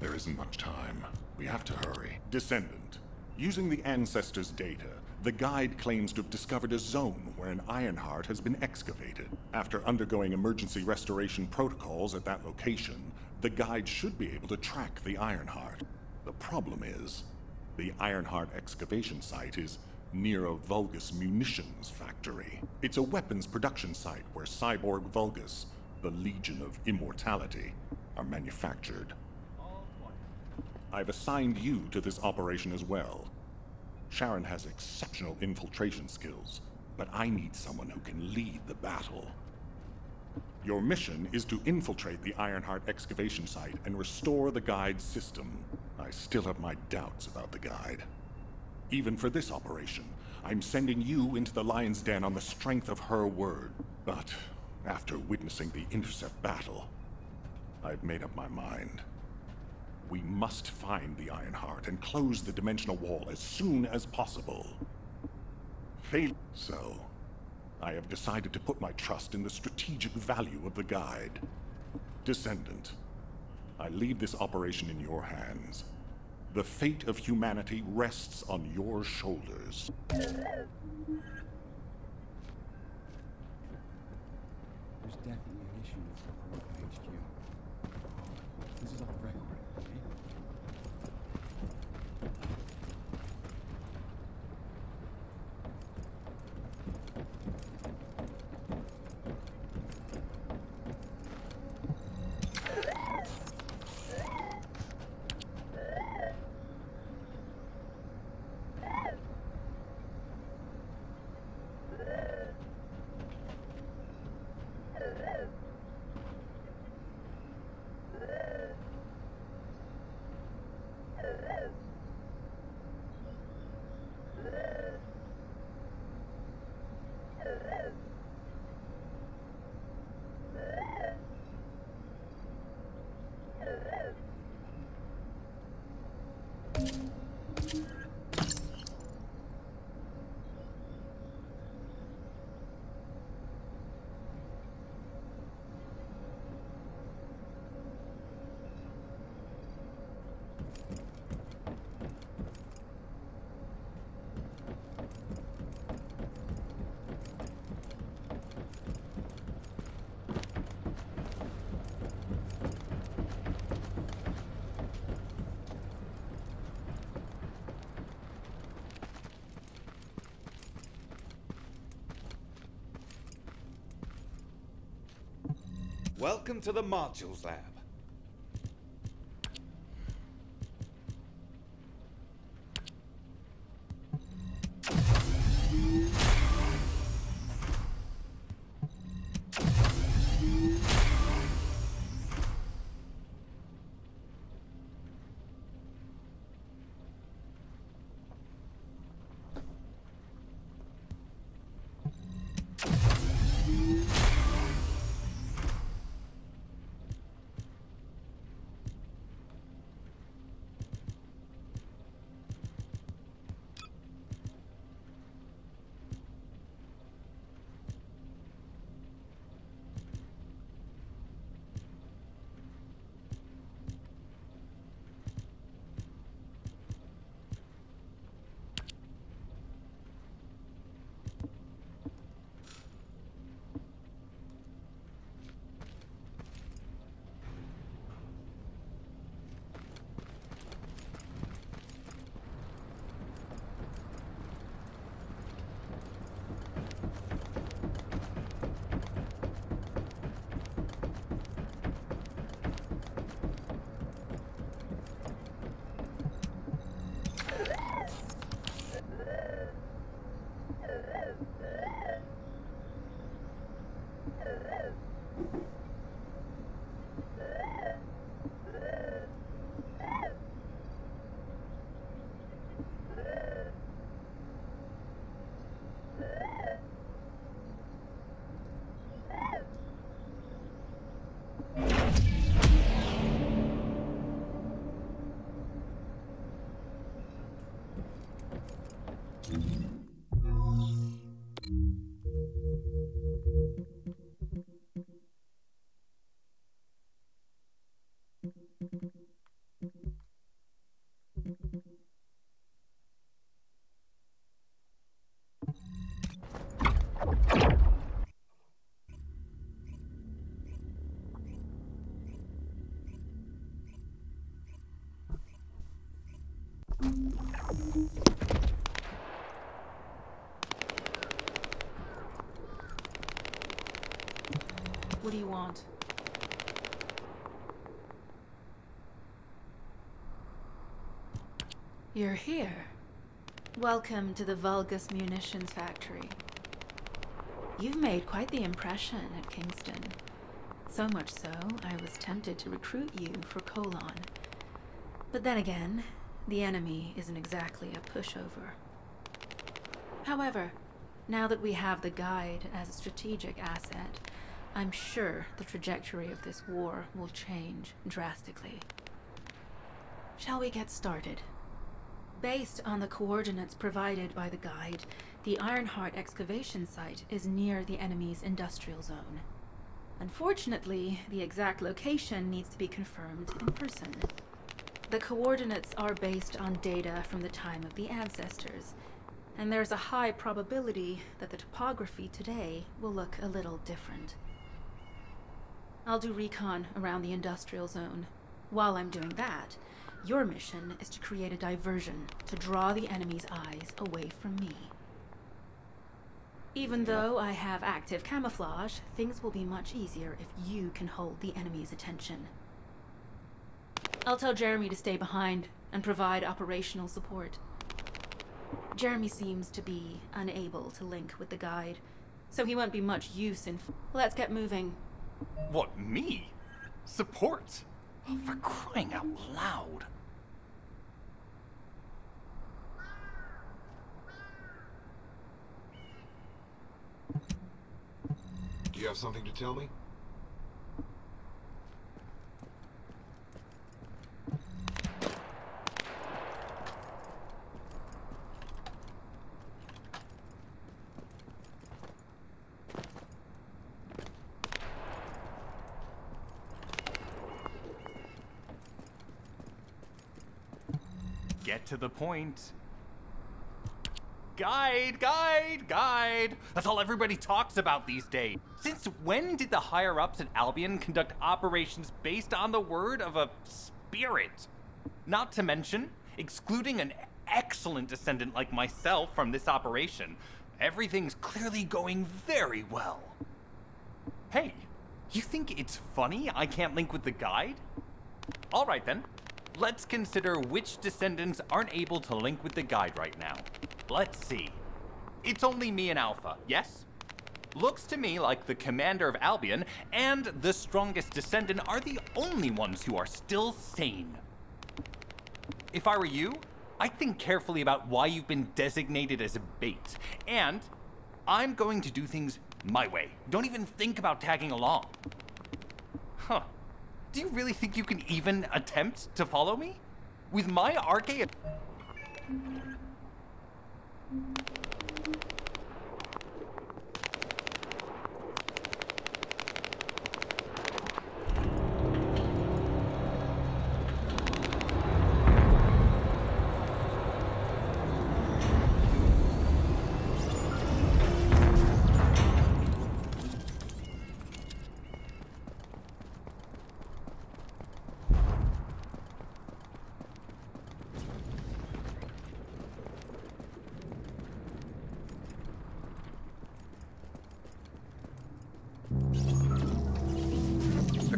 There isn't much time. We have to hurry. Descendant, using the Ancestors' data, the guide claims to have discovered a zone where an Ironheart has been excavated. After undergoing emergency restoration protocols at that location, the guide should be able to track the Ironheart. The problem is, the Ironheart excavation site is near a Vulgus munitions factory. It's a weapons production site where cyborg Vulgus, the Legion of Immortality, are manufactured. I've assigned you to this operation as well. Sharon has exceptional infiltration skills, but I need someone who can lead the battle. Your mission is to infiltrate the Ironheart excavation site and restore the guide's system. I still have my doubts about the guide. Even for this operation, I'm sending you into the Lion's Den on the strength of her word. But after witnessing the Intercept battle, I've made up my mind. We must find the Ironheart and close the dimensional wall as soon as possible. So, I have decided to put my trust in the strategic value of the guide. Descendant, I leave this operation in your hands. The fate of humanity rests on your shoulders. There's definitely an issue with the HQ. This is off the record. Welcome to the Modules Lab. What do you want? You're here. Welcome to the Vulgus Munitions Factory. You've made quite the impression at Kingston. So much so, I was tempted to recruit you for Colon. But then again, the enemy isn't exactly a pushover. However, now that we have the Guide as a strategic asset, I'm sure the trajectory of this war will change drastically. Shall we get started? Based on the coordinates provided by the Guide, the Ironheart excavation site is near the enemy's industrial zone. Unfortunately, the exact location needs to be confirmed in person. The coordinates are based on data from the time of the ancestors, and there's a high probability that the topography today will look a little different. I'll do recon around the industrial zone. While I'm doing that, your mission is to create a diversion to draw the enemy's eyes away from me. Even though I have active camouflage, things will be much easier if you can hold the enemy's attention. I'll tell Jeremy to stay behind and provide operational support. Jeremy seems to be unable to link with the Guide, so he won't be much use in... Let's get moving. What, me? Support? Oh, for crying out loud. Do you have something to tell me? Get to the point. Guide, guide, guide. That's all everybody talks about these days. Since when did the higher-ups at Albion conduct operations based on the word of a spirit? Not to mention, excluding an excellent descendant like myself from this operation, everything's clearly going very well. Hey, you think it's funny I can't link with the Guide? All right then. Let's consider which descendants aren't able to link with the Guide right now. Let's see. It's only me and Alpha, yes? Looks to me like the commander of Albion and the strongest descendant are the only ones who are still sane. If I were you, I'd think carefully about why you've been designated as a bait. And I'm going to do things my way. Don't even think about tagging along. Huh. Do you really think you can even attempt to follow me? With my arcade...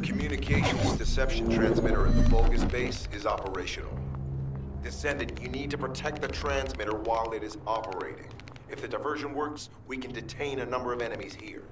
Communications deception transmitter at the Vulgus base is operational. Descendant, you need to protect the transmitter while it is operating. If the diversion works, we can detain a number of enemies here.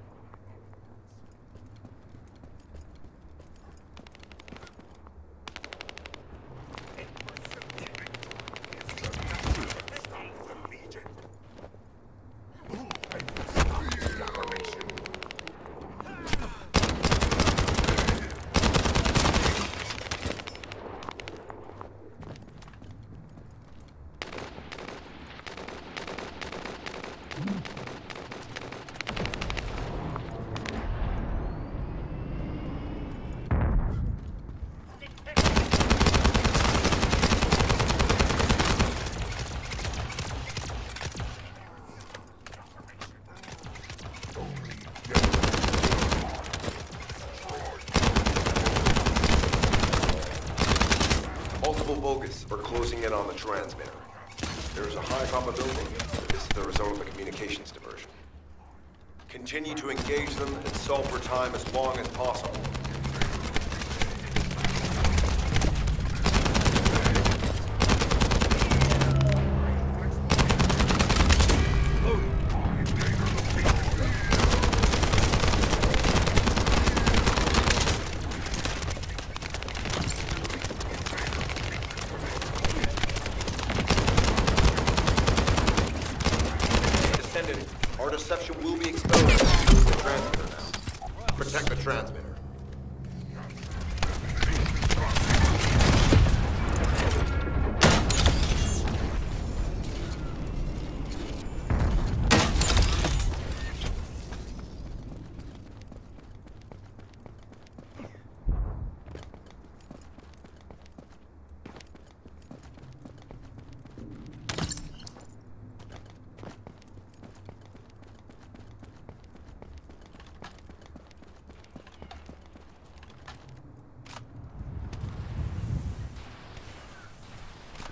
Vulgus are closing in on the transmitter. There is a high probability that this is the result of a communications diversion. Continue to engage them and solve for time as long as possible. Our deception will be exposed to the transmitter now. Protect the transmitter.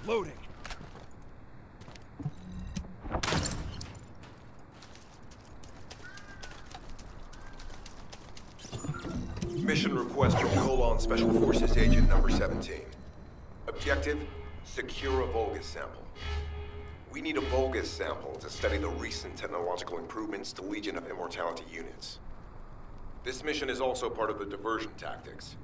Loading. Mission request from Colon Special Forces Agent number 17. Objective, secure a Vulgus sample. We need a Vulgus sample to study the recent technological improvements to Legion of Immortality units. This mission is also part of the diversion tactics.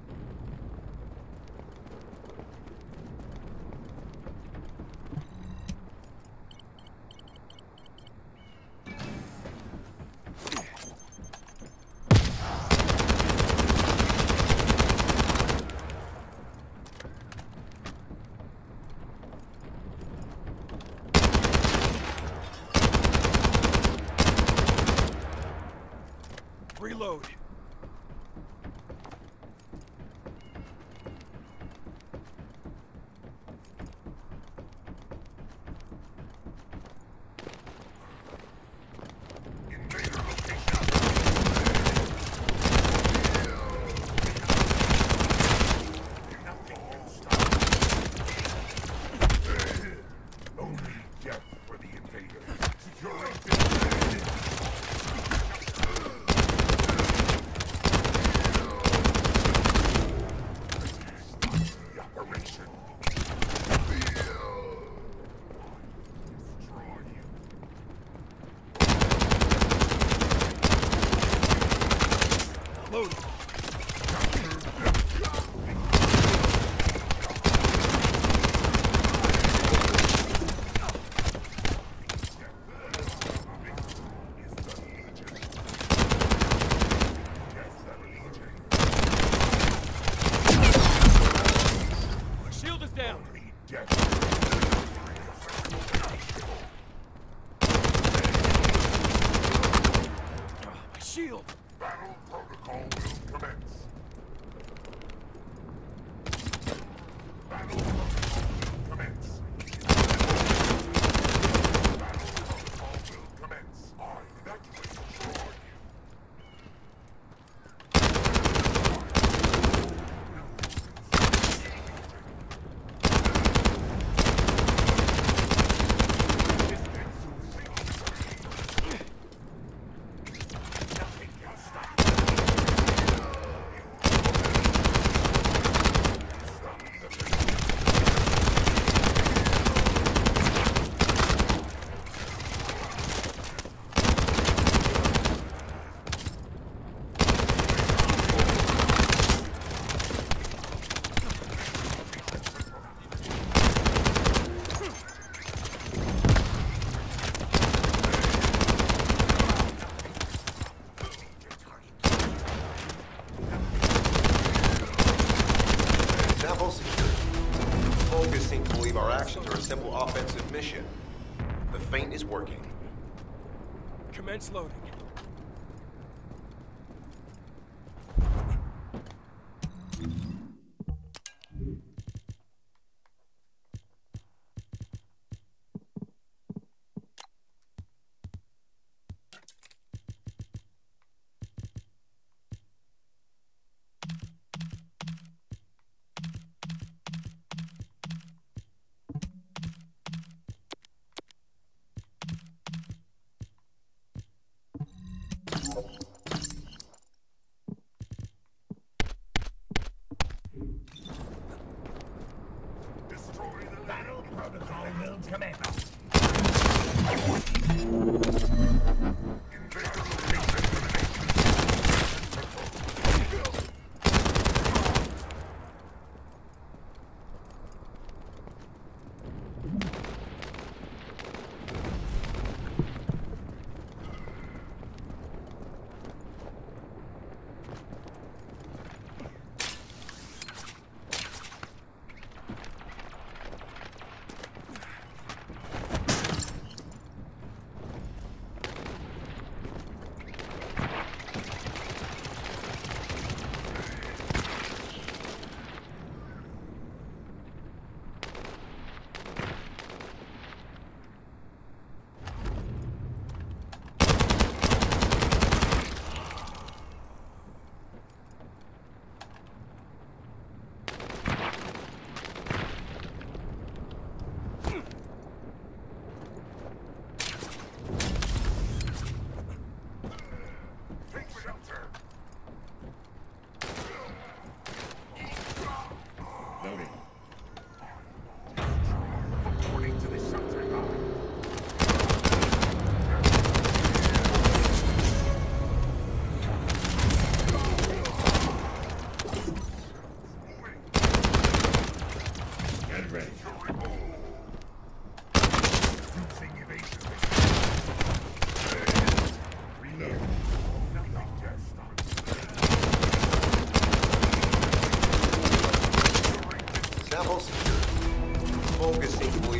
Reload. Shield! Battle protocol will commence. Battle protocol will commence. Battle protocol will commence. I evacuate Troy. Vulgus seem to believe our actions are a simple offensive mission. The feint is working. Commence loading.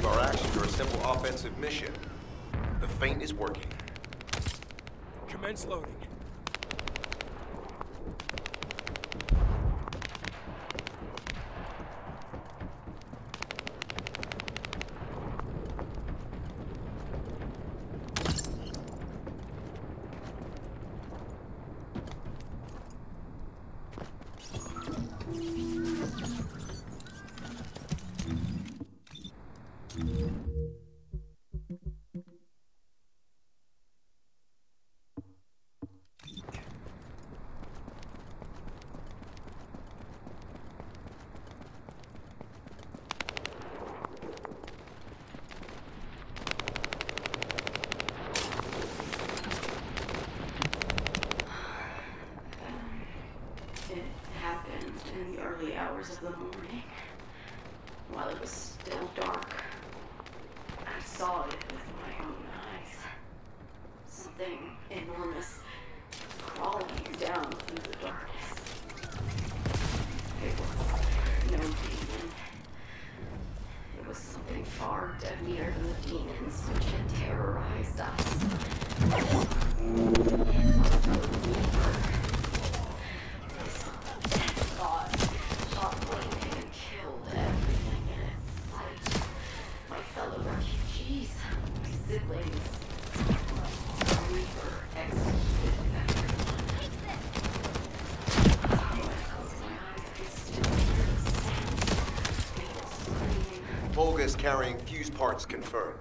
believe our actions are a simple offensive mission. The feint is working. Commence loading. In the early hours of the morning, while it was still dark, I saw it with my own eyes. Something enormous crawling down through the darkness. It was no demon. It was something far deadlier than the demons which had terrorized us. It was a reaper. Volgus carrying fuse parts confirmed.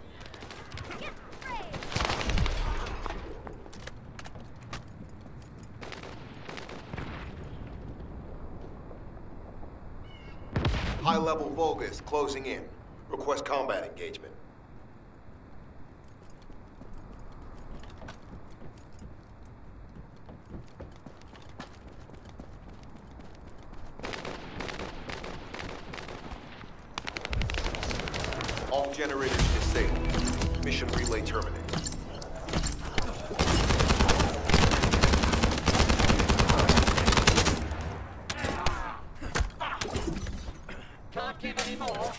High-level Volgus closing in. Request combat engagement. All generators disabled. Mission relay terminated. Can't give any more.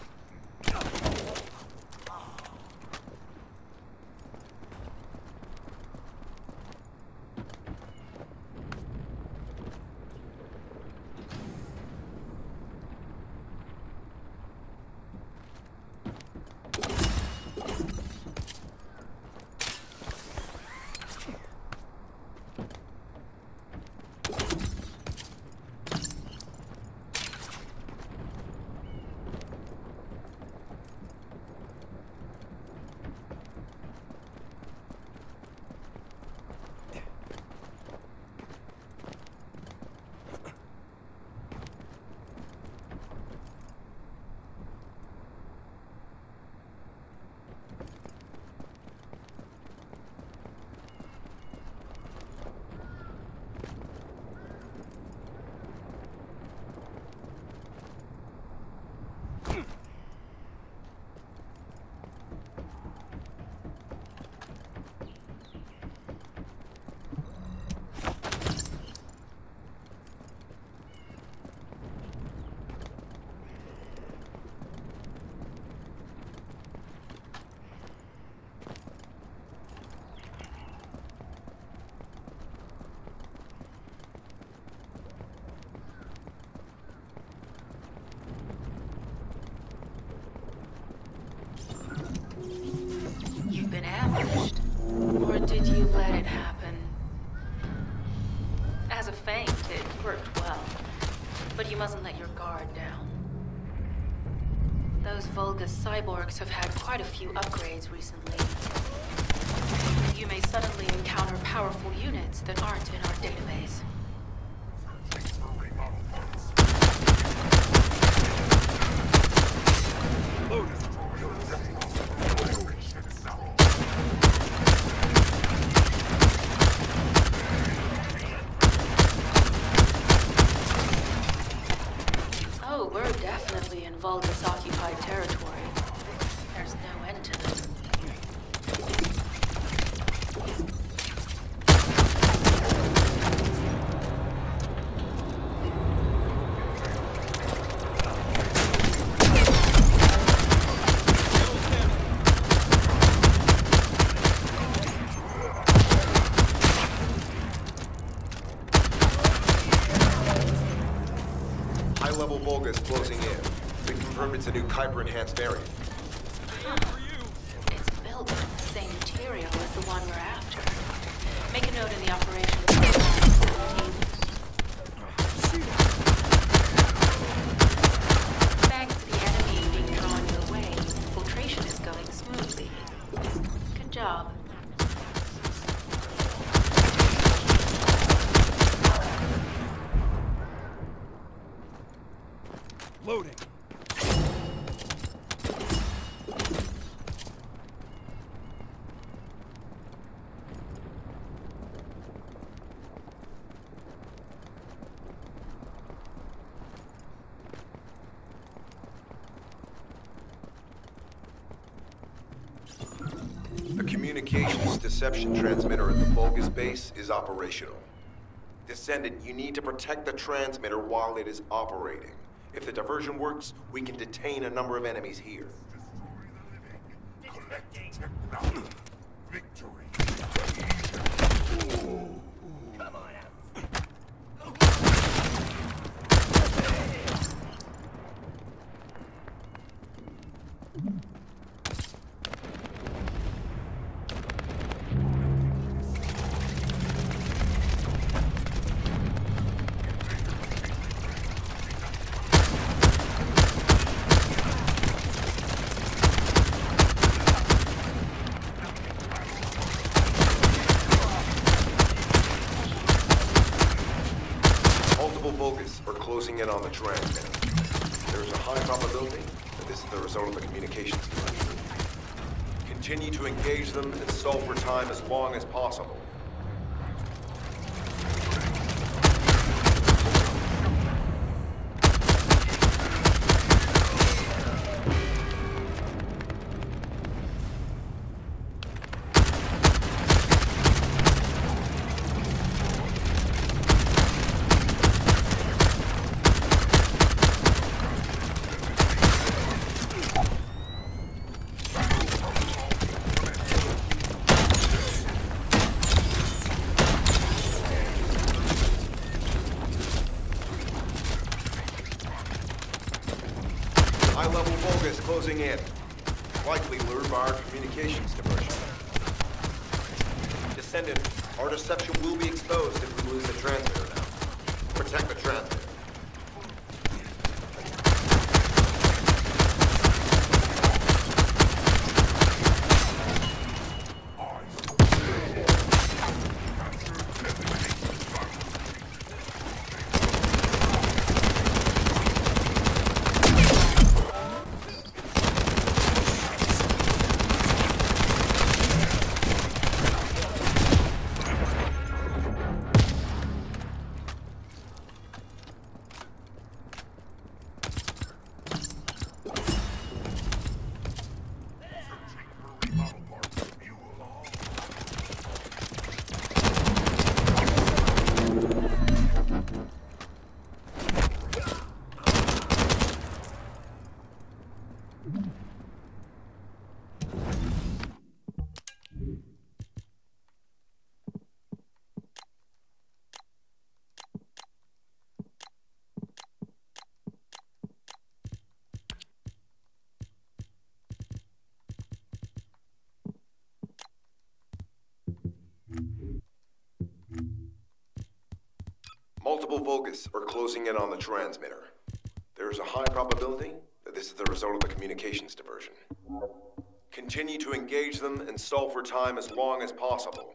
Been ambushed? Or did you let it happen? As a feint, it worked well. But you mustn't let your guard down. Those Vulgus cyborgs have had quite a few upgrades recently. You may suddenly encounter powerful units that aren't in our database. Oh, we're definitely in Vulgus-occupied territory. There's no end to them. High-level Vulgus closing in. We confirmed it's a new Kuiper-enhanced variant. It's built with the same material as the one we're after. Make a note in the operation. Thanks to the enemy being drawn your way, infiltration is going smoothly. Good job. Loading. The communications deception transmitter at the Vulgus base is operational. Descendant, you need to protect the transmitter while it is operating. If the diversion works, we can detain a number of enemies here. Closing in on the transmitter. There is a high probability that this is the result of the communications device. Continue to engage them and stall for time as long as possible. High-level Vulgus closing in. Likely lured by our communications diversion. Descendant, our deception will be exposed if we lose the transmitter now. Protect the transmitter. Multiple Vulgus are closing in on the transmitter. There is a high probability that this is the result of the communications diversion. Continue to engage them and stall for time as long as possible.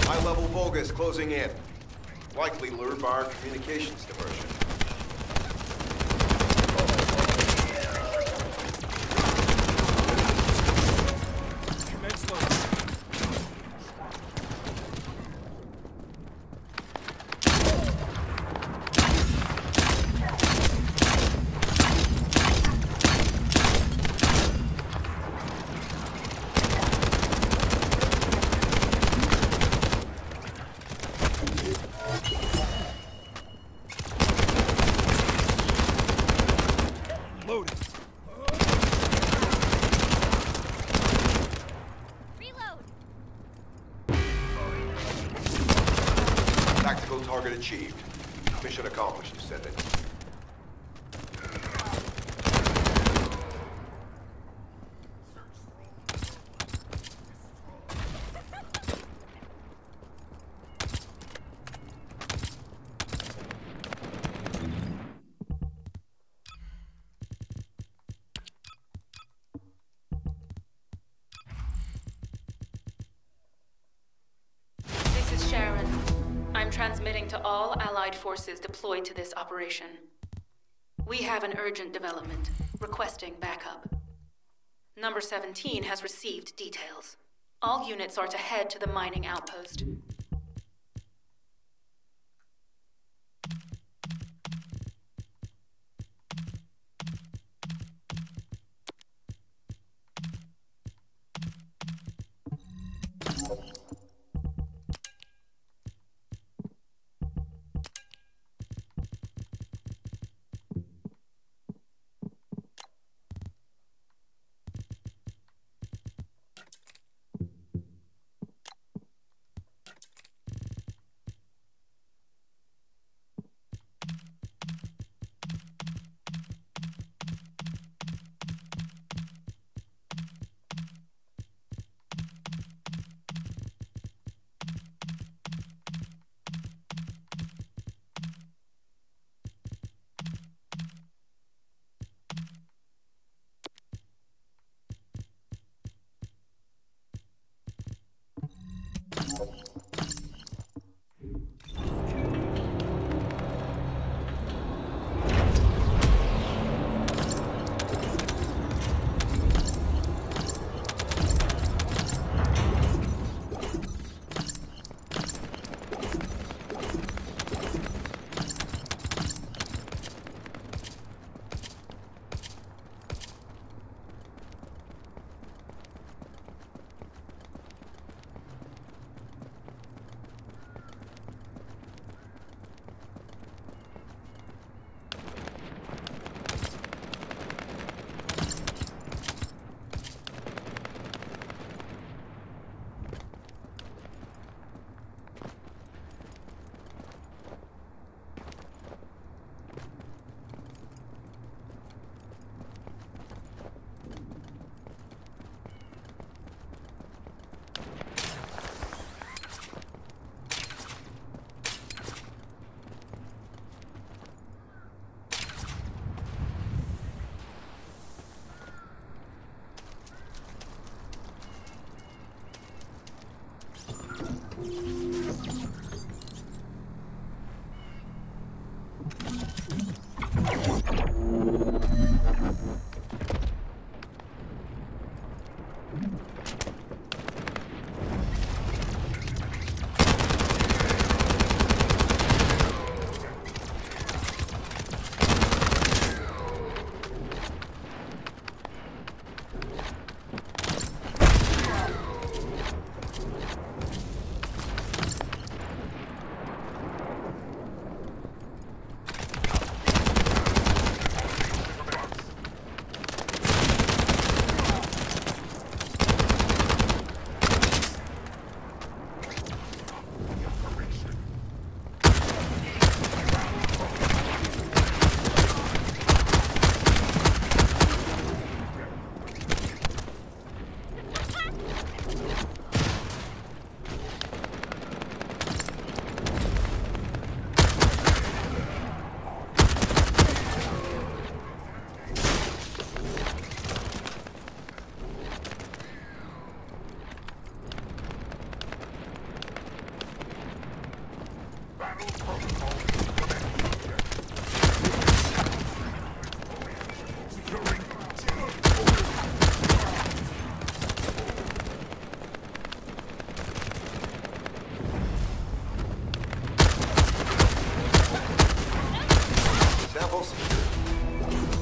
High-level Vulgus closing in. Likely lured by our communications diversion. Commence loading. achieved. Mission accomplished, Descendant. This is Sharon. I'm transmitting to all Allied forces deployed to this operation. We have an urgent development, requesting backup. Number 17 has received details. All units are to head to the mining outpost.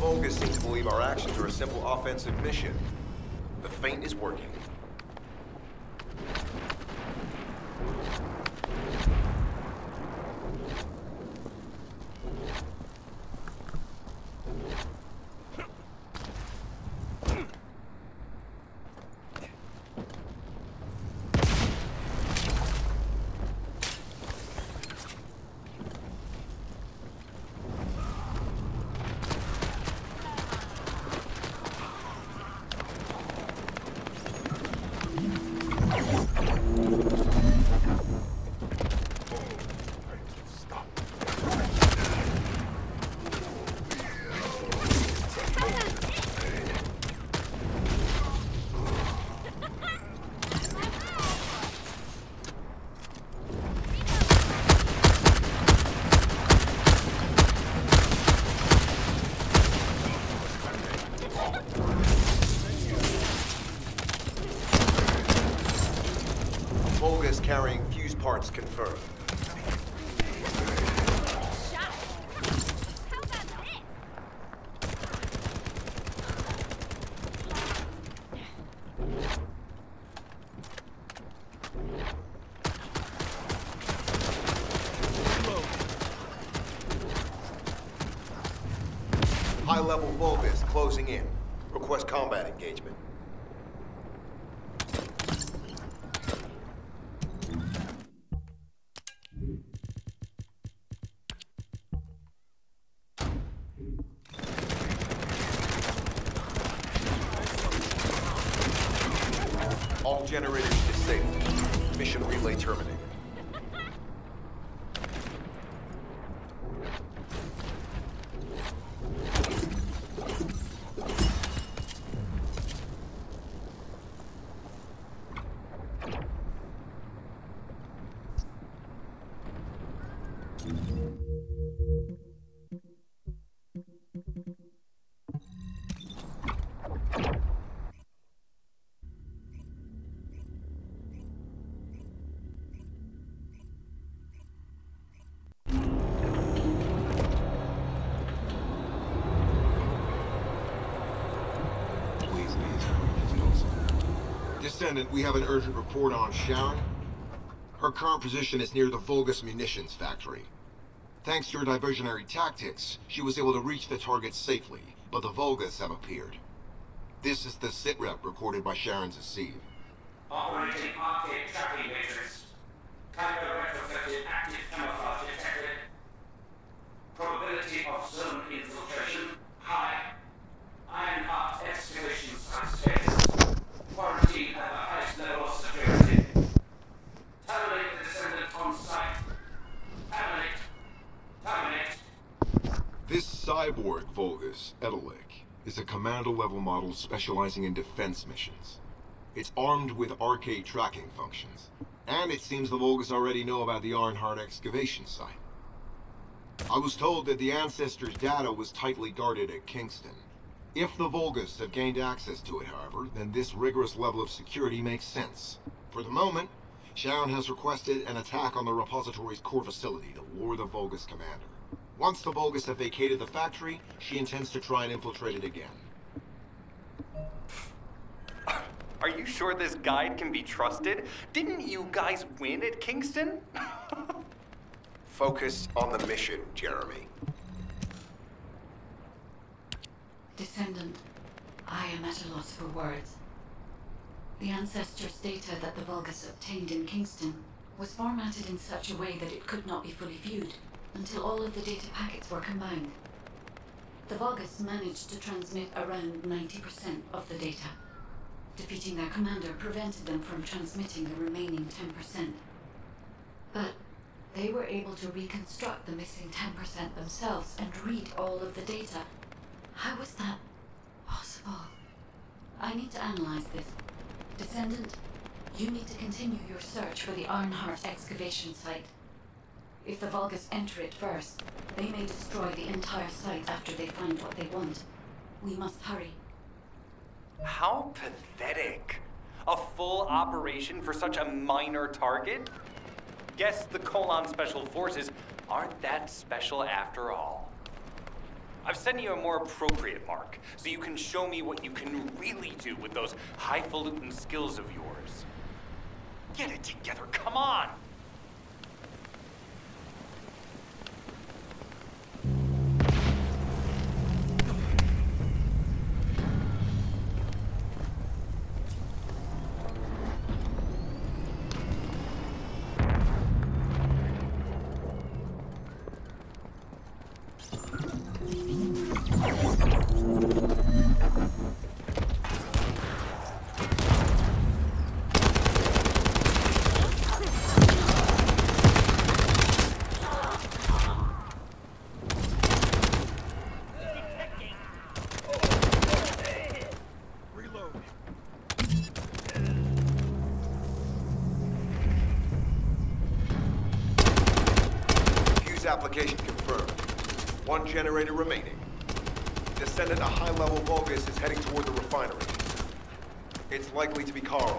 Vulgus seem to believe our actions are a simple offensive mission. The feint is working. Volgus carrying fuse parts confirmed. High-level Volgus closing in. Request combat engagement. All generators disabled. Mission relay terminated. Descendant, we have an urgent report on Sharon. Her current position is near the Volgus munitions factory. Thanks to your diversionary tactics, she was able to reach the target safely, but the Volgus have appeared. This is the sitrep recorded by Sharon's Asiv. Operating arcade tracking matrix. Tango retrofitted active camouflage detected. Probability of zone infiltration high. Ironheart excavation site status. Quarantine at the highest level of security. Terminate the descendant on site. Terminate. Terminate. This cyborg Volgus, Edelik, is a commando-level model specializing in defense missions. It's armed with arcade tracking functions, and it seems the Volgus already know about the Ironheart excavation site. I was told that the Ancestors' data was tightly guarded at Kingston. If the Volgus have gained access to it, however, then this rigorous level of security makes sense. For the moment, Sharon has requested an attack on the repository's core facility to lure the Volgus commander. Once the Volgus have vacated the factory, she intends to try and infiltrate it again. Are you sure this guide can be trusted? Didn't you guys win at Kingston? Focus on the mission, Jeremy. Descendant, I am at a loss for words. The Ancestors' data that the Volgus obtained in Kingston was formatted in such a way that it could not be fully viewed until all of the data packets were combined. The Volgus managed to transmit around 90% of the data. Defeating their commander prevented them from transmitting the remaining 10%. But they were able to reconstruct the missing 10% themselves and read all of the data. How was that possible? I need to analyze this. Descendant, you need to continue your search for the Ironheart excavation site. If the Volgus enter it first, they may destroy the entire site after they find what they want. We must hurry. How pathetic. A full operation for such a minor target? Guess the Colon Special Forces aren't that special after all. I've sent you a more appropriate mark, so you can show me what you can really do with those highfalutin skills of yours. Get it together, come on! Application confirmed. One generator remaining. Descendant, a high-level Volgus is heading toward the refinery. It's likely to be Charon.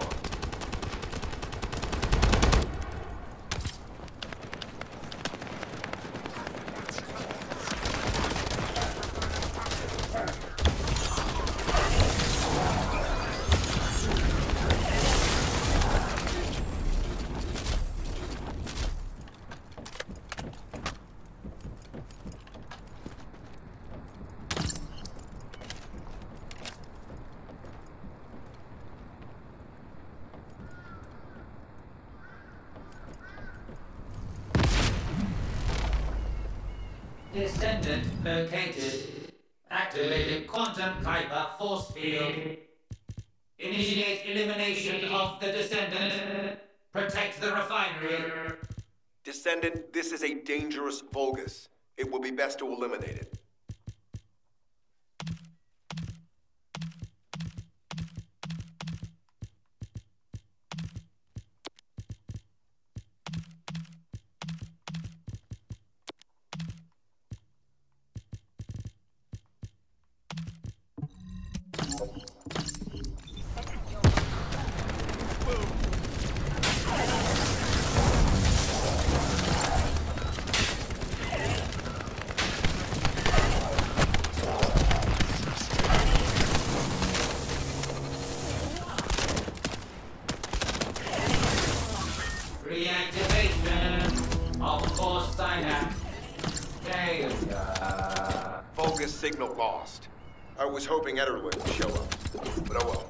Descendant located. Activated quantum Kuiper force field. Initiate elimination of the Descendant. Protect the refinery. Descendant, this is a dangerous Vulgus. It will be best to eliminate it. Reactivation of force synapse. Vulgus signal lost. I was hoping Ederling would show up, but oh well.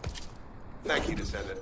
Thank you, Descendant.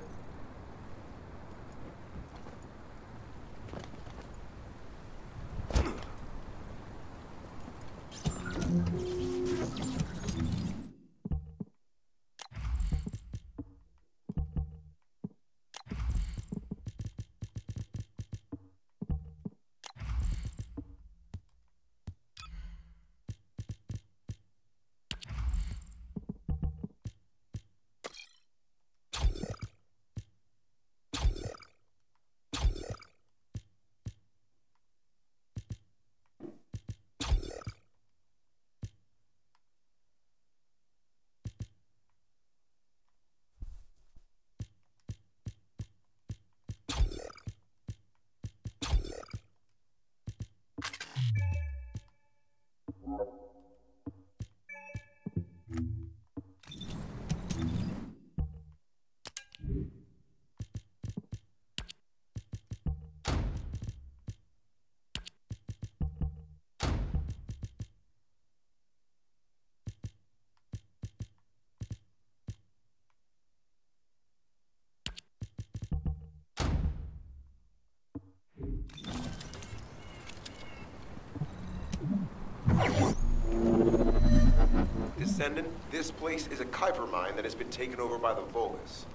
Descendant, this place is a Kuiper mine that has been taken over by the Vulgus.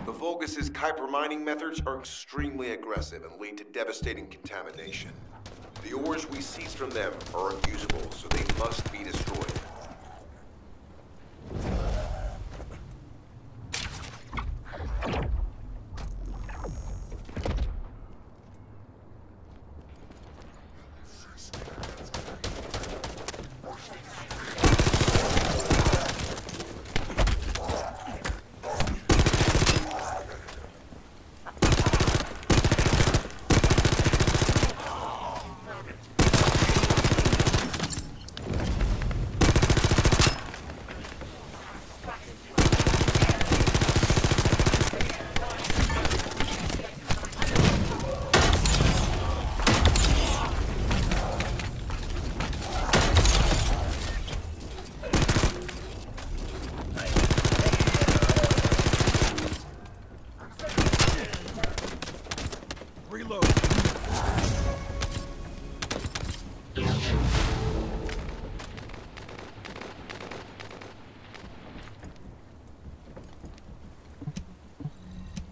The Vulgus' Kuiper mining methods are extremely aggressive and lead to devastating contamination. The ores we seize from them are unusable, so they must be destroyed.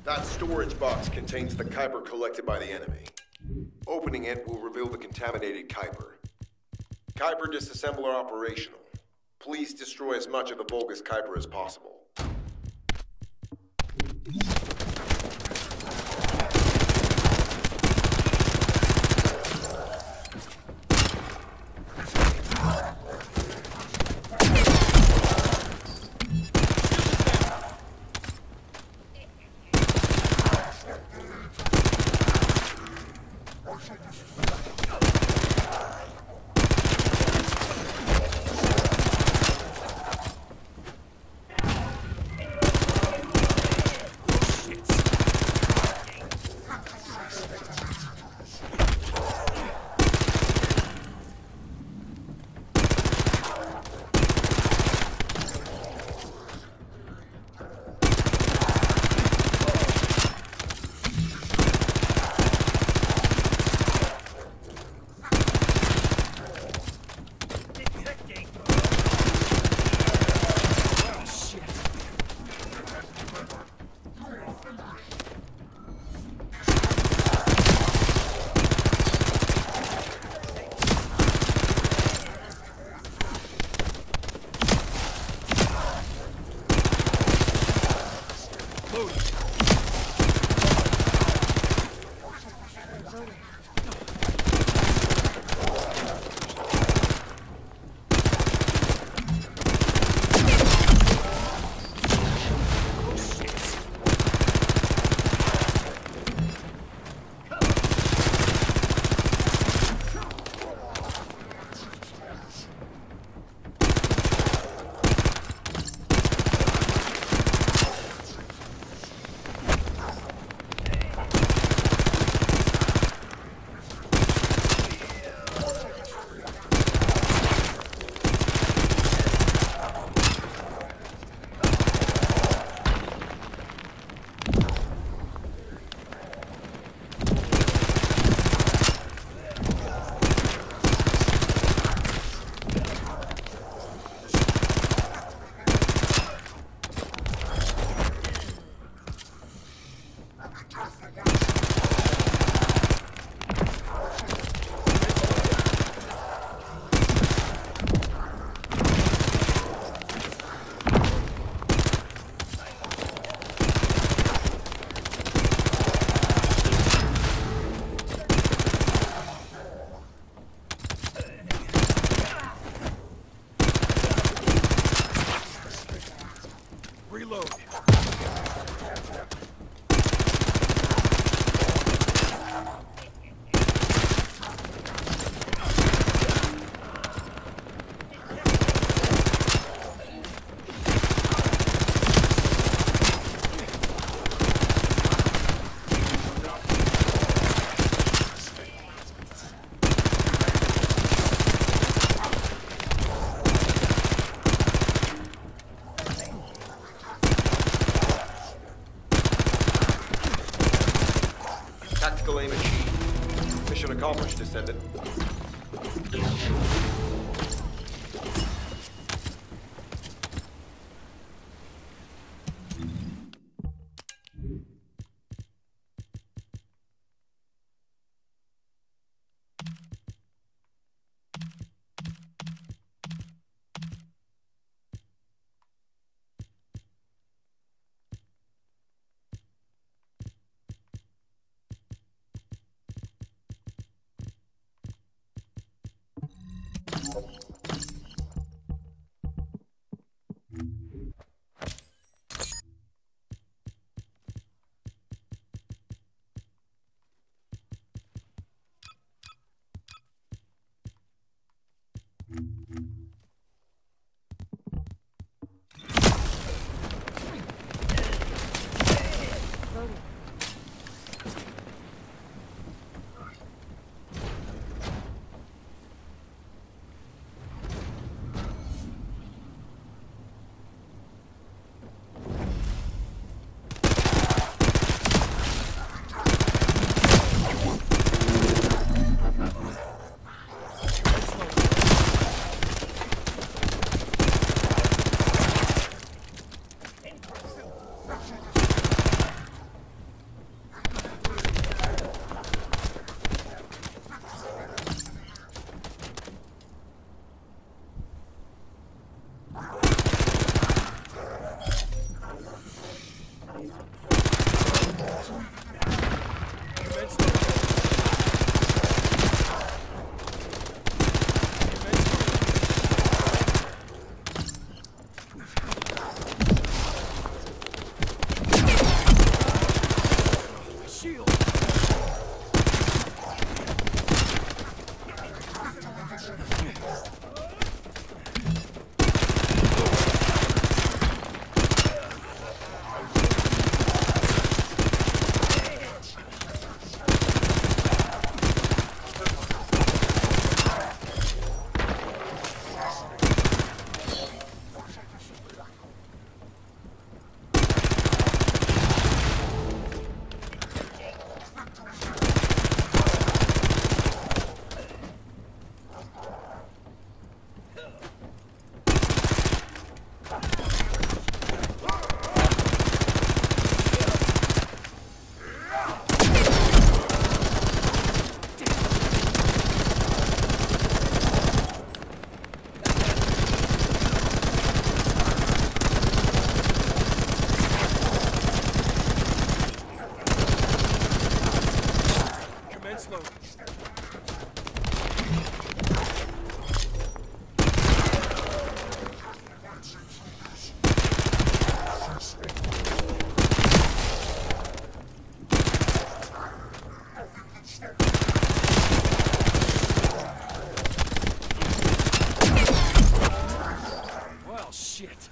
That storage box contains the Kuiper collected by the enemy. Opening it will reveal the contaminated Kuiper. Kuiper disassembler operational. Please destroy as much of the Vulgus Kuiper as possible. Mission accomplished, Descendant.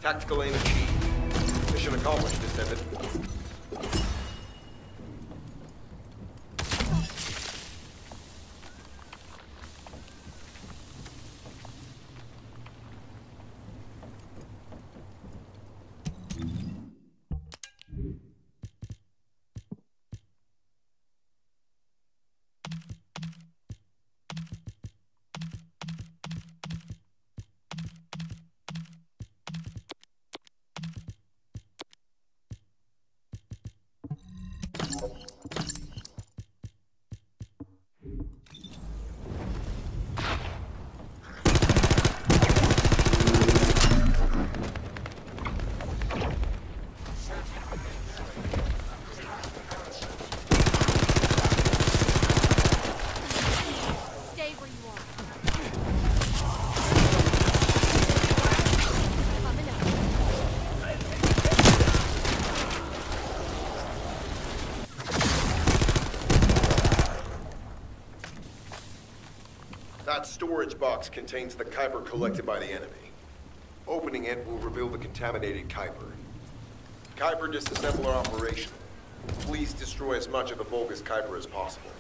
Tactical aim achieved. Mission accomplished, Descendant. That storage box contains the Kuiper collected by the enemy. Opening it will reveal the contaminated Kuiper. Kuiper disassembler operation. Please destroy as much of the Vulgus Kuiper as possible.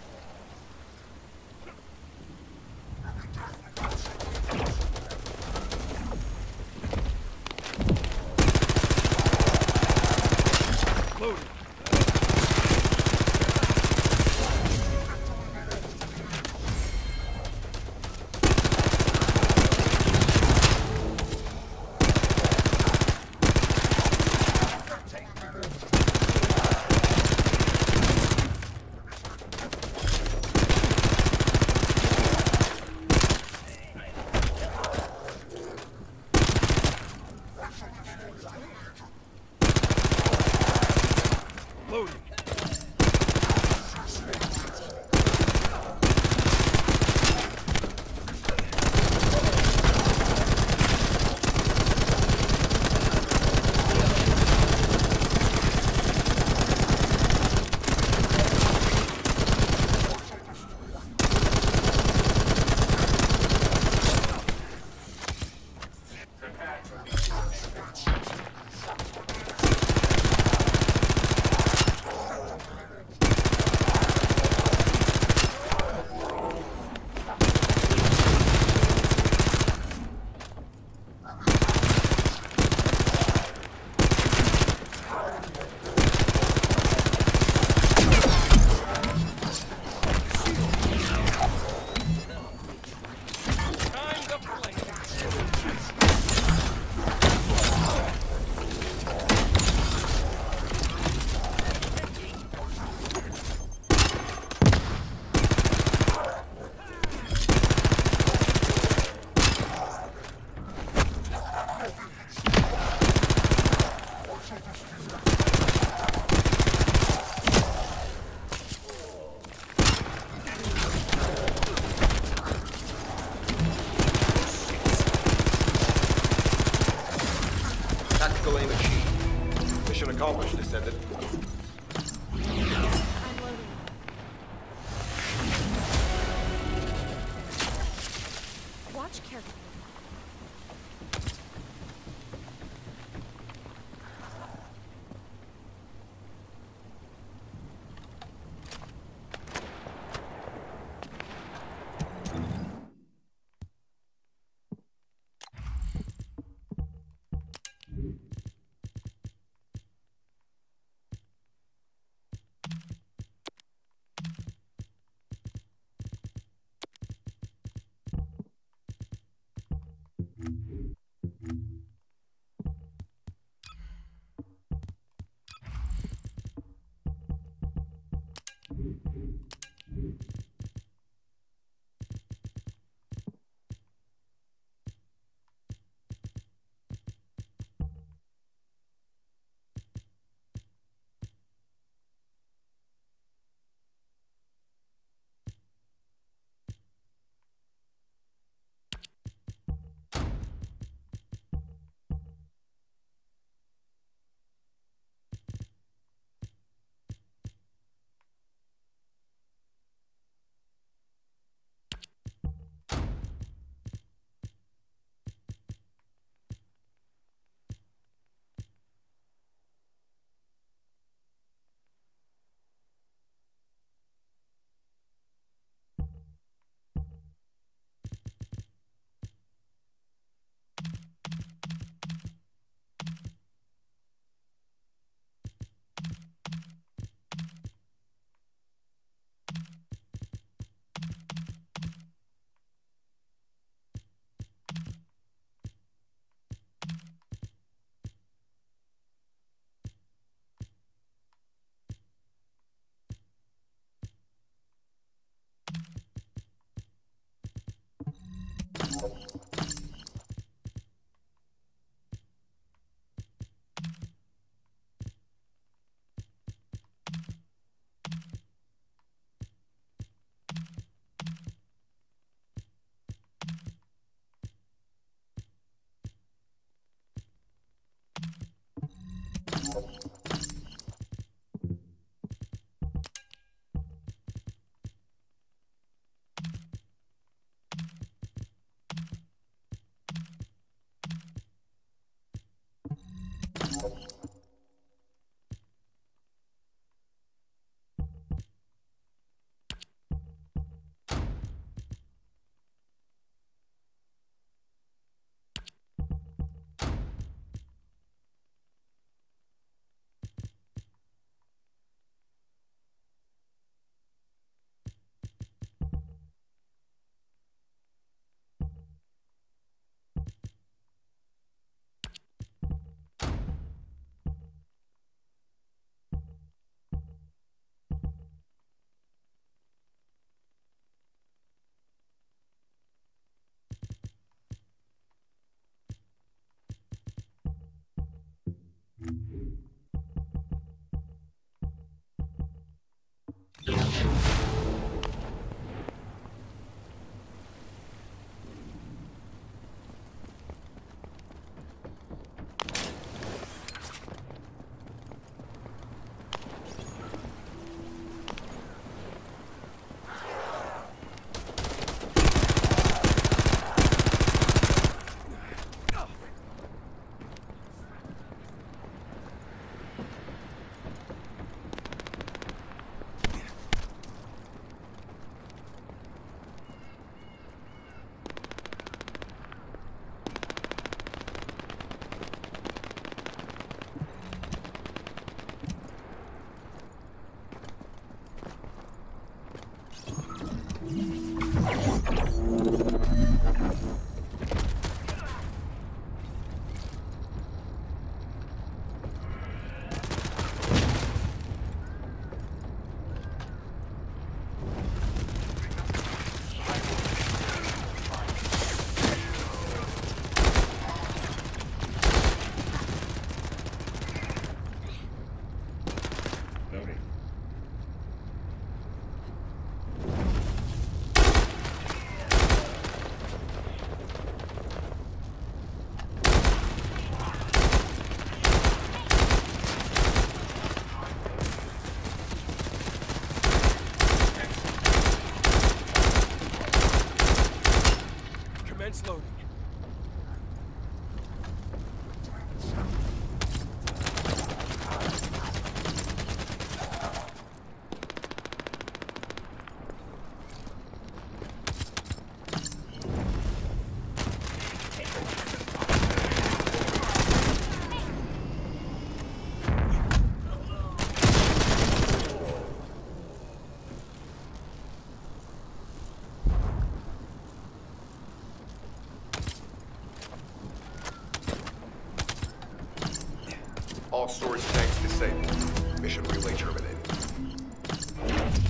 All storage tanks disabled. Mission relay terminated.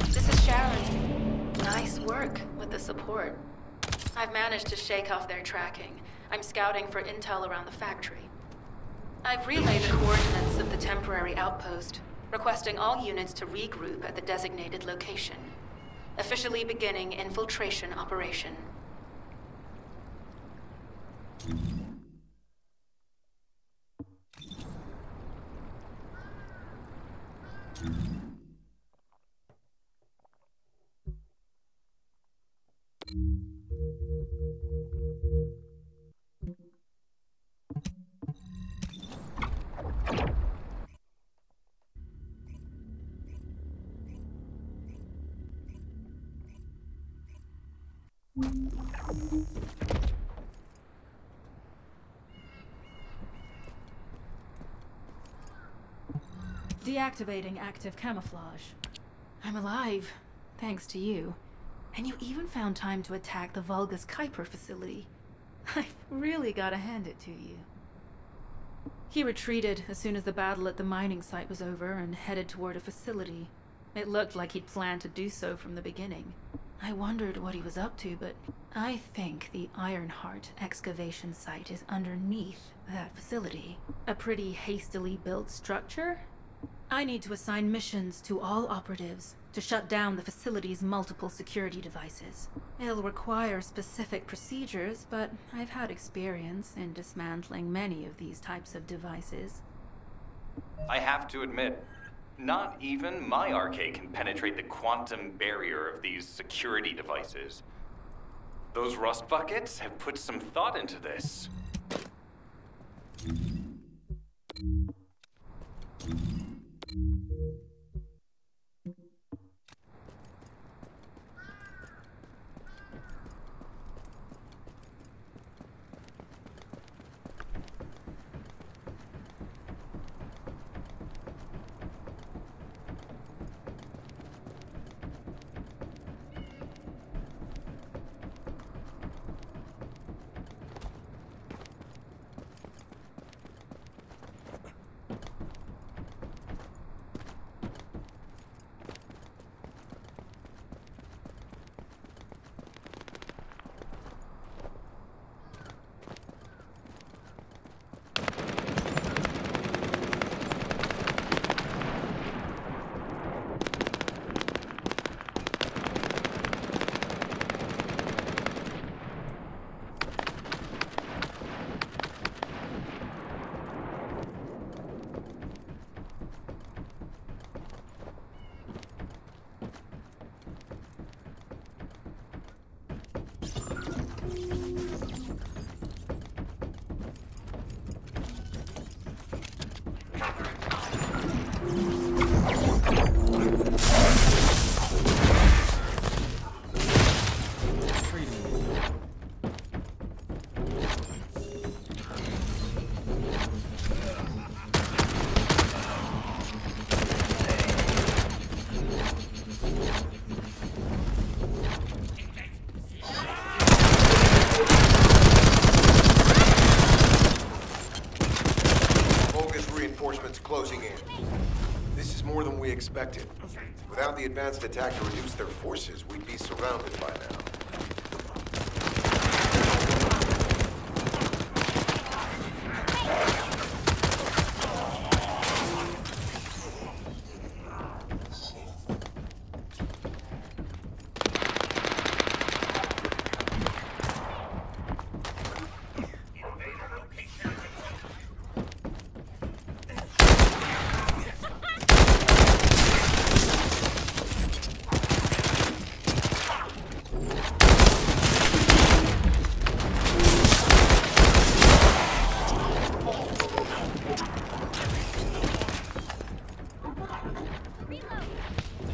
This is Sharon. Nice work with the support. I've managed to shake off their tracking. I'm scouting for intel around the factory. I've relayed the coordinates of the temporary outpost, requesting all units to regroup at the designated location. Officially beginning infiltration operation. Deactivating active camouflage. I'm alive, thanks to you. And you even found time to attack the Vulgus Kuiper facility. I've really gotta hand it to you. He retreated as soon as the battle at the mining site was over and headed toward a facility. It looked like he'd planned to do so from the beginning. I wondered what he was up to, but I think the Ironheart excavation site is underneath that facility. A pretty hastily built structure? I need to assign missions to all operatives to shut down the facility's multiple security devices. It'll require specific procedures, but I've had experience in dismantling many of these types of devices. I have to admit, not even my arcade can penetrate the quantum barrier of these security devices. Those rust buckets have put some thought into this. Closing in. This is more than we expected. Without the advanced attack to reduce their forces, we'd be surrounded by now.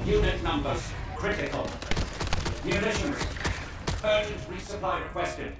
Unit numbers critical. Munitions. Urgent resupply requested.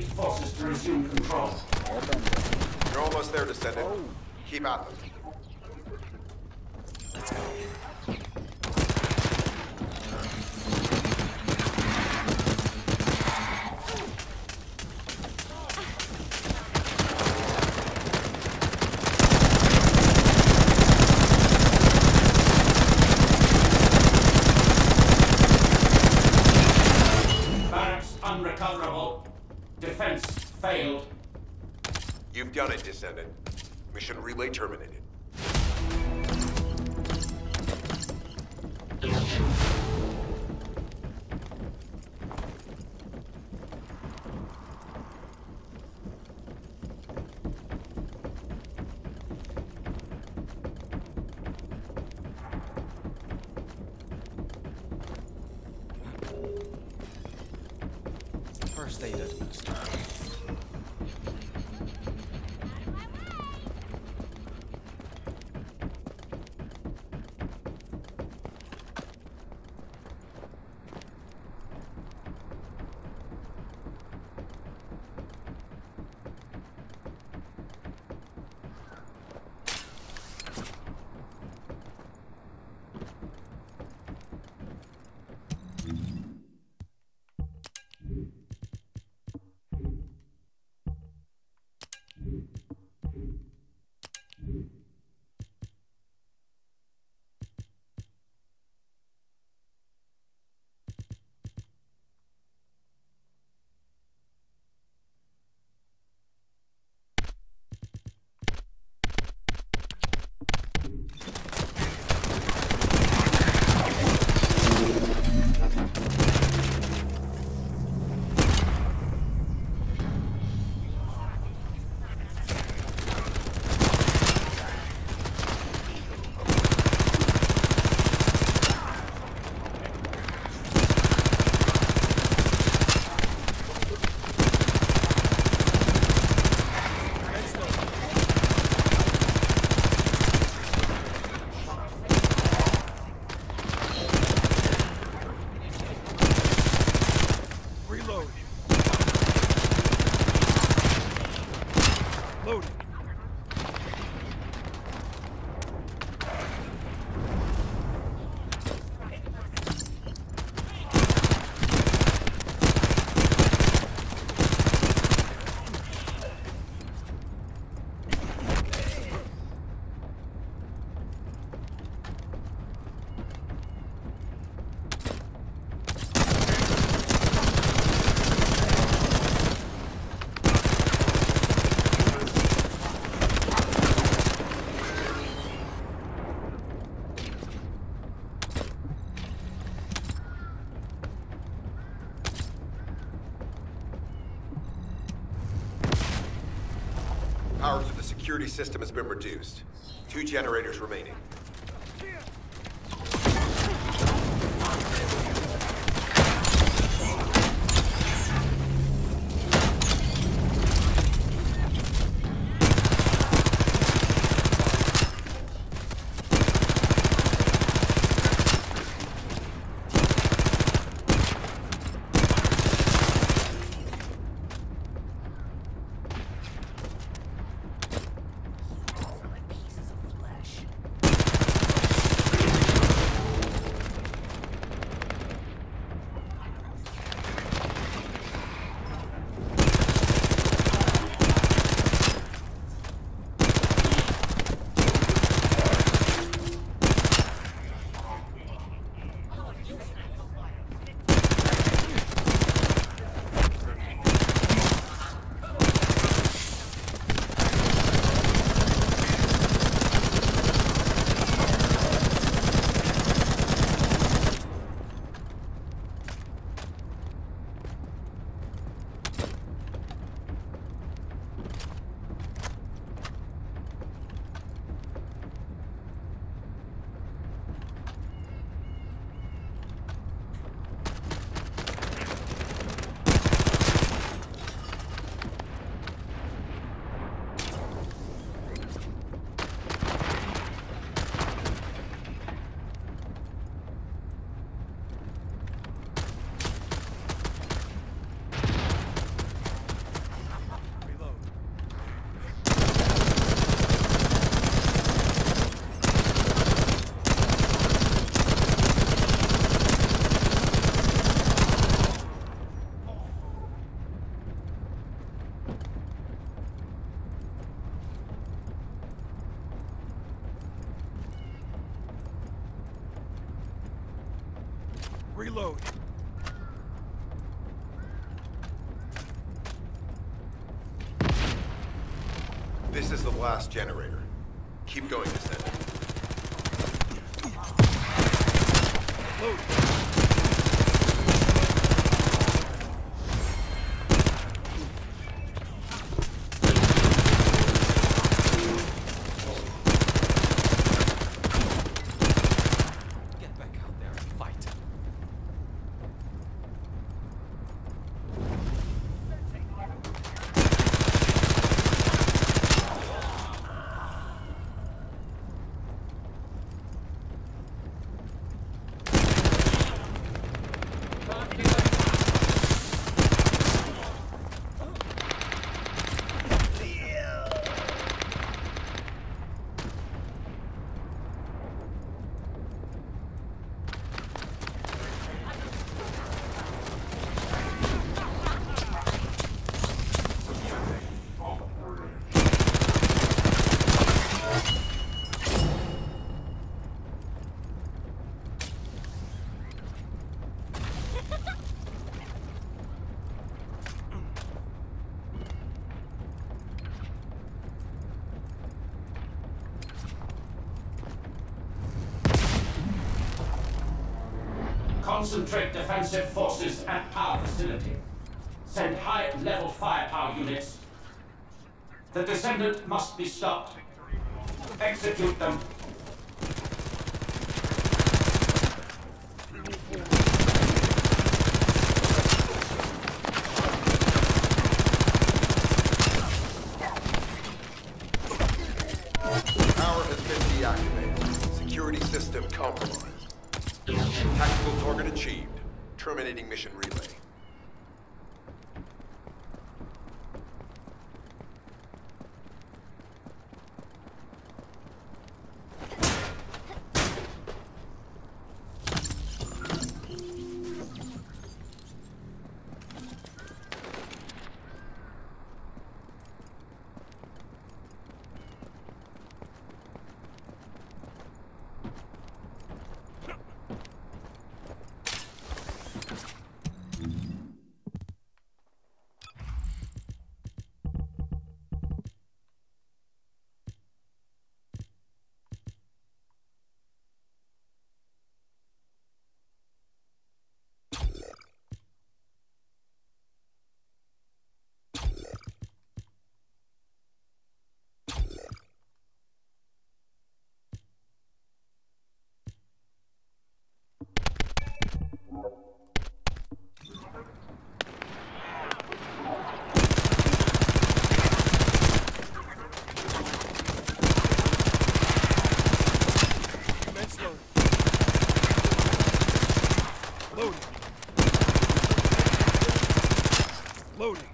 elite forces to resume control. You're almost there, Descendant. Keep at them. Let's go. Barracks unrecoverable. Defense failed. You've done it, Descendant. Mission relay terminated. First aid administered. Power to the security system has been reduced. 2 generators remaining. Reload. This is the last generator. Keep going, Descendant. Load. Get back out there and fight. Concentrate defensive forces at our facility. Send high-level firepower units. The Descendant must be stopped. Execute them. Power has been deactivated. Security system compromised. Tactical target achieved. Terminating mission relay. Loading.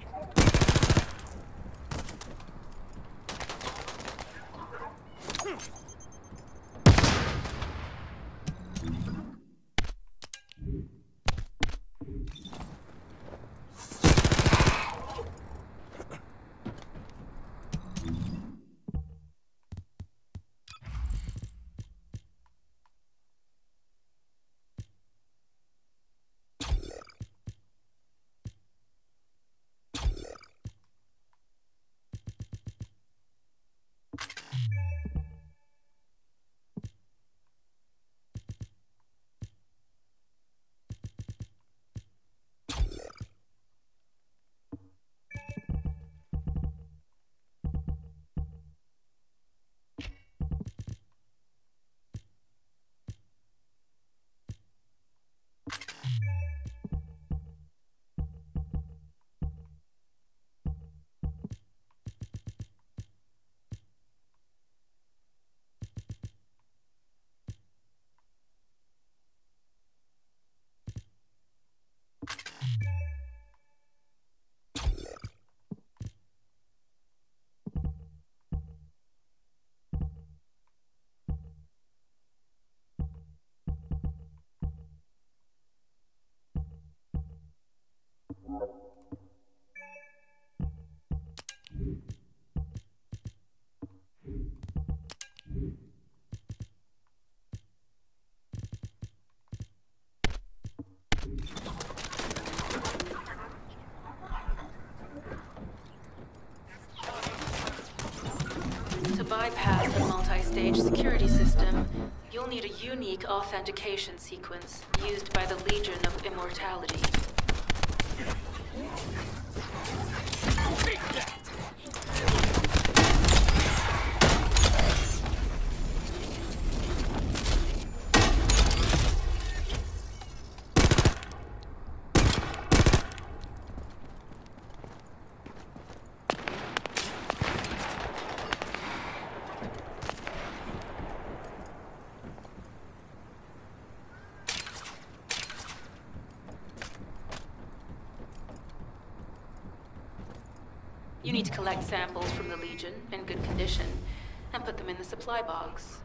bypass the multi-stage security system, you'll need a unique authentication sequence used by the Legion of Immortality. You need to collect samples from the Legion in good condition and put them in the supply box.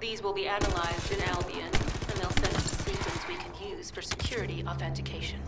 These will be analyzed in Albion, and they'll send us a sequence we can use for security authentication.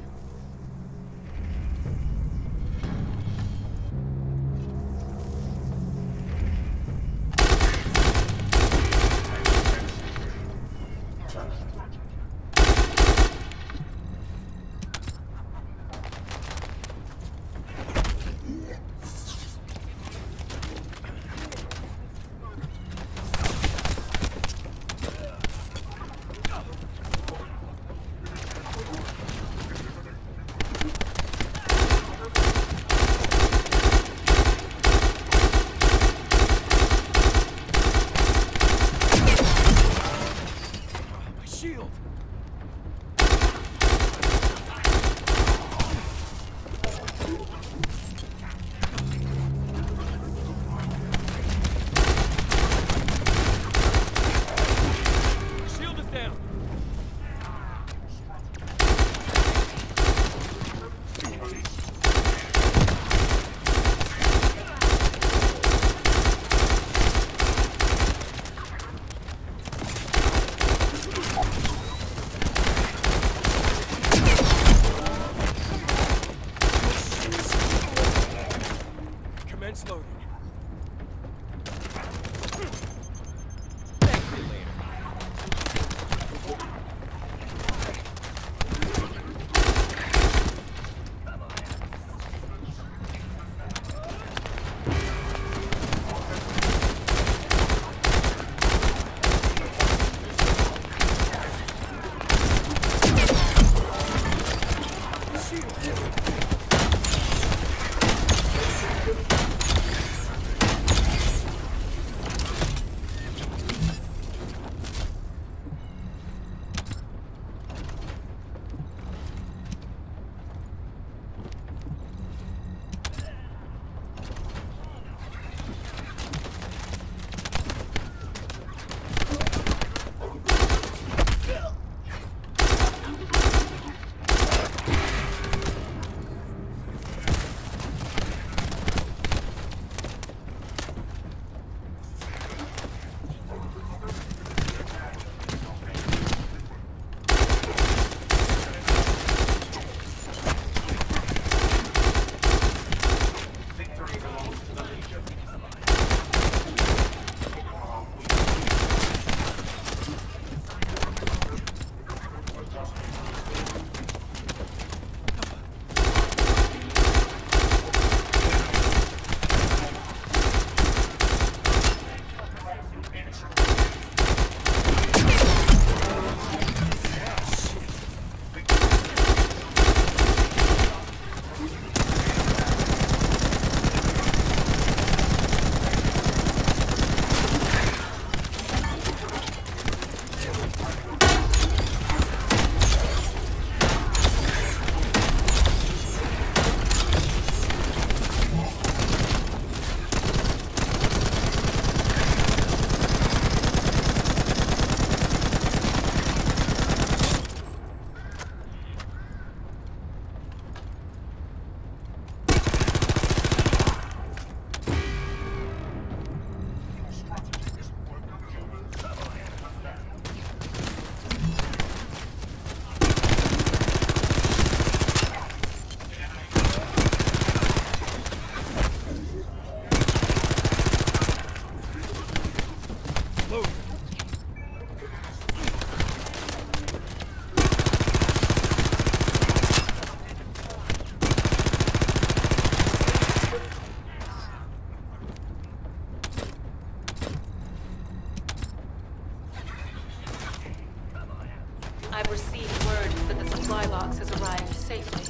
I've received word that the supply box has arrived safely.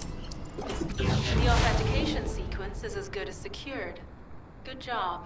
The authentication sequence is as good as secured. Good job.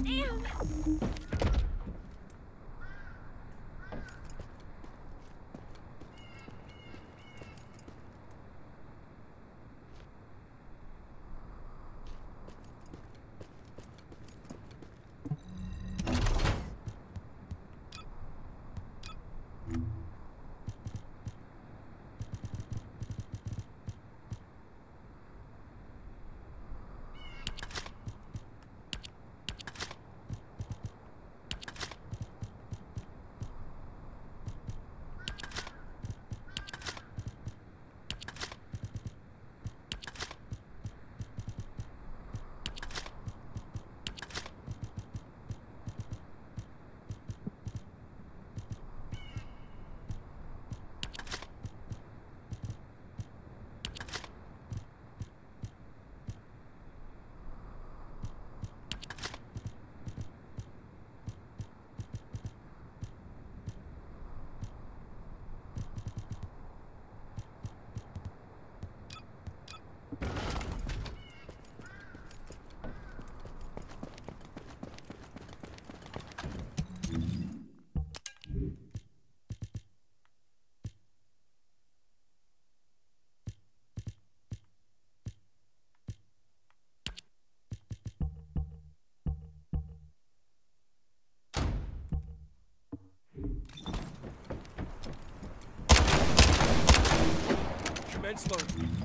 Damn! Commence loading.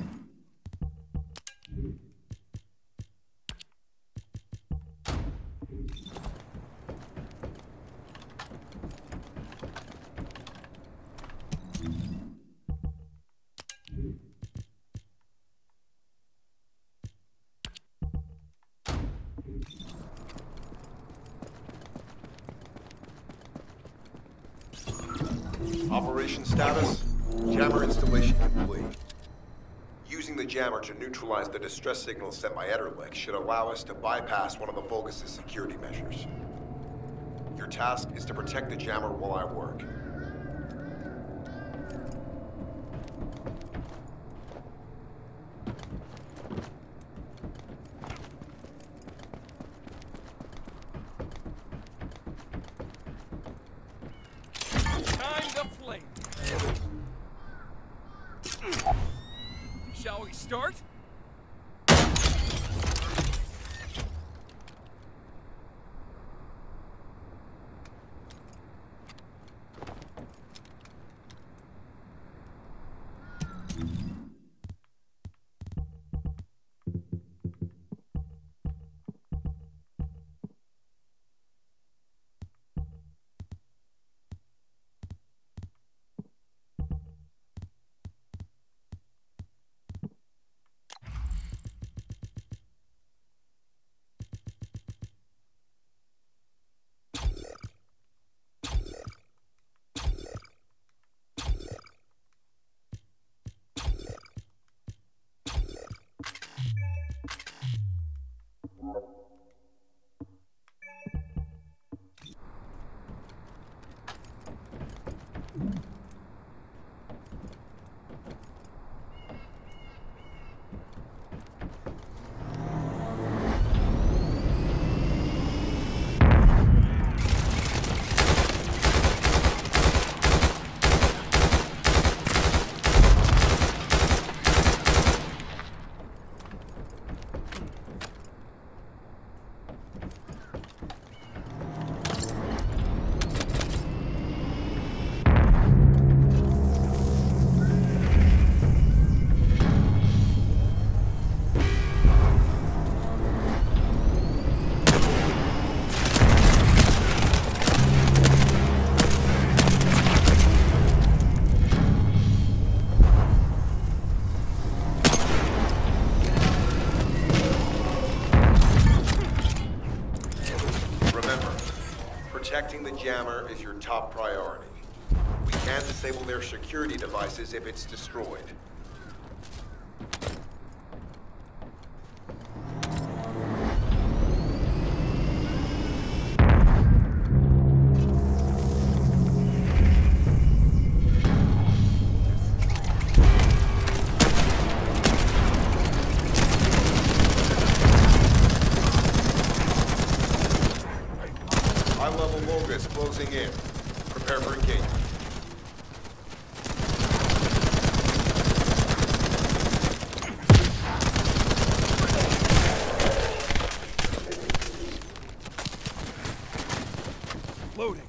Operation status, jammer installation complete. Using the jammer to neutralize the distress signal sent by Ederlich should allow us to bypass one of the Vulgus' security measures. Your task is to protect the jammer while I work. Time to flame. Shall we start? top priority. We can disable their security devices if it's destroyed. High-level Vulgus closing in. Prepare for engagement. Loading.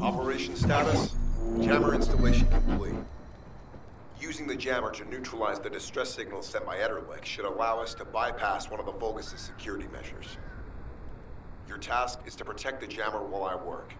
Operation status, jammer installation complete. Using the jammer to neutralize the distress signal sent by Ederlich should allow us to bypass one of the Vulgus' security measures. Your task is to protect the jammer while I work.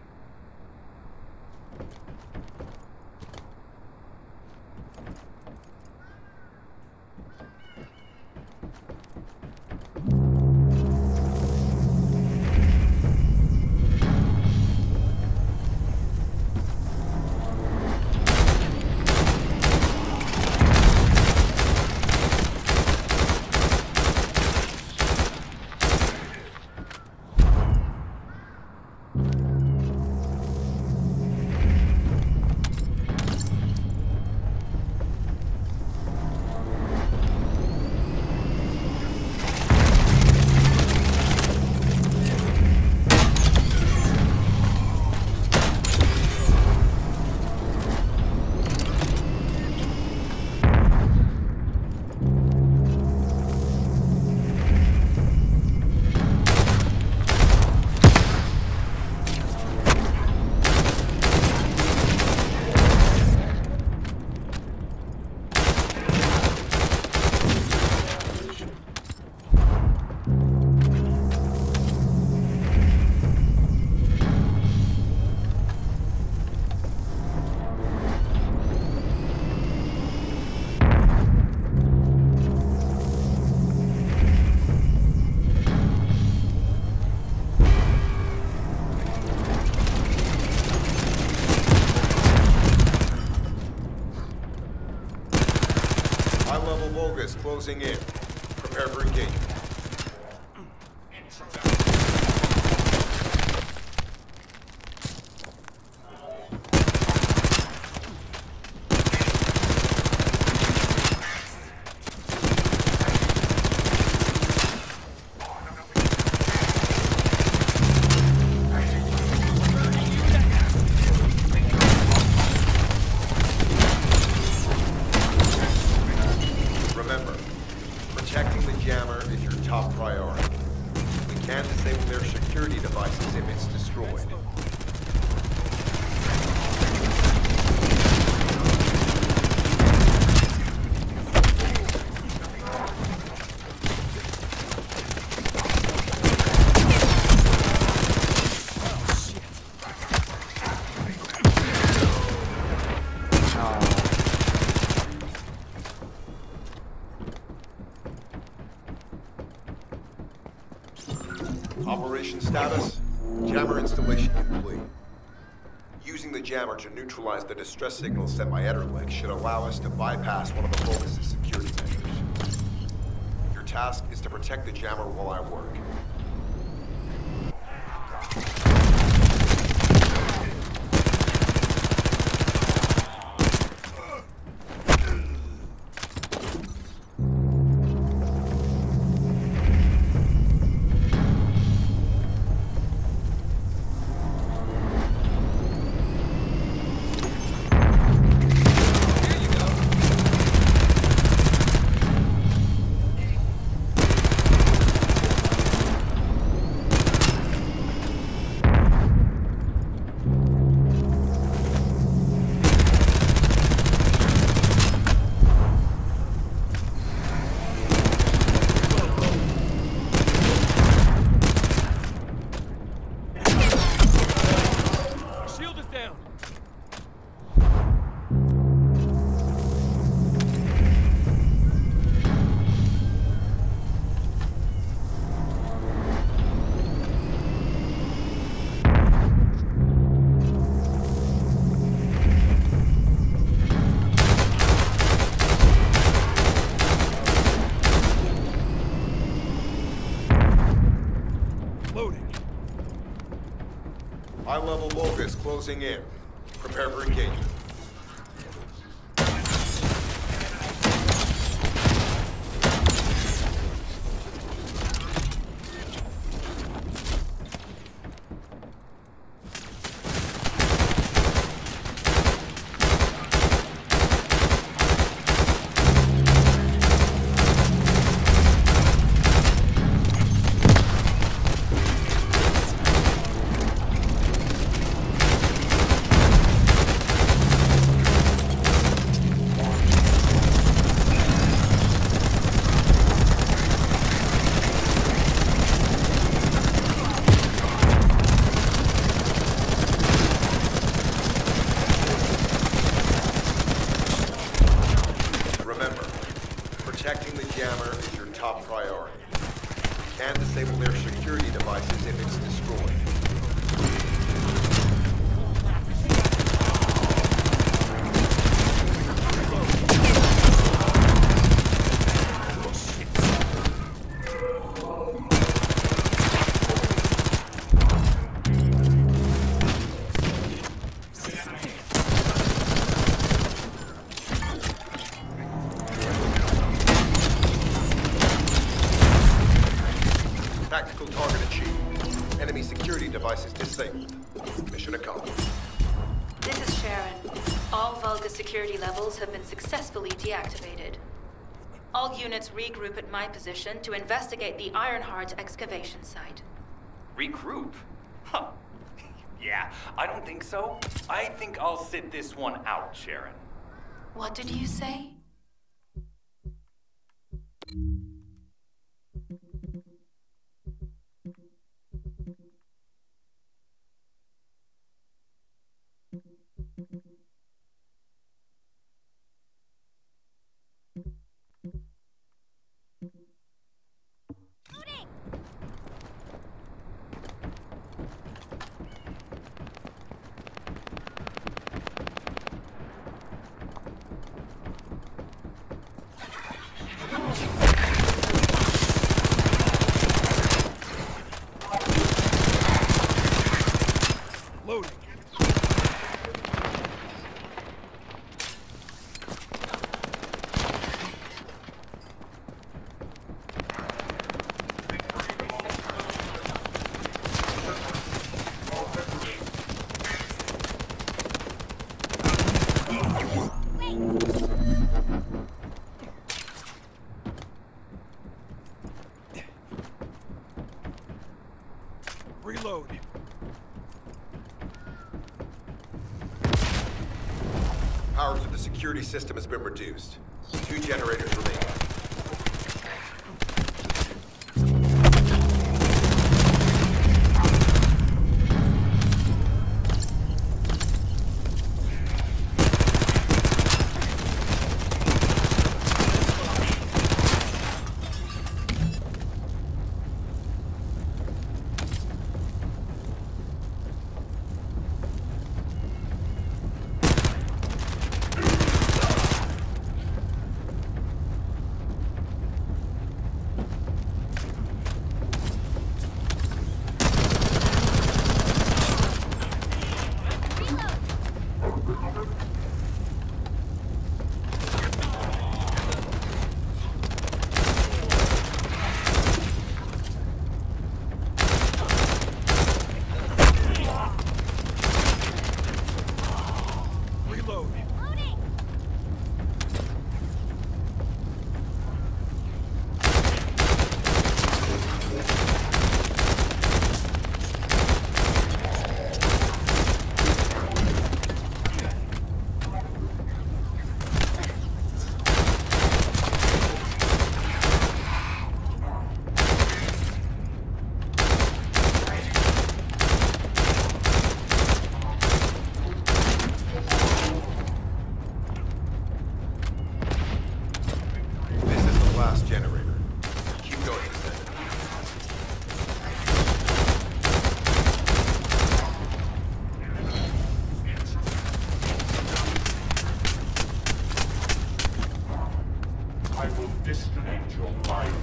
High-level Vulgus closing in. Prepare for engagement. Remember, protecting the jammer is your top priority. We can disable their security devices if it's destroyed. Operation status, jammer installation complete. Using the jammer to neutralize the distress signal sent by Ederlich should allow us to bypass one of the Vulgus' security measures. Your task is to protect the jammer while I work. High-level Vulgus closing in. Prepare for engagement. Protecting the jammer is your top priority. You can disable their security devices if it's destroyed. Tactical target achieved. Enemy security devices disabled. Mission accomplished. This is Sharon. All Vulgus security levels have been successfully deactivated. All units regroup at my position to investigate the Ironheart excavation site. Regroup? Huh. Yeah, I don't think so. I think I'll sit this one out, Sharon. What did you say? Loading. Reload. Power to the security system has been reduced. 2 generators remain. Connect your mind.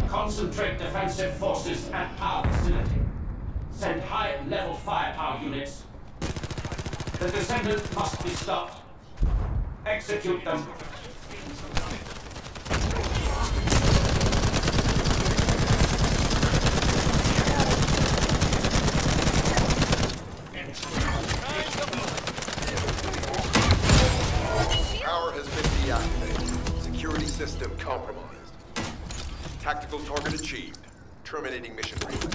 Concentrate defensive forces at our facility. Send high-level firepower units. The Descendant must be stopped. Execute them. Power has been deactivated. Security system compromised. Tactical target achieved. Terminating mission relay.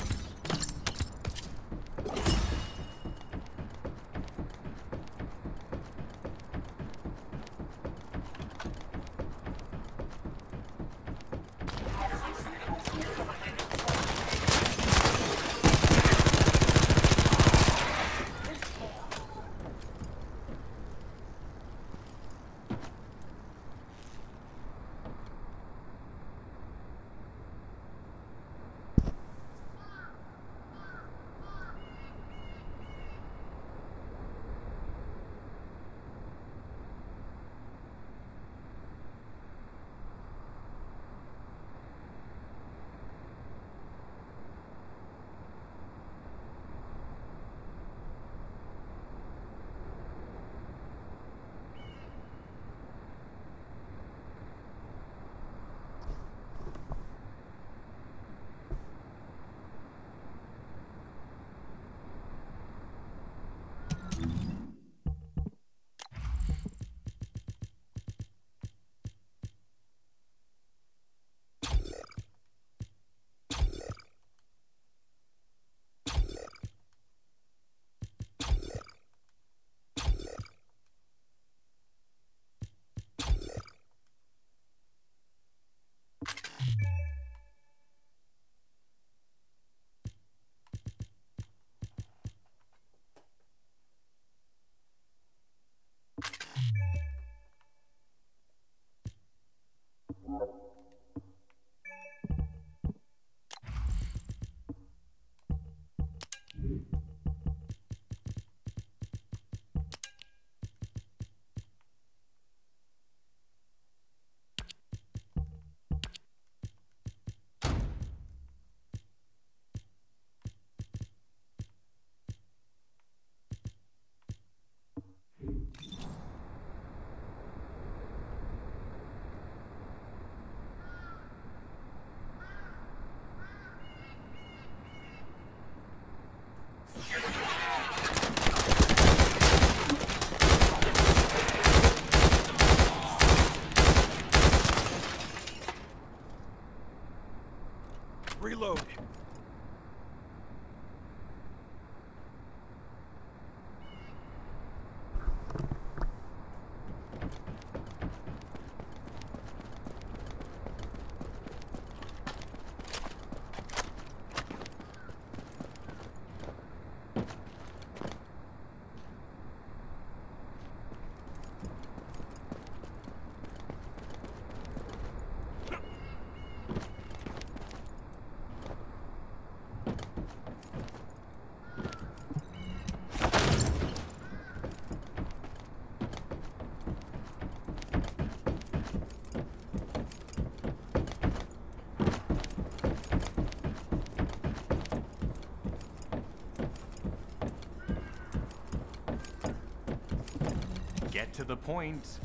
get to the point.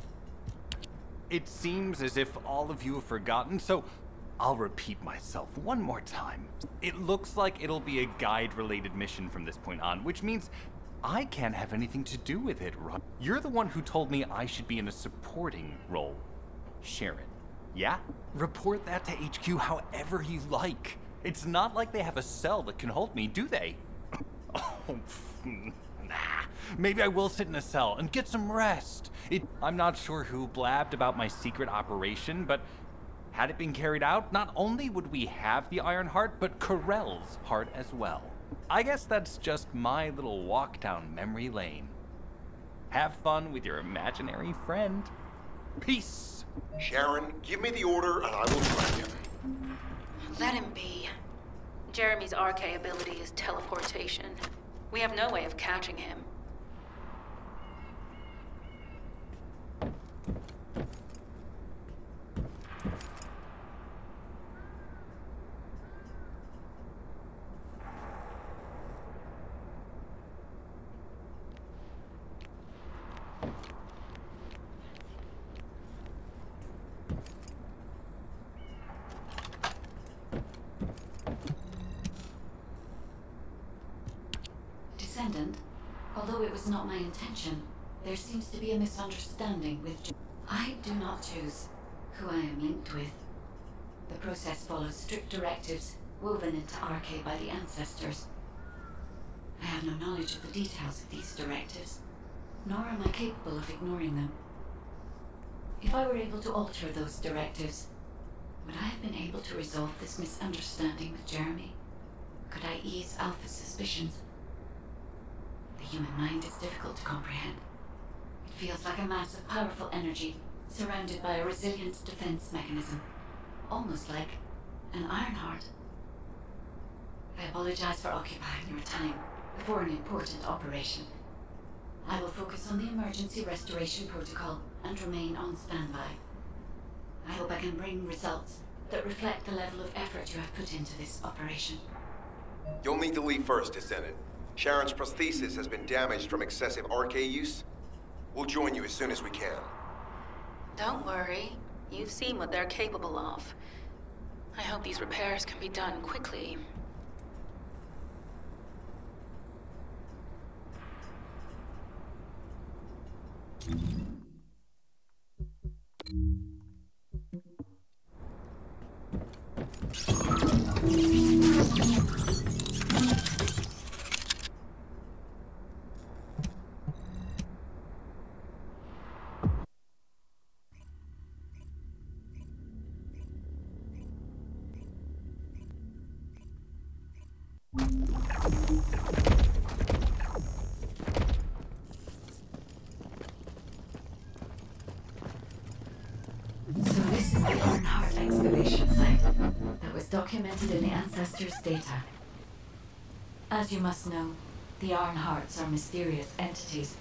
It seems as if all of you have forgotten, so I'll repeat myself one more time. It looks like it'll be a guide-related mission from this point on, which means I can't have anything to do with it, right? You're the one who told me I should be in a supporting role, Sharon. Yeah? Report that to HQ however you like. It's not like they have a cell that can hold me, do they? Oh, nah. Maybe I will sit in a cell and get some rest. I'm not sure who blabbed about my secret operation, but had it been carried out, not only would we have the Iron Heart, but Corell's heart as well. I guess that's just my little walk down memory lane. Have fun with your imaginary friend. Peace. Sharon, give me the order and I will track him. Let him be. Jeremy's RK ability is teleportation. We have no way of catching him. Descendant, although it was not my intention, there seems to be a misunderstanding with I do not choose who I am linked with. The process follows strict directives woven into RK by the ancestors. I have no knowledge of the details of these directives, nor am I capable of ignoring them. If I were able to alter those directives, would I have been able to resolve this misunderstanding with Jeremy? Could I ease Alpha's suspicions? The human mind is difficult to comprehend. It feels like a mass of powerful energy surrounded by a resilient defense mechanism, almost like an Iron Heart. I apologize for occupying your time before an important operation. I will focus on the emergency restoration protocol and remain on standby. I hope I can bring results that reflect the level of effort you have put into this operation. You'll need to leave first, Descendant. Sharon's prosthesis has been damaged from excessive RK use. We'll join you as soon as we can. Don't worry. You've seen what they're capable of. I hope these repairs can be done quickly. So this is the Iron Heart excavation site that was documented in the Ancestors' data. As you must know, the Iron Hearts are mysterious entities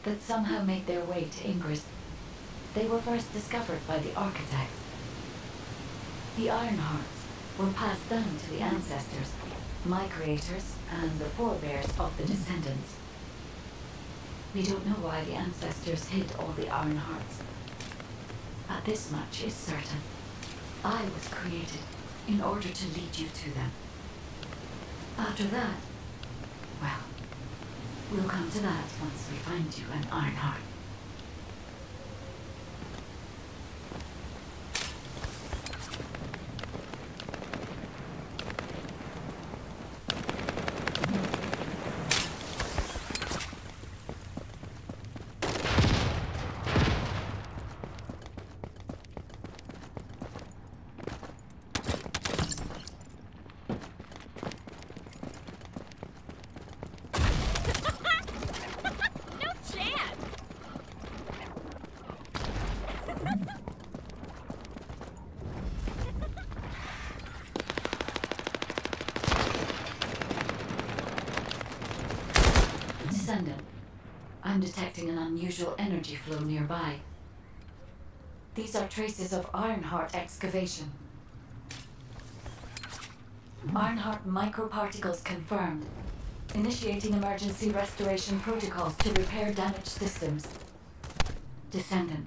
that somehow made their way to Ingress. They were first discovered by the Architects. The Iron Hearts were passed down to the Ancestors, my creators, and the forebears of the Descendants. We don't know why the Ancestors hid all the Iron Hearts. But this much is certain. I was created in order to lead you to them. After that, well, we'll come to that once we find you an Iron Heart. Descendant, I'm detecting an unusual energy flow nearby. These are traces of Ironheart excavation. Ironheart microparticles confirmed. Initiating emergency restoration protocols to repair damaged systems. Descendant,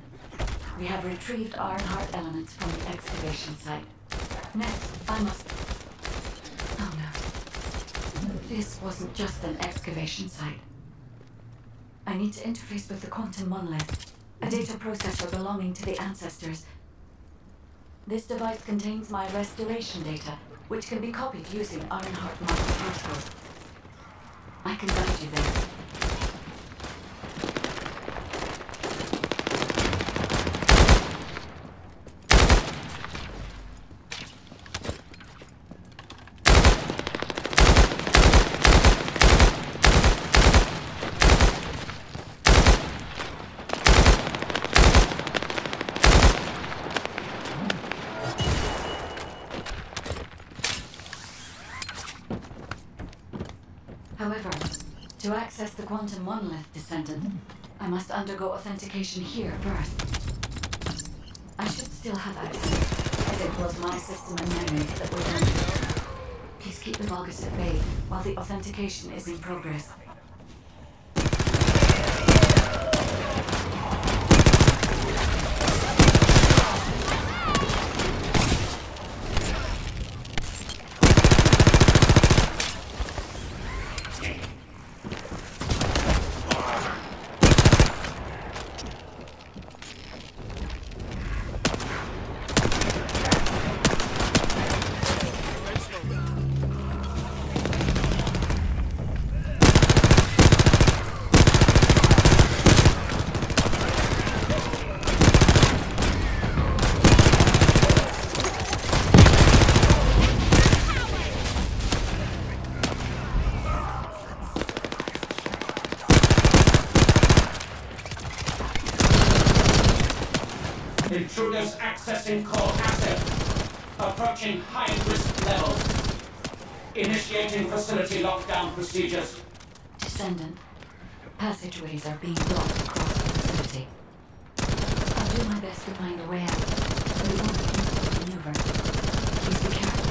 we have retrieved Ironheart elements from the excavation site. Next, I must... Oh no. This wasn't just an excavation site. I need to interface with the quantum monolith, a data processor belonging to the ancestors. This device contains my restoration data, which can be copied using Ironheart microparticles. I can guide you there. However, to access the quantum monolith, Descendant, I must undergo authentication here first. I should still have access, as it was my system and memories that were damaged. Please keep the Vulgus at bay while the authentication is in progress. Intruders accessing core asset. Approaching high-risk levels. Initiating facility lockdown procedures. Descendant, passageways are being blocked across the facility. I'll do my best to find a way out, but it won't be easy to maneuver. Please be careful.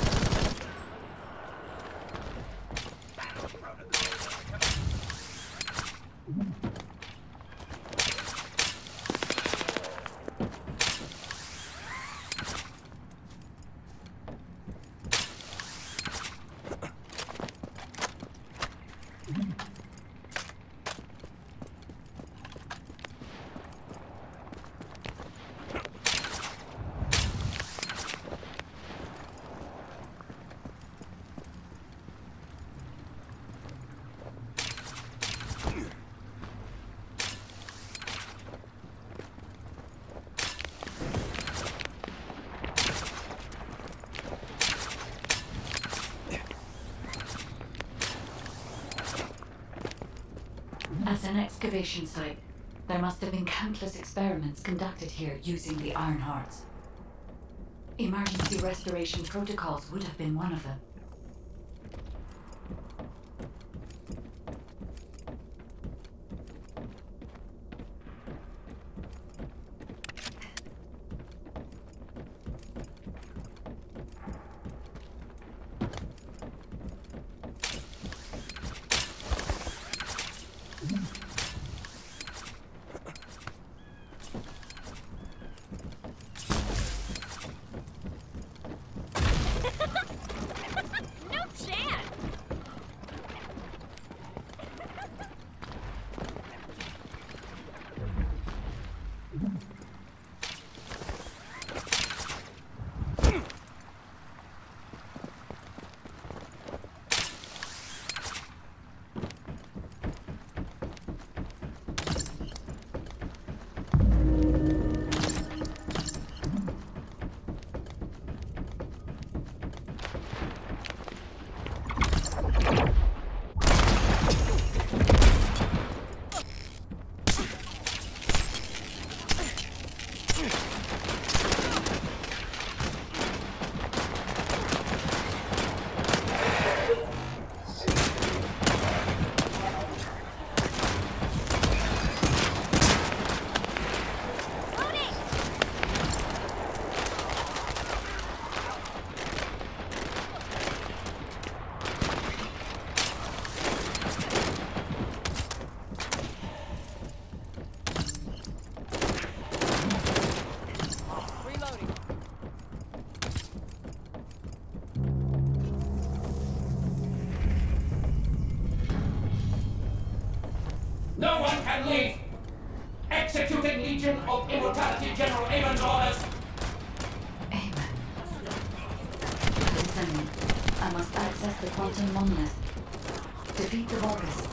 As an excavation site, there must have been countless experiments conducted here using the Ironhearts. Emergency restoration protocols would have been one of them. Executing Legion of Immortality General Amon's orders. Descendant, I must access the quantum monolith. Defeat the Vulgus.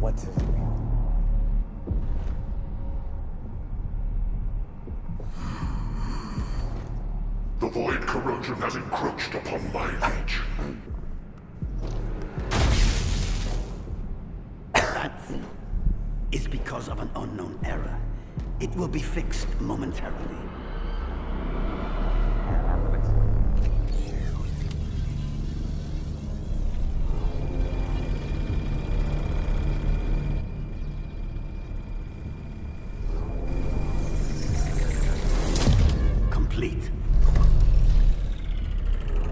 What's his name? The void corrosion has encroached upon my region. That is because of an unknown error. It will be fixed momentarily.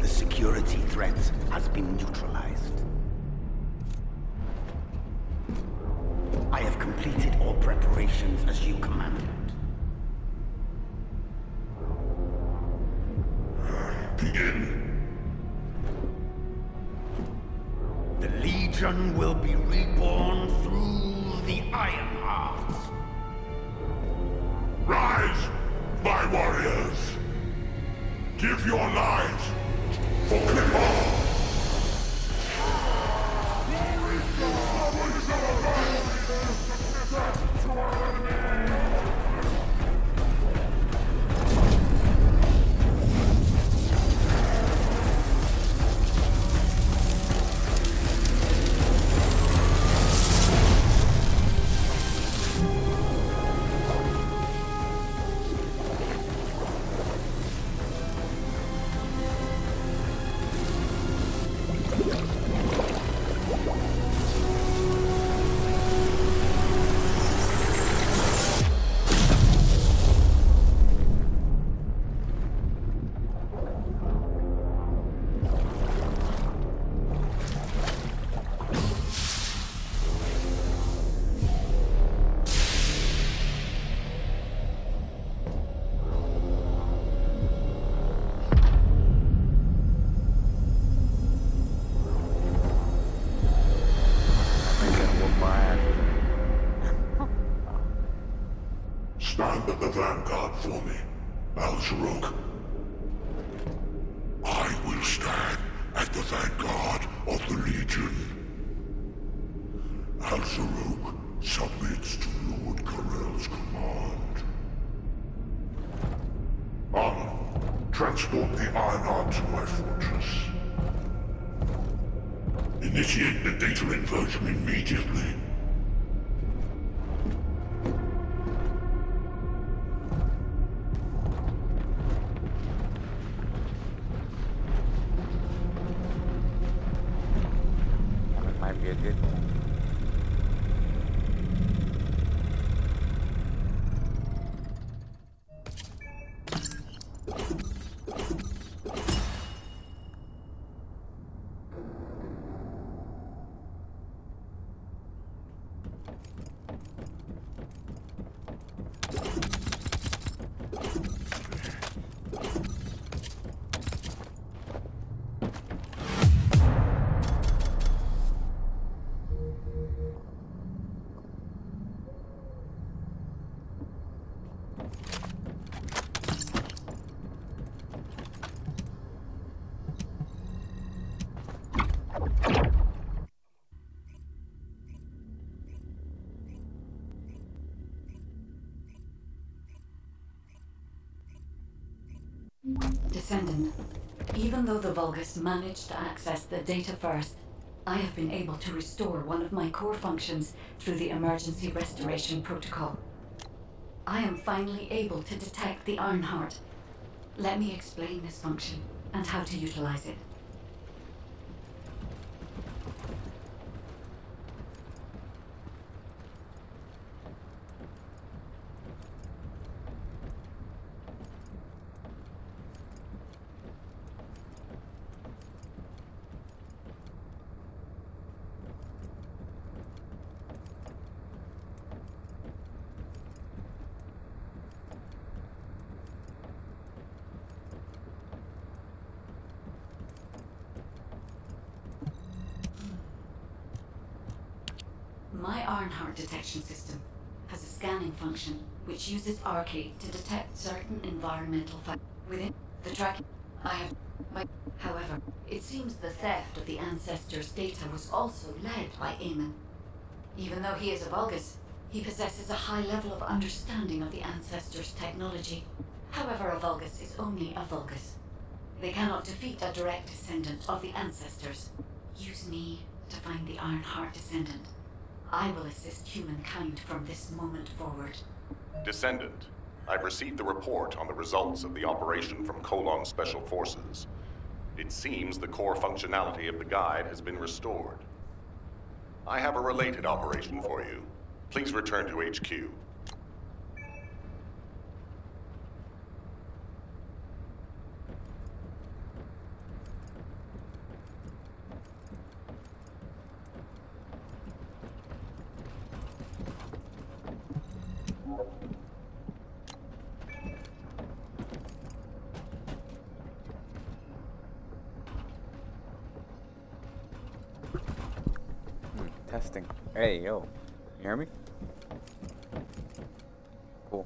The security threat has been neutralized. I have completed all preparations as you commanded. Begin. The Legion will be reborn through the Iron Heart. Rise, my warriors! Give your lives for Clipper! Stand at the vanguard for me, Al-Zaruk. I will stand at the vanguard of the Legion. Al-Zaruk submits to Lord Karel's command. Armor, transport the Ironheart to my fortress. Initiate the data inversion immediately. Might be a good one. Descendant, even though the Vulgus managed to access the data first, I have been able to restore one of my core functions through the emergency restoration protocol. I am finally able to detect the Ironheart. Let me explain this function and how to utilize it. My Ironheart detection system has a scanning function which uses Arcade to detect certain environmental factors within the tracking I have. However, it seems the theft of the Ancestors' data was also led by Eamon. Even though he is a Vulgus, he possesses a high level of understanding of the Ancestors' technology. However, a Vulgus is only a Vulgus. They cannot defeat a direct descendant of the Ancestors. Use me to find the Ironheart descendant. I will assist humankind from this moment forward. Descendant, I've received the report on the results of the operation from Colon Special Forces. It seems the core functionality of the guide has been restored. I have a related operation for you. Please return to HQ. Testing. Hey, yo. You hear me? Cool.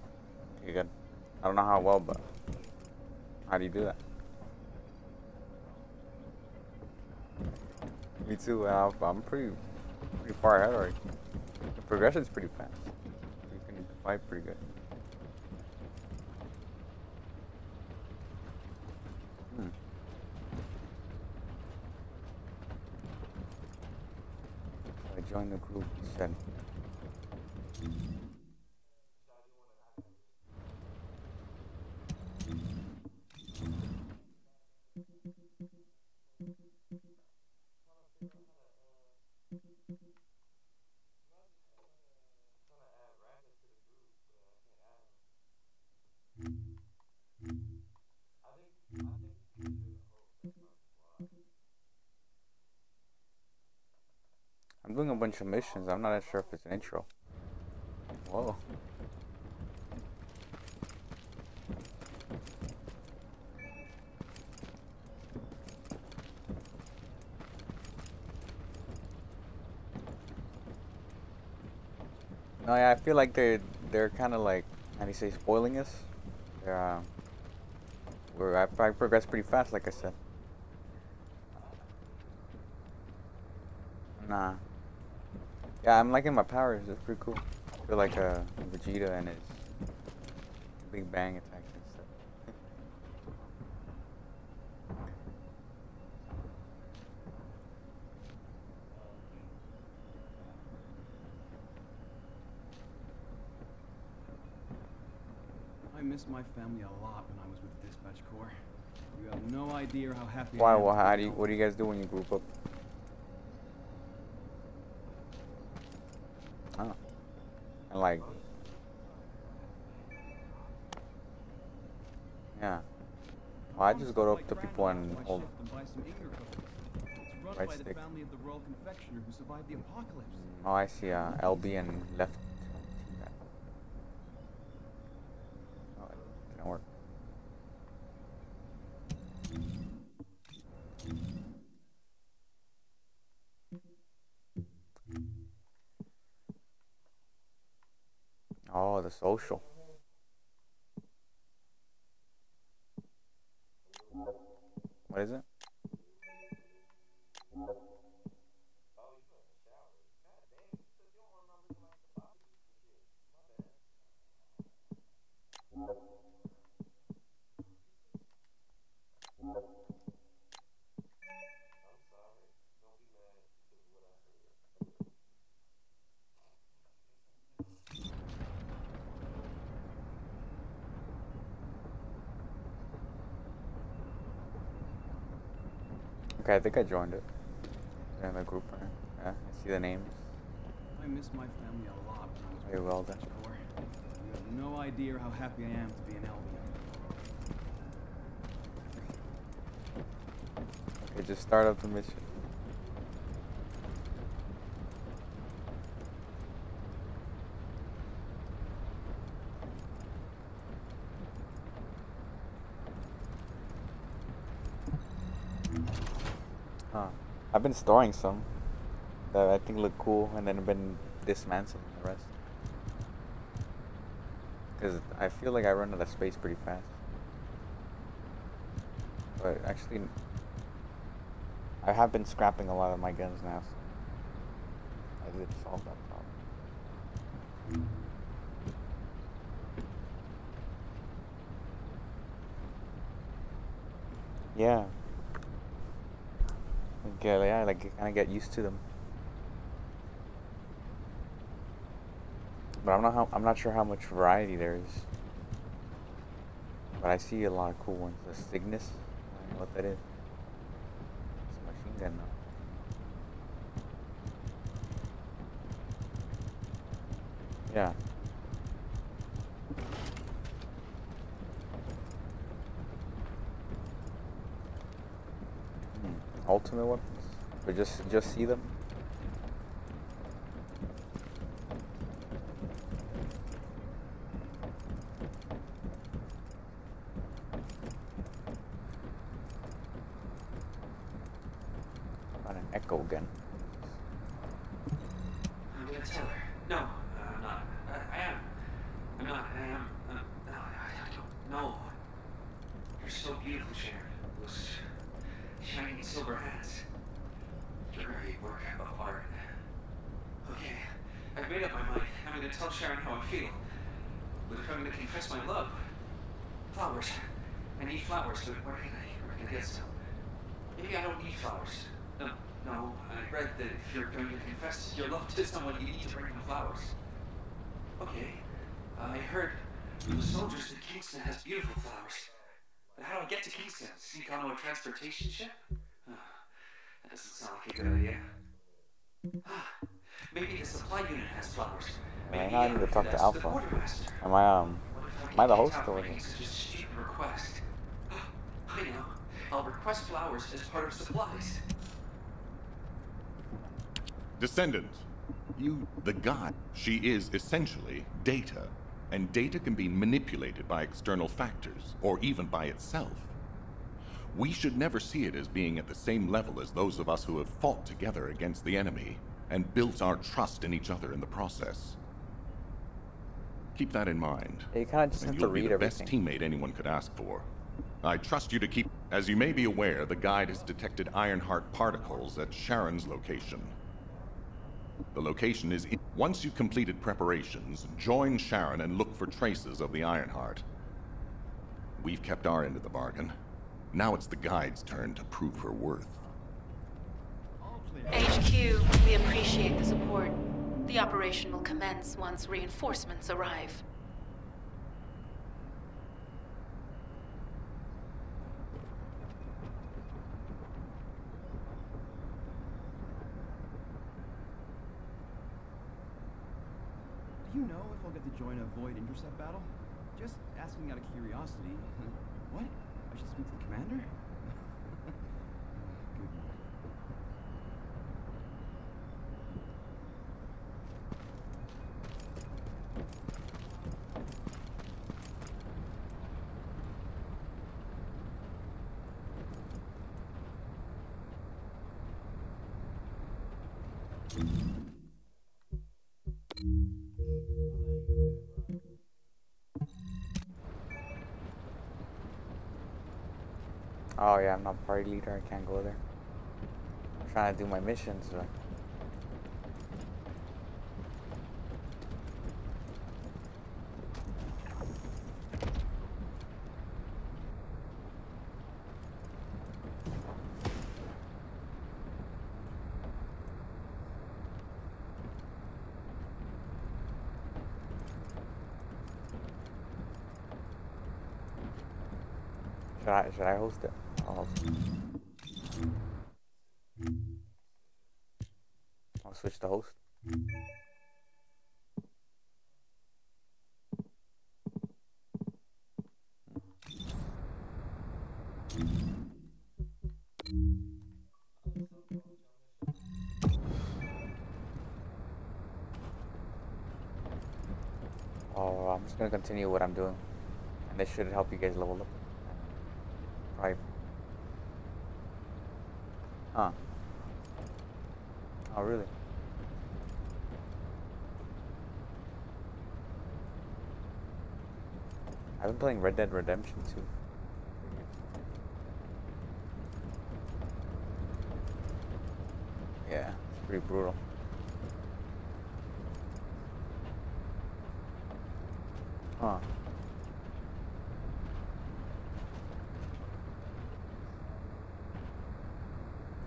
Okay, good. I don't know how well, but how do you do that? Me too. I'm pretty far ahead already. The progression's pretty fast. You can fight pretty good. Join the group, he said. I'm doing a bunch of missions. I'm not sure if it's an intro. Whoa. No, yeah, I feel like they're kind of like, how do you say, spoiling us. They're I progress pretty fast, like I said. Nah. Yeah, I'm liking my powers. It's pretty cool. I feel like Vegeta and his Big Bang attacks and stuff. I missed my family a lot when I was with the Dispatch Corps. You have no idea how happy Why? I am. Well, what do you guys do when you group up? Oh. And like, yeah. Well, I just go up to people and hold right by the stick. family of the Royal Confectioner who survived the apocalypse. Oh, I see. LB and left. Oh, it didn't work. Oh, the social. What is it? Okay, I think I joined it. They're in the group, right? Yeah, I see the names. I miss my family a lot when I was Very well done. Corps. You have no idea how happy I am to be an Albion. Okay, just start up the mission. Huh. I've been storing some that I think look cool, and then I've been dismantling the rest. Because I feel like I run out of space pretty fast. But actually, I have been scrapping a lot of my guns now, so I did solve that problem. Yeah. Yeah, like kind of get used to them. But I'm not sure how much variety there is. But I see a lot of cool ones. The Cygnus, I don't know what that is. It's a machine gun now. Yeah. Ultimate weapons, but just see them. Got an echo gun. I'm gonna tell her. No, I'm not. I am. I'm not. I am. No, I don't know. You're so beautiful, Sharon. Those shining silver hands. You're a great work of art. Okay, I've made up my mind. I'm gonna tell Sharon how I feel. But if I'm gonna confess my love, flowers. I need flowers, but where can I get some? Maybe I don't need flowers. No, I read that if you're going to confess your love to someone, you need to bring them flowers. Okay, I heard from the soldiers that Kingston has beautiful flowers. But how do I get to Kingston? Sneak onto a transportation ship? That doesn't sound like a good idea. Maybe the supply unit has flowers. Maybe I need to talk to Alpha. Am I the host or what? Such a stupid request. I know. I'll request flowers as part of supplies. Descendant, the god, she is essentially data, and data can be manipulated by external factors, or even by itself. We should never see it as being at the same level as those of us who have fought together against the enemy, and built our trust in each other in the process. Keep that in mind. You kind of just have to read everything. You'll be the best teammate anyone could ask for. I trust you to keep... As you may be aware, the guide has detected Ironheart particles at Sharon's location. The location is in... Once you've completed preparations, join Sharon and look for traces of the Ironheart. We've kept our end of the bargain. Now it's the guide's turn to prove her worth. HQ, we appreciate the support. The operation will commence once reinforcements arrive. Do you know if I'll get to join a Void intercept battle? Just asking out of curiosity. What? I should speak to the commander? Good one. Oh yeah, I'm not party leader, I can't go there. I'm trying to do my missions, but... Should I host it? I'll host it. I'll switch the host. Oh, I'm just gonna continue what I'm doing, and this should help you guys level up. Right? Huh? Oh, really? I've been playing Red Dead Redemption 2. Yeah, it's pretty brutal. Huh.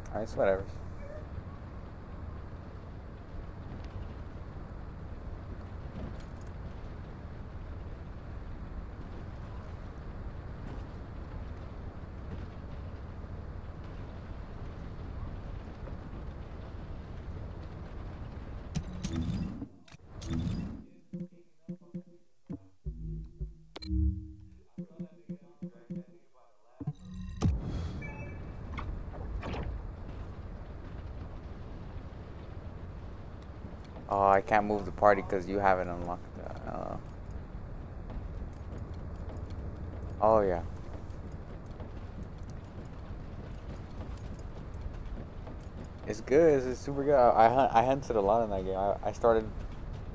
Alright, it's whatever. Oh, I can't move the party because you haven't unlocked. Oh yeah. It's good. It's super good. I hunted a lot in that game. I started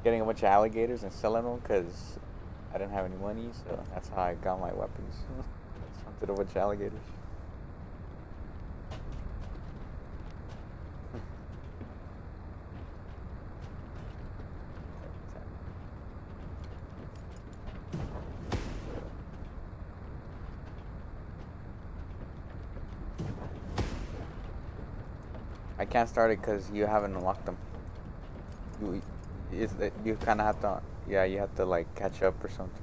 getting a bunch of alligators and selling them because I didn't have any money. So that's how I got my weapons. Just hunted a bunch of alligators. I can't start it because you haven't unlocked them. You kind of have to, yeah, you have to like catch up or something.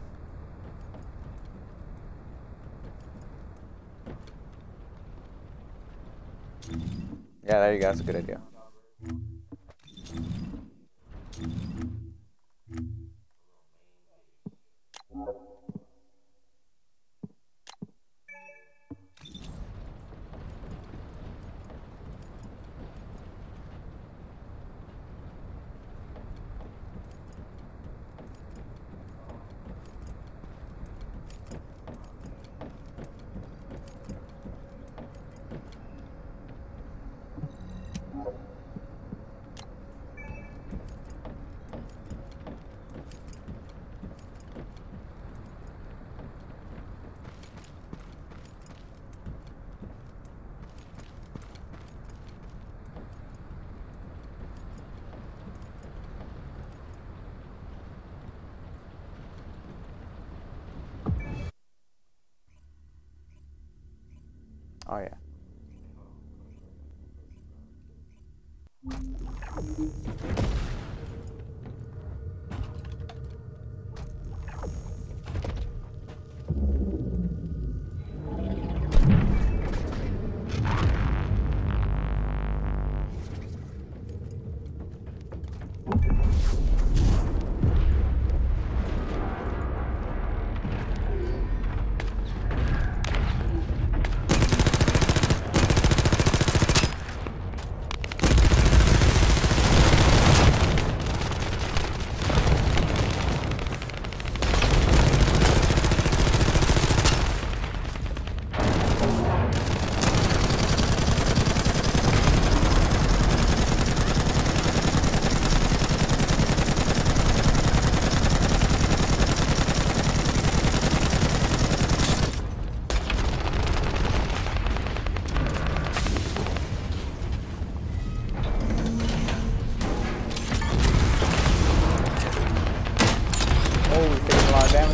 Yeah, there you go. That's a good idea. Oh yeah.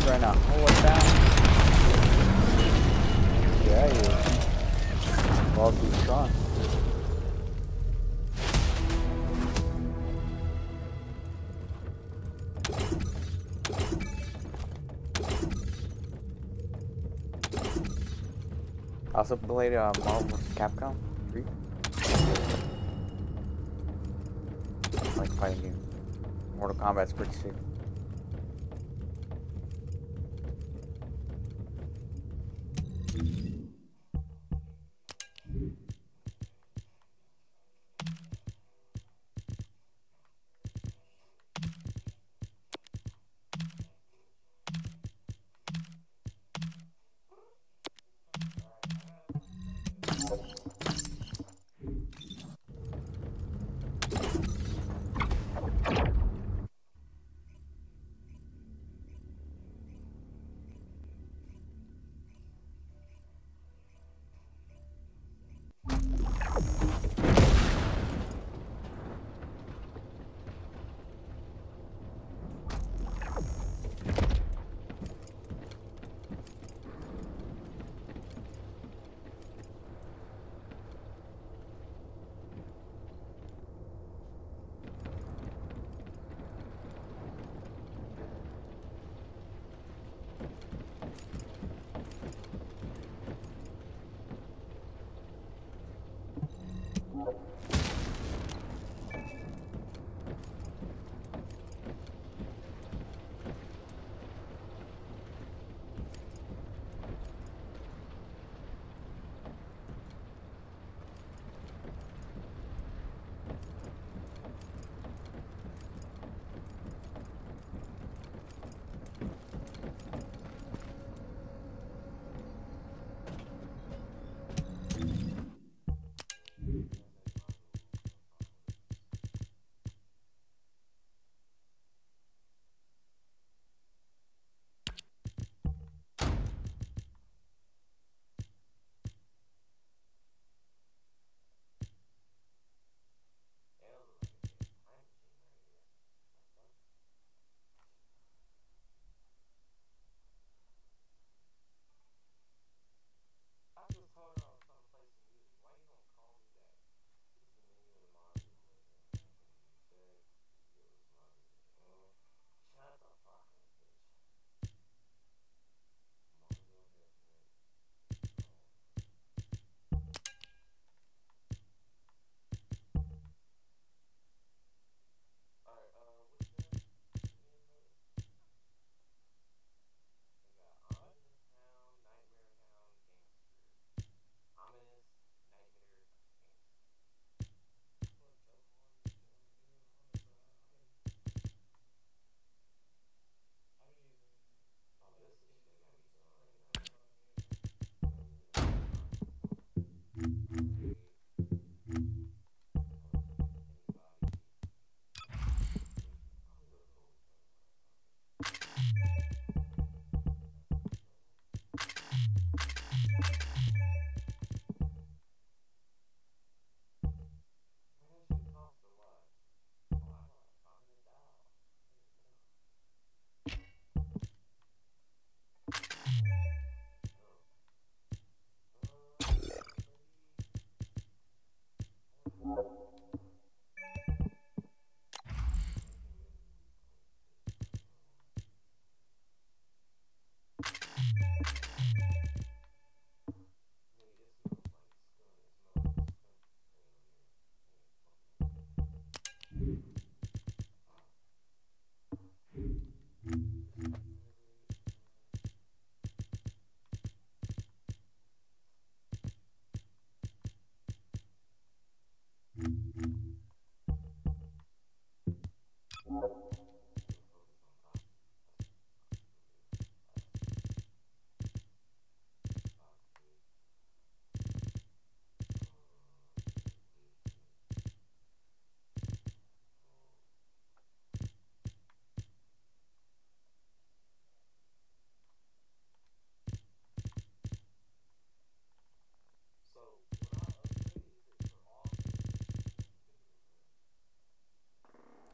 Right now. Oh, what's that? Yeah, you. Well, too strong. I also played Marvel vs. Capcom 3. like fighting games. Mortal Kombat's pretty sick.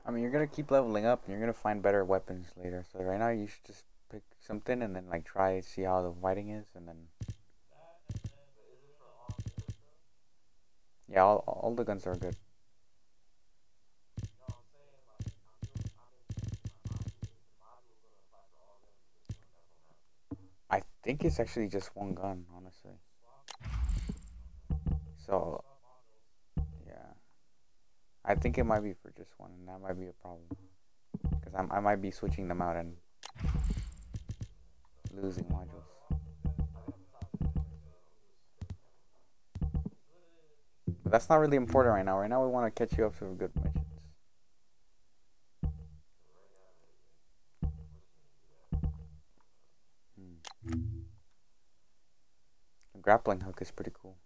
I mean, you're gonna keep leveling up, and you're gonna find better weapons later. So right now, you should just pick something, and then like try to see how the fighting is, and then yeah, all the guns are good. I think it's actually just one gun, honestly. So yeah. I think it might be for just one, and that might be a problem. Because I might be switching them out and losing modules. But that's not really important right now. Right now we want to catch you up to good missions. The grappling hook is pretty cool.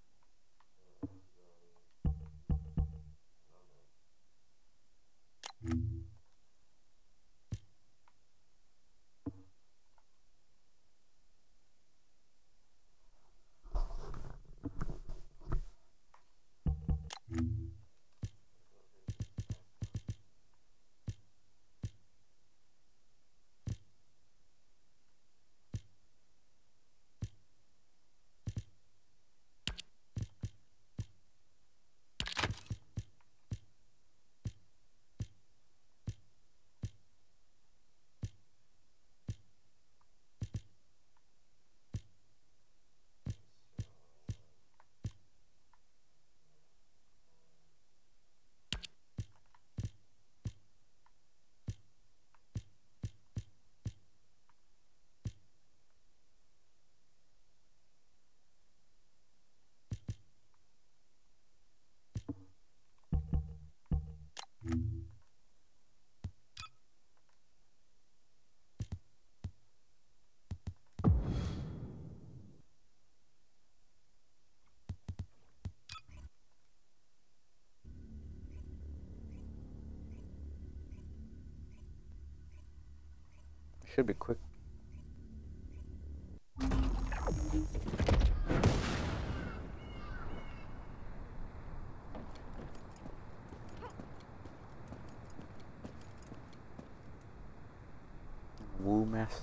Should be quick. Woo Master.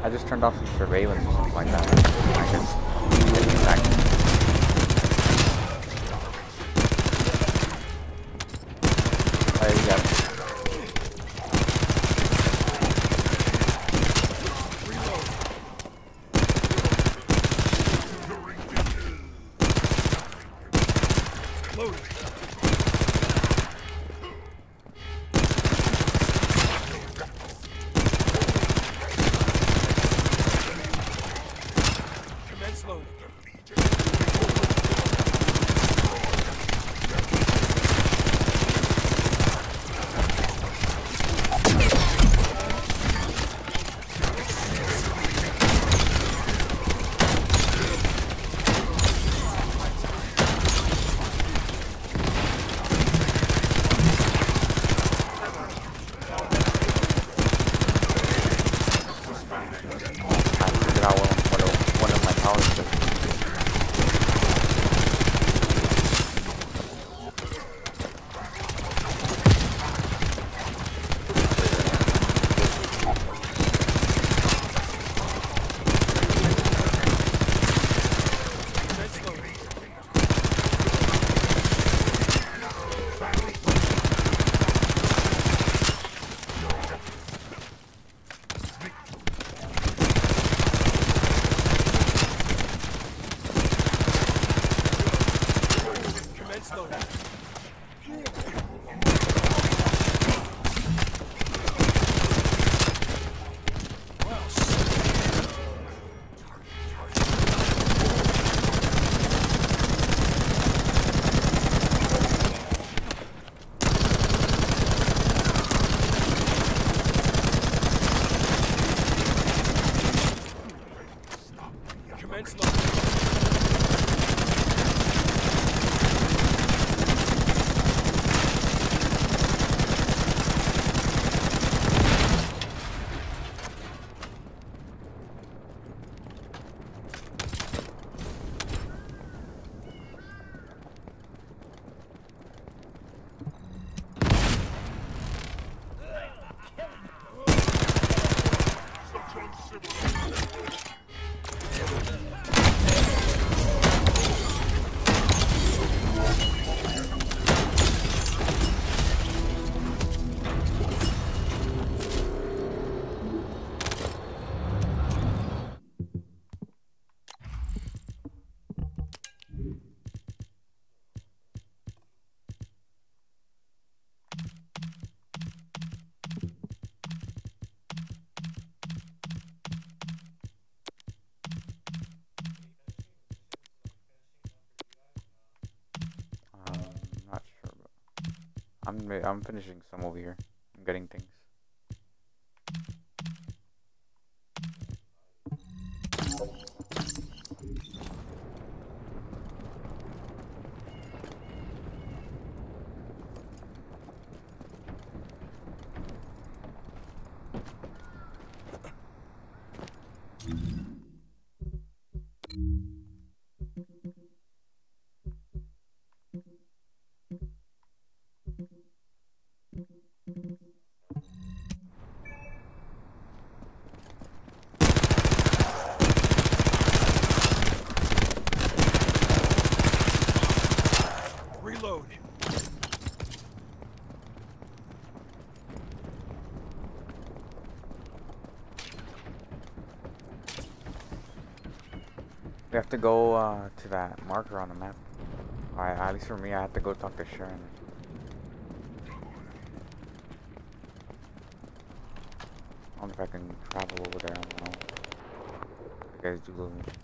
I just turned off some surveillance or something like that. I just get distracted. There you go. Commence loading. Not sure, but I'm finishing some over here. I'm getting things. Reload. We have to go to that marker on the map. At least for me, I have to go talk to Sharon. I don't know if I can travel over there. I don't know. You guys do little missions.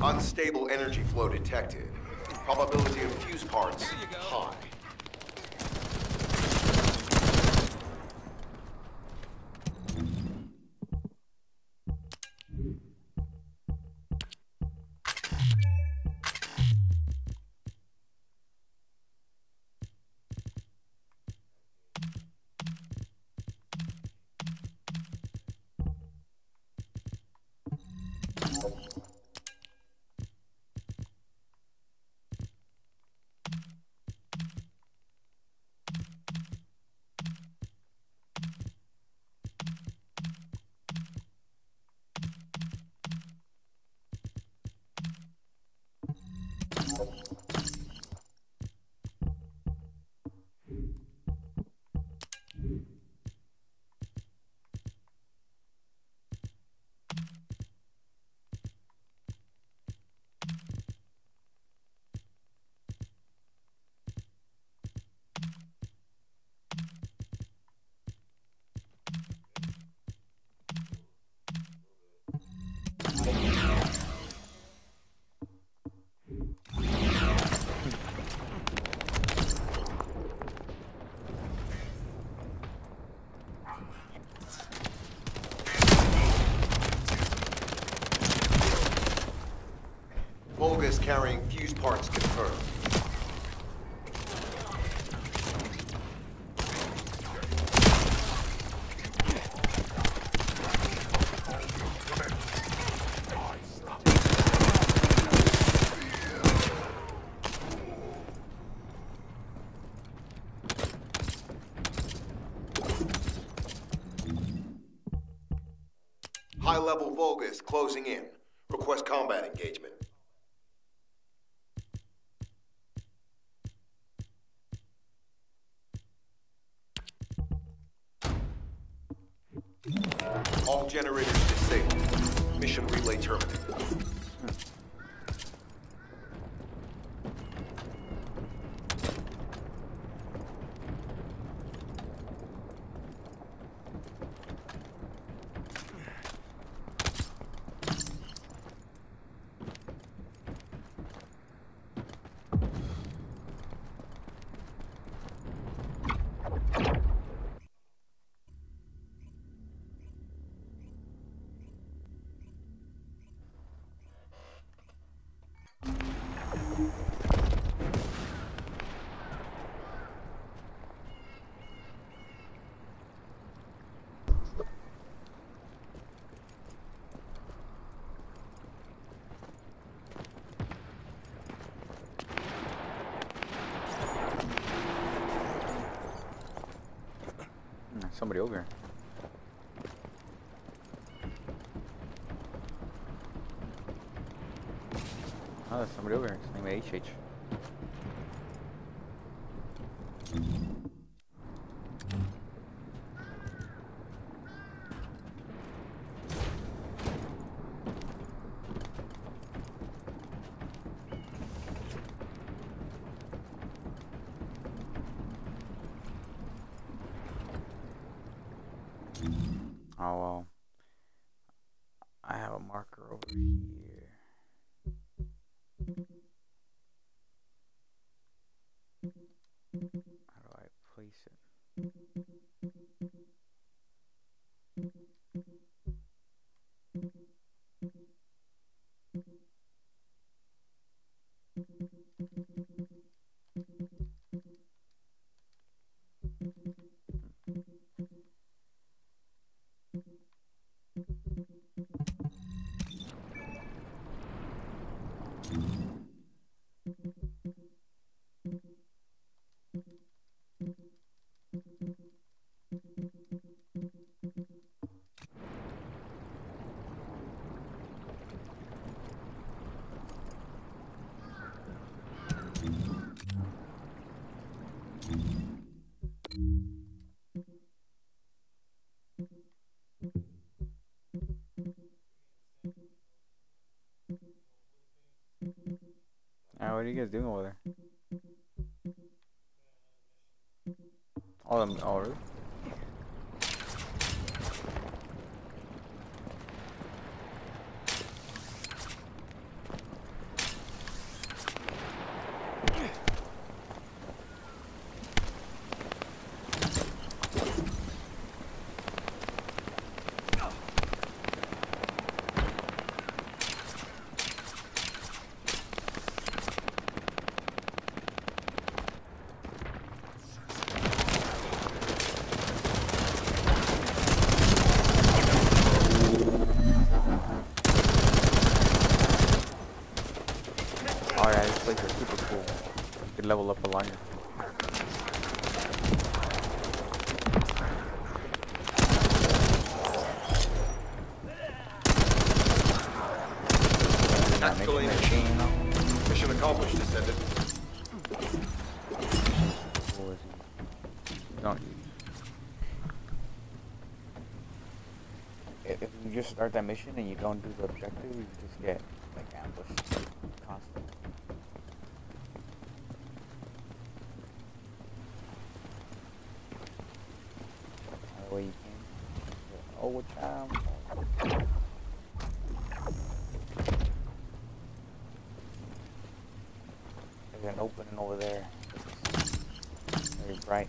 Unstable energy flow detected. Probability of fuse parts high. Volga's carrying fuse parts confirmed. high-level Vulgus closing in. Request combat engagement. All generators disabled. Mission relay terminated. Somebody over here. Oh, there's somebody over here. His name is HH. Oh well, I have a marker over here. How do I place it? What are you guys doing over there? All of them, oh really? Oh yeah, these places are super cool. You can level up a lot. Tactical aim machine. Mission accomplished, Descendant. Don't. If you just start that mission and you don't do the objective, you just get like ambushed constantly. The way you can. Oh, what time? There's an opening over there. It's very bright.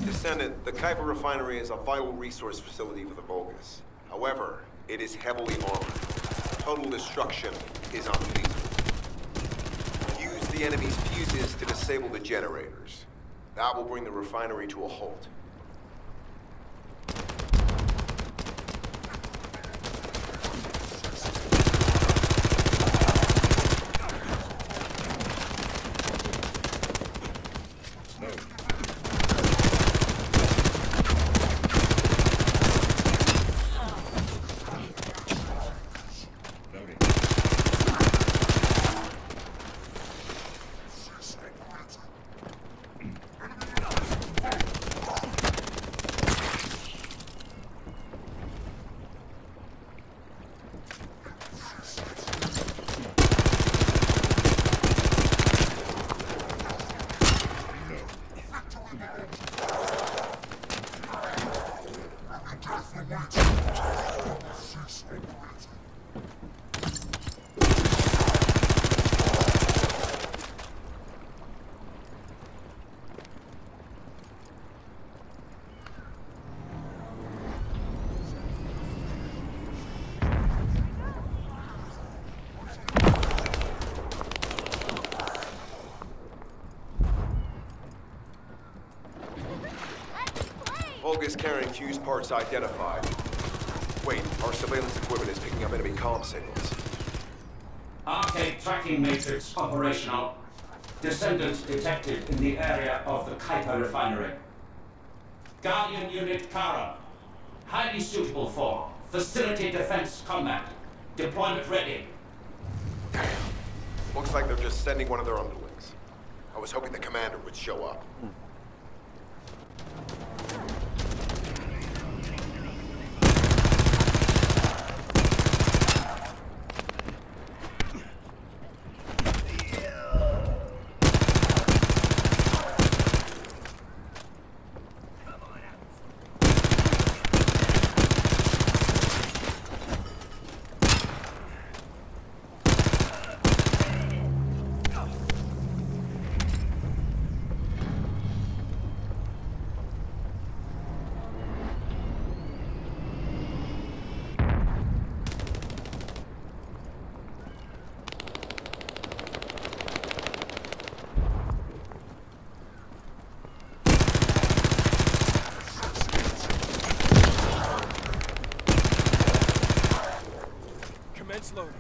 Descendant, the Kuiper refinery is a vital resource facility for the Vulgus. However, it is heavily armored. Total destruction is unfeasible. Use the enemy's fuses to disable the generators. That will bring the refinery to a halt. Vulgus carrying fuse parts identified. Wait, our surveillance equipment is picking up enemy comm signals. Arcade tracking matrix operational. Descendants detected in the area of the Kuiper refinery. Guardian Unit Kara. Highly suitable for facility defense combat. Deployment ready. Looks like they're just sending one of their underlings. I was hoping the commander would show up. Commence loading.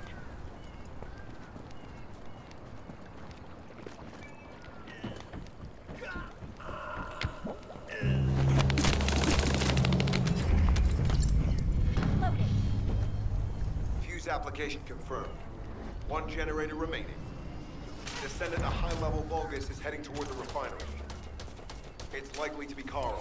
Fuse application confirmed. One generator remaining. Descendant, a high-level Vulgus is heading toward the refinery. It's likely to be Kara.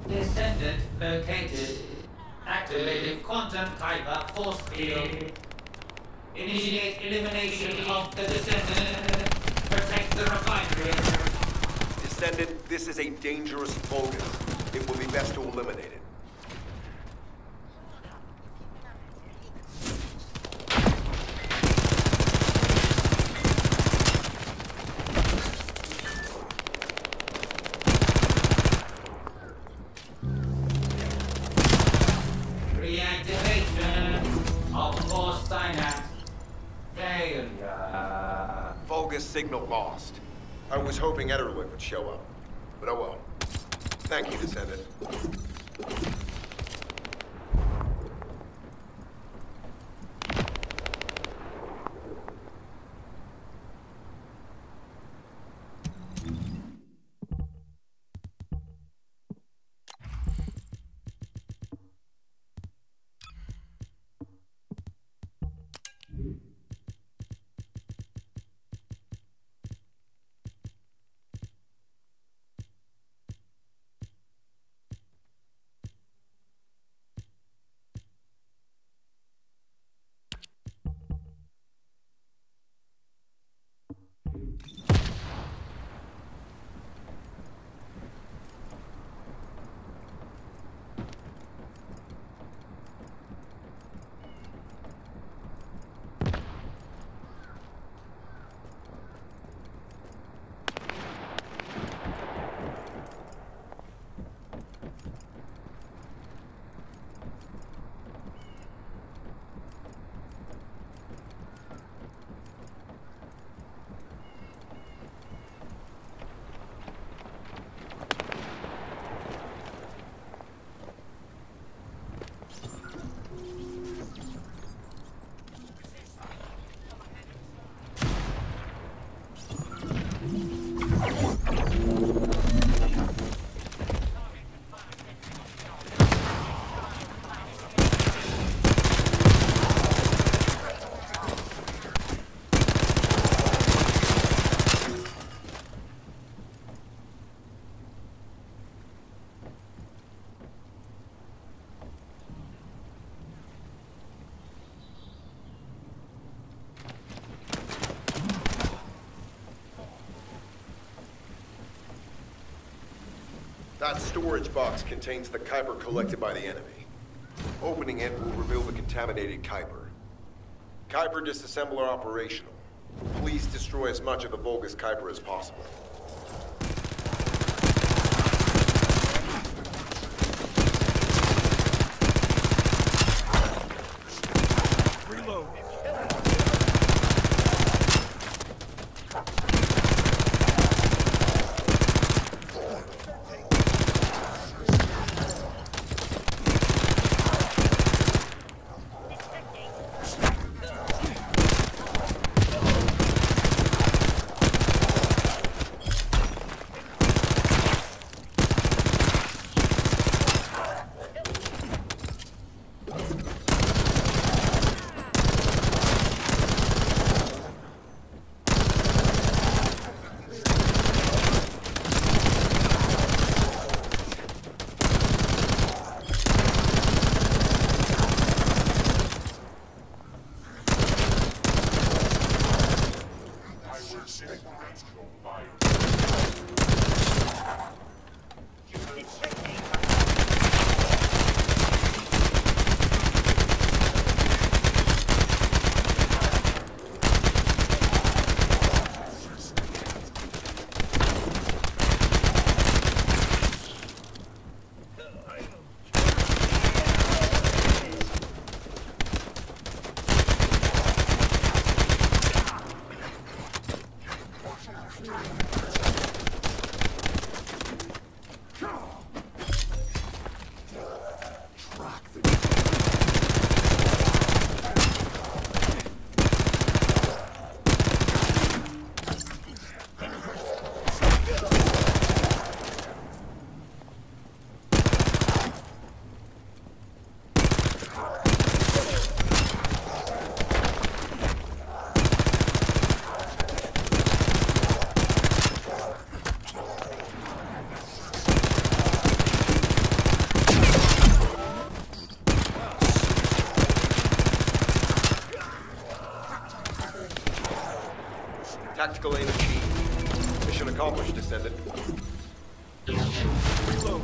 Descendant located. Activating quantum Kuiper force field. Initiate elimination of the descendant. Protect the refinery. Descendant, this is a dangerous Vulgus. It will be best to eliminate it. Reactivation of force synapse. Failure. Vulgus signal lost. I was hoping Ederlich would show up. But oh well. Thank you, Descendant. That storage box contains the Kuiper collected by the enemy. Opening it will reveal the contaminated Kuiper. Kuiper disassembler operational. Please destroy as much of the Vulgus Kuiper as possible. Reload. Tactical aim achieved. Mission accomplished, Descendant. Reload.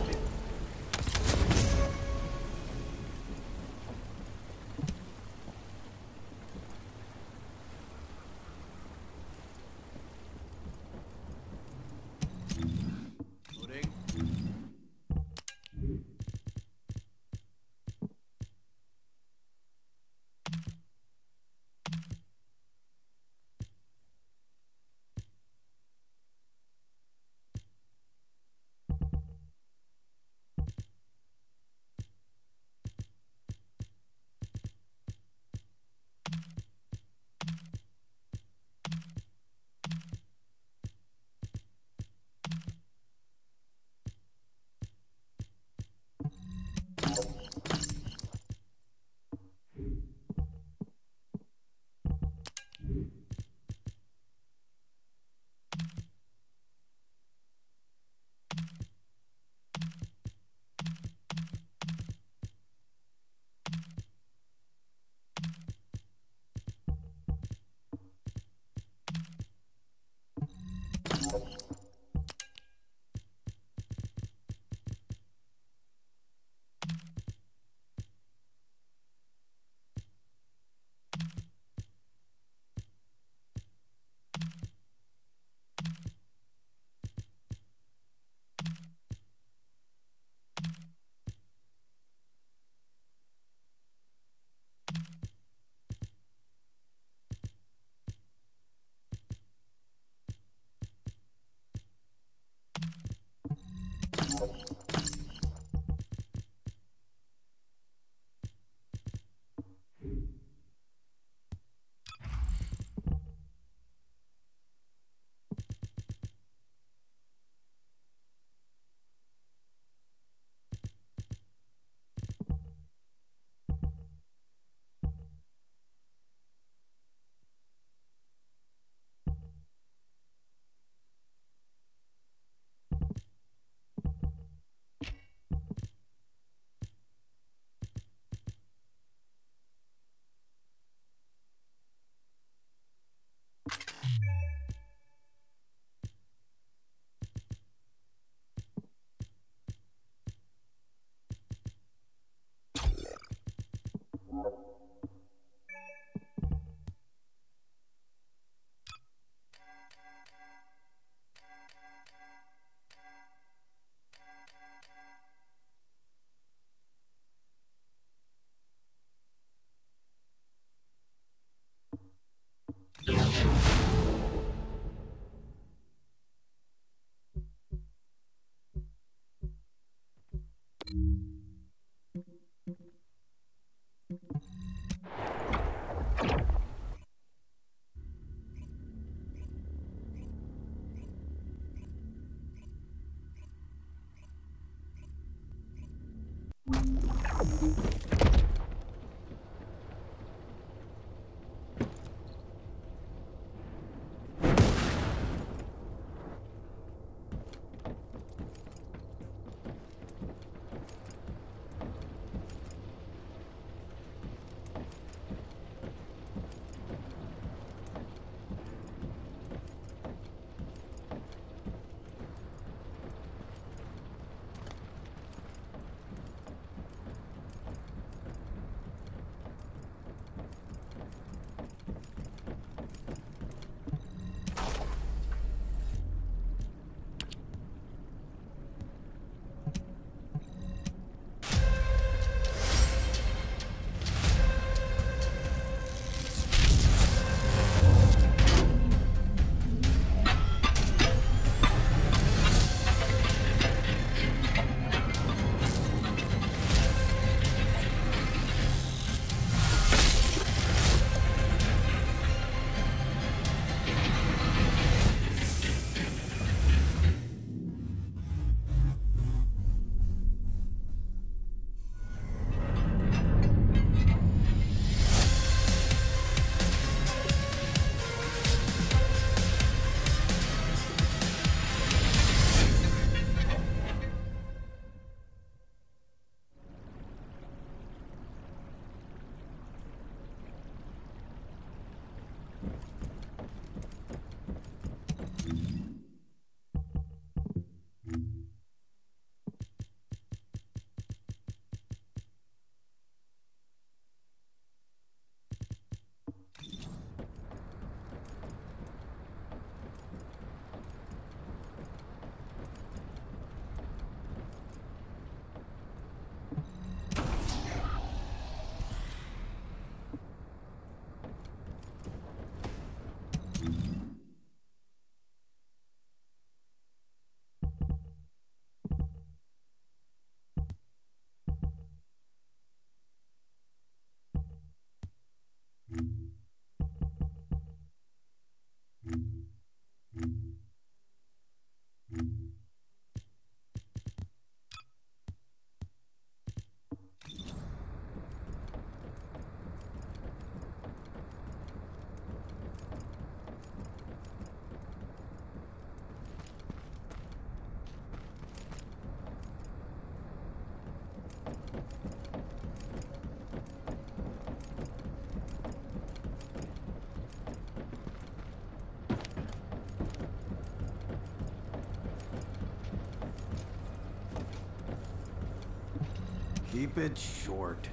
Keep it short.